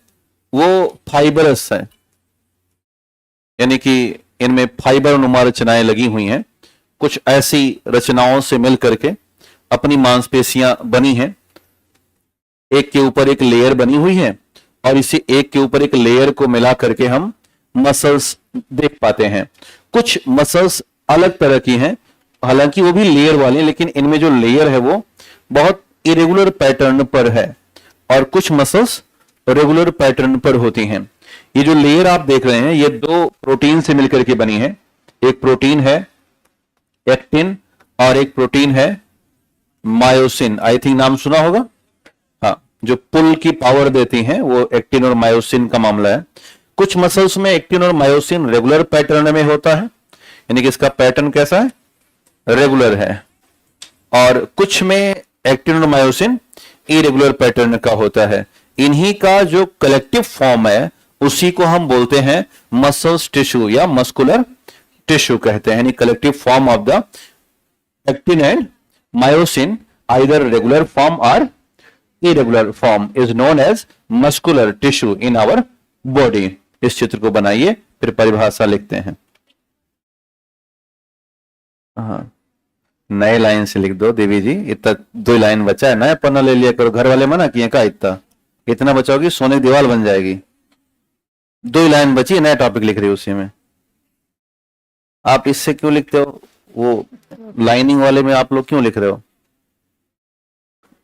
वो फाइबरस है, यानी कि इनमें फाइबर नुमा रचनाएं लगी हुई हैं। कुछ ऐसी रचनाओं से मिल करके अपनी मांसपेशियां बनी हैं, एक के ऊपर एक लेयर बनी हुई है और इसे एक के ऊपर एक लेयर को मिला करके हम मसल्स देख पाते हैं। कुछ मसल्स अलग तरह की हैं, हालांकि वो भी लेयर वाली, लेकिन इनमें जो लेयर है वो बहुत इरेगुलर पैटर्न पर है और कुछ मसल्स रेगुलर पैटर्न पर होती हैं। ये जो लेयर आप देख रहे हैं ये दो प्रोटीन से मिलकर के बनी है। एक प्रोटीन है एक्टिन और एक प्रोटीन है मायोसिन। आई थिंक नाम सुना होगा, हाँ, जो पुल की पावर देती हैं वो एक्टिन और मायोसिन का मामला है। कुछ मसल्स में एक्टिन और मायोसिन रेगुलर पैटर्न में होता है, यानी कि इसका पैटर्न कैसा है, रेगुलर है। और कुछ में एक्टिन और मायोसिन इरेगुलर पैटर्न का होता है। इन्हीं का जो कलेक्टिव फॉर्म है उसी को हम बोलते हैं मसल्स टिश्यू या मस्कुलर टिश्यू कहते हैं। यानी collective form of the actin and myosin either regular form और irregular form is known as muscular tissue in our body. इस चित्र को बनाइए, फिर परिभाषा लिखते हैं। हाँ, नए लाइन से लिख दो देवी जी, इतना 2 लाइन बचा है, नया पन्ना ले लिया करो। घर वाले मना किए का इतना बचाओगी सोने की दीवार बन जाएगी। 2 लाइन बची, नया टॉपिक लिख रही हो उसी में। आप इससे क्यों लिखते हो? वो लाइनिंग वाले में आप लोग क्यों लिख रहे हो?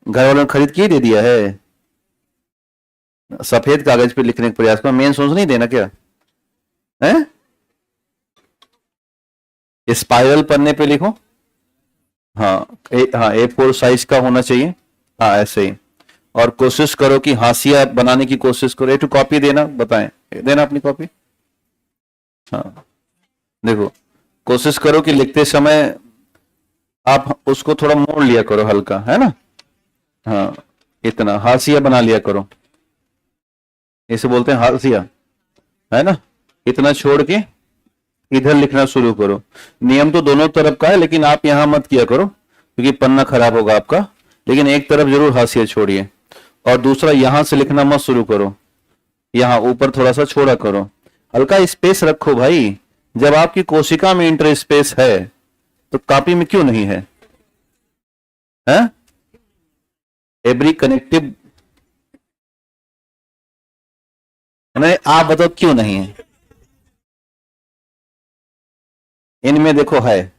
घर वालों ने खरीद के ही दे दिया है। सफेद कागज पे लिखने का प्रयास करो, मेन सोच नहीं देना क्या है? स्पाइरल पन्ने पे लिखो। हाँ A4 साइज का होना चाहिए। हाँ ऐसे ही, और कोशिश करो कि हाशिया बनाने की कोशिश करो। एक कॉपी देना, बताएं देना अपनी कॉपी। हाँ देखो, कोशिश करो कि लिखते समय आप उसको थोड़ा मोड़ लिया करो हल्का, है ना। हाँ इतना हाशिया बना लिया करो, इसे बोलते हैं हाशिया, है ना। इतना छोड़ के इधर लिखना शुरू करो। नियम तो दोनों तरफ का है, लेकिन आप यहां मत किया करो क्योंकि पन्ना खराब होगा आपका। लेकिन एक तरफ जरूर हाशिया छोड़िए, और दूसरा यहां से लिखना मत शुरू करो, यहां ऊपर थोड़ा सा छोड़ा करो, हल्का स्पेस रखो भाई। जब आपकी कोशिका में इंटर स्पेस है तो कॉपी में क्यों नहीं है? एवरी कनेक्टिव, नहीं आप बताओ क्यों नहीं है? इनमें देखो है,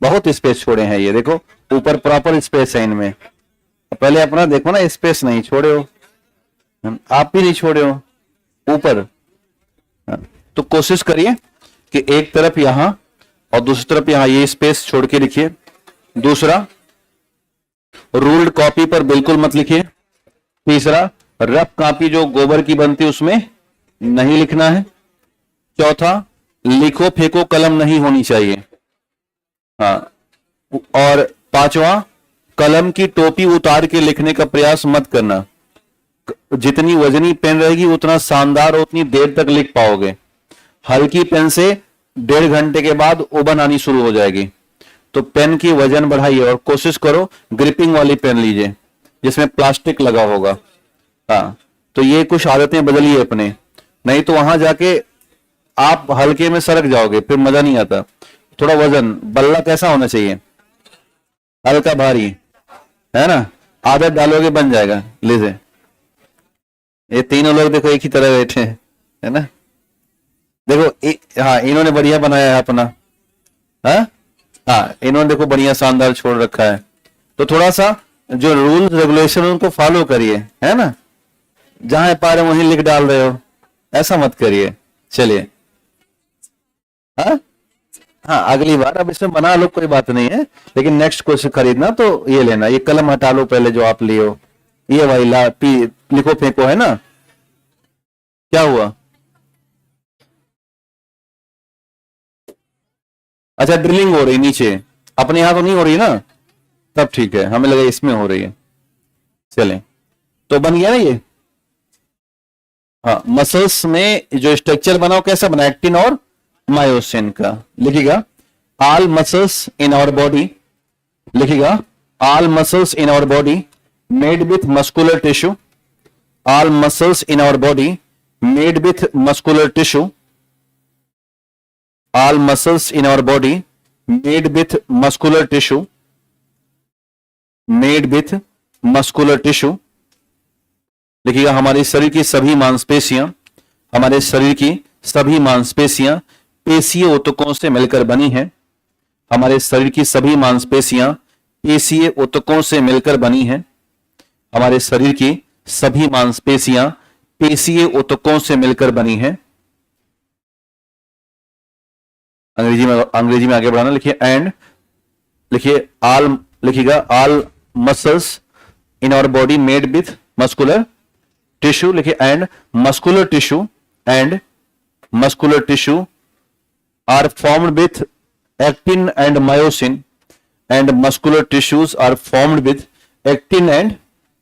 बहुत स्पेस छोड़े हैं। ये देखो ऊपर प्रॉपर स्पेस है इनमें। पहले अपना देखो ना, स्पेस नहीं छोड़े हो, आप भी नहीं छोड़े हो ऊपर। तो कोशिश करिए कि एक तरफ यहां और दूसरी तरफ यहां ये स्पेस छोड़ के लिखिए। दूसरा, रूल्ड कॉपी पर बिल्कुल मत लिखिए। तीसरा, रफ कॉपी जो गोबर की बनती है उसमें नहीं लिखना है। चौथा, लिखो फेंको कलम नहीं होनी चाहिए। हाँ, और पांचवा, कलम की टोपी उतार के लिखने का प्रयास मत करना। जितनी वजनी पेन रहेगी उतना शानदार और उतनी देर तक लिख पाओगे। हल्की पेन से 1.5 घंटे के बाद उबन आनी शुरू हो जाएगी। तो पेन की वजन बढ़ाइए और कोशिश करो ग्रिपिंग वाली पेन लीजिए जिसमें प्लास्टिक लगा होगा। हाँ, तो ये कुछ आदतें बदलिए अपने, नहीं तो वहां जाके आप हल्के में सरक जाओगे, फिर मजा नहीं आता। थोड़ा वजन, बल्ला कैसा होना चाहिए? हल्का भारी, है ना। आदत डालोगे बन जाएगा। लीजिए, ये तीनों लोग देखो एक ही तरह बैठे हैं, है ना। देखो हाँ, इन्होंने बढ़िया बनाया है अपना। हाँ इन्होंने देखो बढ़िया शानदार छोड़ रखा है। तो थोड़ा सा जो रूल रेगुलेशन उनको फॉलो करिए, है ना। जहां पा रहे वहीं लिख डाल रहे हो, ऐसा मत करिए। चलिए, हाँ अगली बार अब इसमें बना लो, कोई बात नहीं है। लेकिन नेक्स्ट क्वेश्चन खरीदना तो ये लेना, ये कलम हटा लो पहले जो आप लियो। ये भाई लिखो फेंको, है ना। क्या हुआ? अच्छा, ड्रिलिंग हो रही नीचे, अपने यहां तो नहीं हो रही ना, तब ठीक है। हमें लगा इसमें हो रही है। चलें, तो बन गया ना ये। हाँ, मसल्स में जो स्ट्रक्चर बनाओ कैसा बना? एक्टिन और मायोसिन का। लिखिएगा, all muscles in our body, लिखिएगा all muscles in our body made with muscular tissue, all muscles in our body made with muscular tissue, all muscles in our body made with muscular tissue, made with muscular tissue। लिखिएगा, हमारे शरीर की सभी मांसपेशियां, हमारे शरीर की सभी मांसपेशियां पेशीय ऊतकों से मिलकर बनी हैं। हमारे शरीर की सभी मांसपेशियां पेशीय ऊतकों से मिलकर बनी हैं। हमारे शरीर की सभी मांसपेशियां पेशीय ऊतकों से मिलकर बनी हैं। अंग्रेजी में आगे बढ़ाना। लिखिए एंड, लिखिए ऑल, लिखिएगा all muscles in our body made with muscular tissue. लिखिए and muscular tissue, and muscular tissue are formed with actin and myosin, and muscular tissues are formed with actin and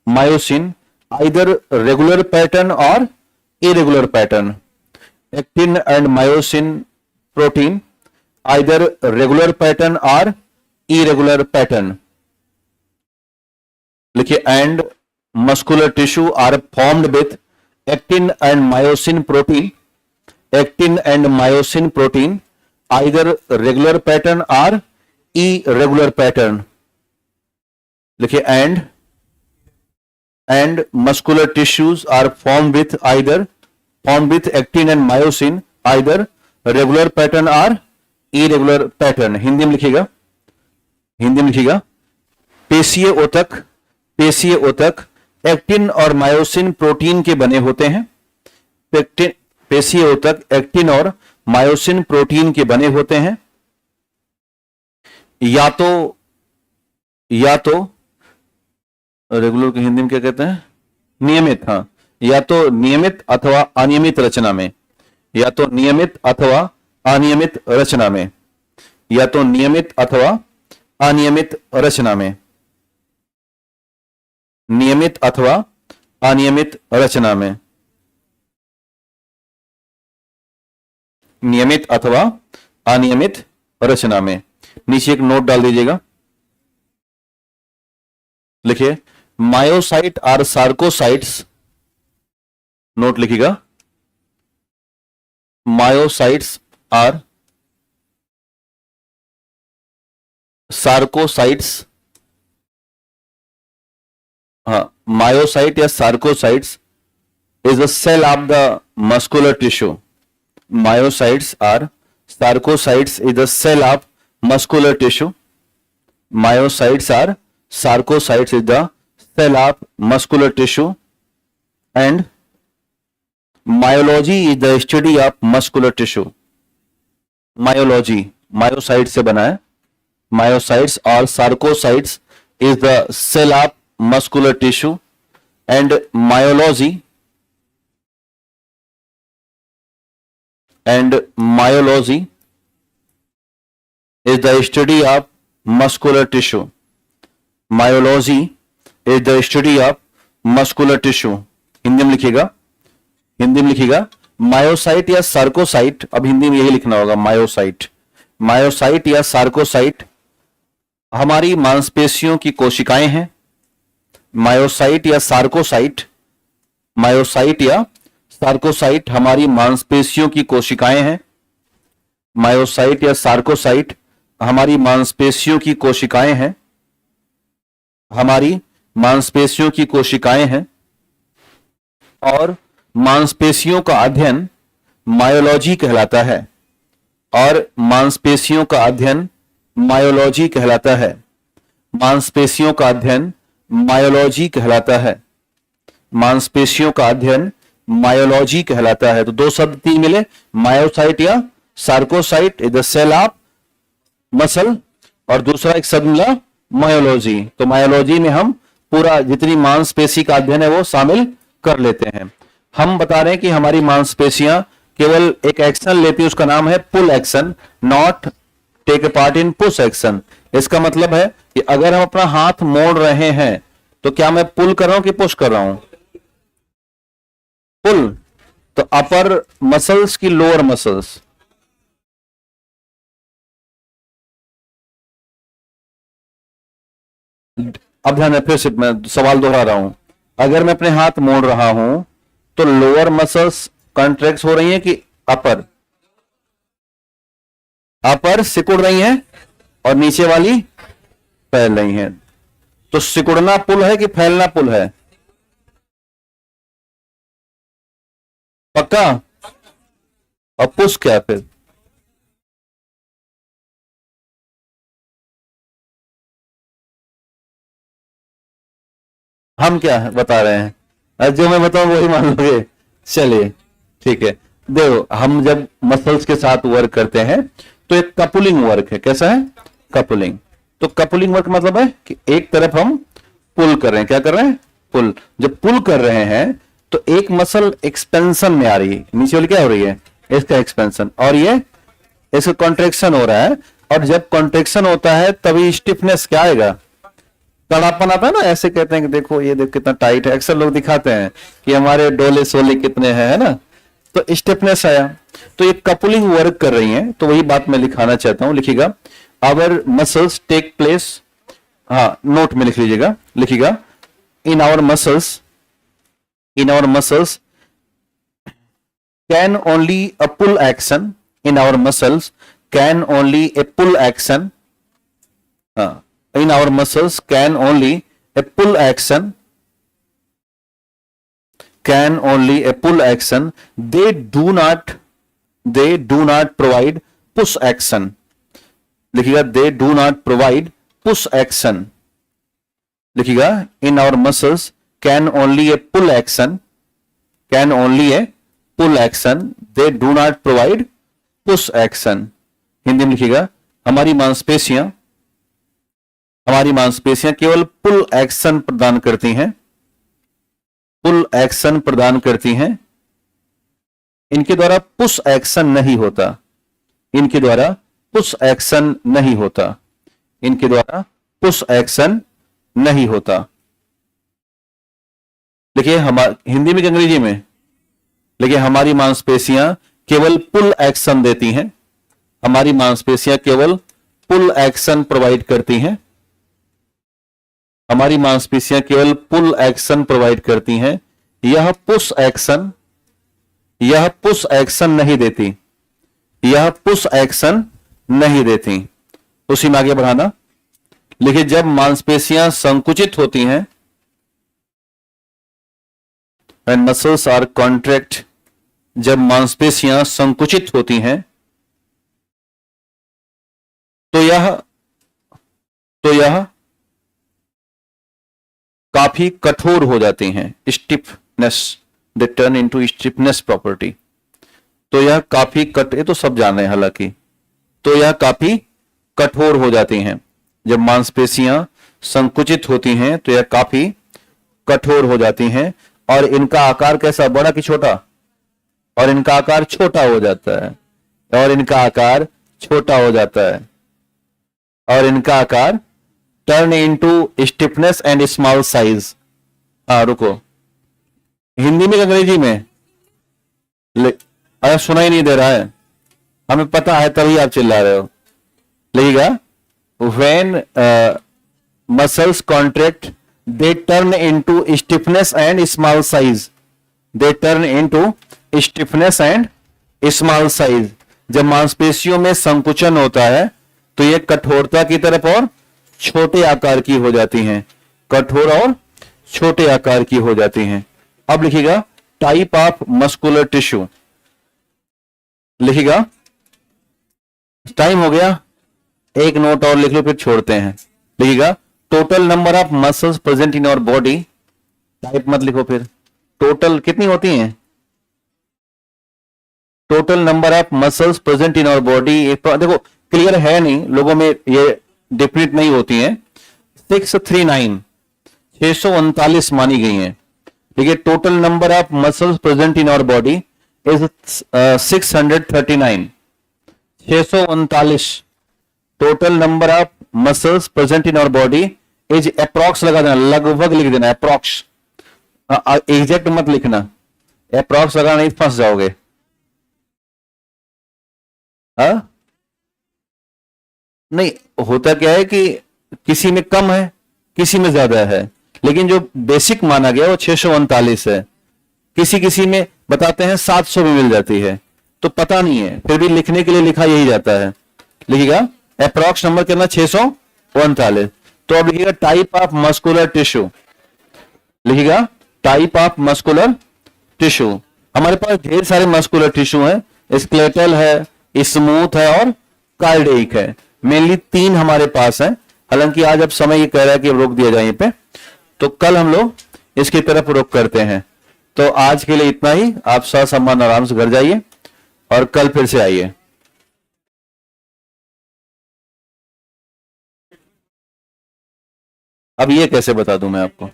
myosin, either regular pattern or irregular pattern. Actin and myosin protein, either regular pattern or irregular pattern. लिखिए, and muscular tissue are formed with actin and myosin protein, actin and myosin protein, either regular pattern or irregular pattern. लिखिए, and muscular tissues are formed with actin and myosin, either regular pattern or irregular pattern. Hindi में लिखिएगा, पेशीय ऊतक actin और myosin protein के बने होते हैं। पेशीय ऊतक एक्टिन और मायोसिन प्रोटीन के बने होते हैं। या तो रेगुलर को हिंदी में क्या कहते हैं? नियमित। हाँ, या तो नियमित अथवा अनियमित रचना में, या तो नियमित अथवा अनियमित रचना में, या तो नियमित अथवा अनियमित रचना में, नियमित अथवा अनियमित रचना में, नियमित अथवा अनियमित रचना में। नीचे एक नोट डाल दीजिएगा, लिखिए, मायोसाइट आर सार्कोसाइट्स। नोट लिखिएगा, मायोसाइट्स आर सार्कोसाइट्स। हाँ, मायोसाइट या sarcocytes is the cell of the muscular tissue. Myocytes are sarcocytes is the cell of muscular tissue. Myocytes are sarcocytes is the cell of muscular tissue, and myology is the study of muscular tissue. Myology myocytes से बना है। Myocytes or sarcocytes is the cell of muscular tissue, and myology is the study of muscular tissue. Myology is the study of muscular tissue. Hindi में लिखिएगा, myocyte या सार्कोसाइट। अब हिंदी में यही लिखना होगा, मायोसाइट या सार्कोसाइट हमारी मांसपेशियों की कोशिकाएं हैं। मायोसाइट या सार्कोसाइट हमारी मांसपेशियों की कोशिकाएं हैं। मायोसाइट या सार्कोसाइट हमारी मांसपेशियों की कोशिकाएं हैं, और मांसपेशियों का अध्ययन मायोलॉजी कहलाता है, मांसपेशियों का अध्ययन मायोलॉजी कहलाता है। तो दो शब्द तीन मिले, मायोसाइट या sarcocyte is the cell of muscle, और दूसरा एक शब्द मिला मायोलॉजी। तो मायोलॉजी में हम पूरा जितनी मांसपेशी का अध्ययन है वो शामिल कर लेते हैं। हम बता रहे हैं कि हमारी मांसपेशियां केवल एक एक्शन लेती है, उसका नाम है pull action, not take a part in push action. इसका मतलब है कि अगर हम अपना हाथ मोड़ रहे हैं तो क्या मैं पुल कर रहा हूं कि पुश कर रहा हूं? पुल। तो अपर मसल्स की लोअर मसल्स, अब ध्यान में, फिर से मैं सवाल दोहरा रहा हूं। अगर मैं अपने हाथ मोड़ रहा हूं तो लोअर मसल्स कॉन्ट्रैक्ट हो रही हैं कि अपर सिकुड़ रही हैं और नीचे वाली फैल रही हैं। तो सिकुड़ना पुल है कि फैलना पुल है? पक्का? और पुश क्या फिर? हम क्या बता रहे हैं? जो मैं बताऊं वही मान लोगे? चलिए ठीक है। देखो, हम जब मसल्स के साथ वर्क करते हैं तो एक कपुलिंग वर्क है। कैसा है? कपुलिंग। तो कपुलिंग वर्क मतलब है कि एक तरफ हम पुल कर रहे हैं। क्या कर रहे हैं? पुल। जब पुल कर रहे हैं तो एक मसल एक्सपेंशन में आ रही है, नीचे वाली क्या हो रही है? इसका एक्सपेंशन, और ये इसका कॉन्ट्रेक्शन हो रहा है। और जब कॉन्ट्रेक्शन होता है तभी स्टिफनेस क्या आएगा, कड़ापन आता है ना, ऐसे कहते हैं कि देखो ये देखो कितना टाइट है, अक्सर लोग दिखाते हैं कि हमारे डोले सोले कितने हैं, है ना, तो स्टिफनेस आया। तो ये कपलिंग वर्क कर रही है, तो वही बात मैं लिखाना चाहता हूं, लिखिएगा आवर मसल्स टेक प्लेस, हाँ नोट में लिख लीजिएगा, लिखिएगा in our muscles can only a pull action, in our muscles can only a pull action, in our muscles can only a pull action, can only a pull action, they do not provide push action, लिखिएगा they do not provide push action, लिखिएगा in our muscles can only a pull action, can only a pull action, they do not provide push action। Hindi में लिखिएगा हमारी मांसपेशियां केवल पुल action प्रदान करती हैं, पुल एक्शन प्रदान करती हैं, इनके द्वारा पुश एक्शन नहीं होता, इनके द्वारा पुश एक्शन नहीं होता, इनके द्वारा पुश एक्शन नहीं होता। देखिए हिंदी में कि अंग्रेजी में, लेकिन हमारी मांसपेशियां केवल पुल एक्शन देती हैं, हमारी मांसपेशियां केवल पुल एक्शन प्रोवाइड करती हैं, हमारी मांसपेशियां केवल पुल एक्शन प्रोवाइड करती हैं, यह पुश एक्शन नहीं देती, यह पुश एक्शन नहीं देती। उसी में आगे बढ़ाना, लिखिए जब मांसपेशियां संकुचित होती हैं, when muscles are contract, जब मांसपेशियां संकुचित होती हैं तो यह काफी कठोर हो जाती हैं, stiffness, they turn into stiffness property, तो यह काफी ये तो सब जान रहे हैं हालांकि, तो यह काफी कठोर हो जाती हैं, जब मांसपेशियां संकुचित होती हैं तो यह काफी कठोर हो जाती हैं, और इनका आकार कैसा, बड़ा कि छोटा, और इनका आकार छोटा हो जाता है, और इनका आकार छोटा हो जाता है, और इनका आकार turn into stiffness and small size. रुको, हिंदी में अंग्रेजी में, अरे सुना ही नहीं दे रहा है, हमें पता है तभी आप चिल्ला रहे हो। लिखिएगा when muscles contract they turn into stiffness and small size, they turn into stiffness and small size। जब मांसपेशियों में संकुचन होता है तो ये कठोरता की तरफ और छोटे आकार की हो जाती हैं, कठोर और छोटे आकार की हो जाती हैं। अब लिखिएगा टाइप ऑफ मस्कुलर टिश्यू, लिखिएगा टाइम हो गया, एक नोट और लिख लो फिर छोड़ते हैं। लिखिएगा total number of muscles present in our body, type मत लिखो फिर, टोटल कितनी होती हैं, total number of muscles present in our body, देखो क्लियर है नहीं, लोगों में ये डेफिनेट नहीं होती हैं, 639 639 मानी गई हैं। ठीक है, total number of muscles present in our body is 639, 639 total number of muscles present in our body is approx, लगा देना, लगभग लिख देना, अप्रॉक्स, एग्जैक्ट मत लिखना, अप्रॉक्स लगा नहीं फंस जाओगे। नहीं होता क्या है कि किसी में कम है किसी में ज्यादा है, लेकिन जो बेसिक माना गया वो 639 है, किसी में बताते हैं 700 में मिल जाती है, तो पता नहीं है, फिर भी लिखने के लिए लिखा यही जाता है। लिखिएगा अप्रॉक्स नंबर कितना, 639। तो अब लिखिएगा टाइप ऑफ मस्कुलर टिश्यू, लिखिएगा टाइप ऑफ मस्कुलर टिश्यू। हमारे पास ढेर सारे मस्कुलर टिश्यू हैं, स्केलेटल है, स्मूथ है और कार्डियक है, मेनली 3 हमारे पास हैं। हालांकि आज अब समय ये कह रहा है कि रोक दिया जाए यहाँ पे, तो कल हम लोग इसकी तरफ रुख करते हैं। तो आज के लिए इतना ही, आप ससम्मान आराम से घर जाइए और कल फिर से आइए। अब ये कैसे बता दूं मैं आपको।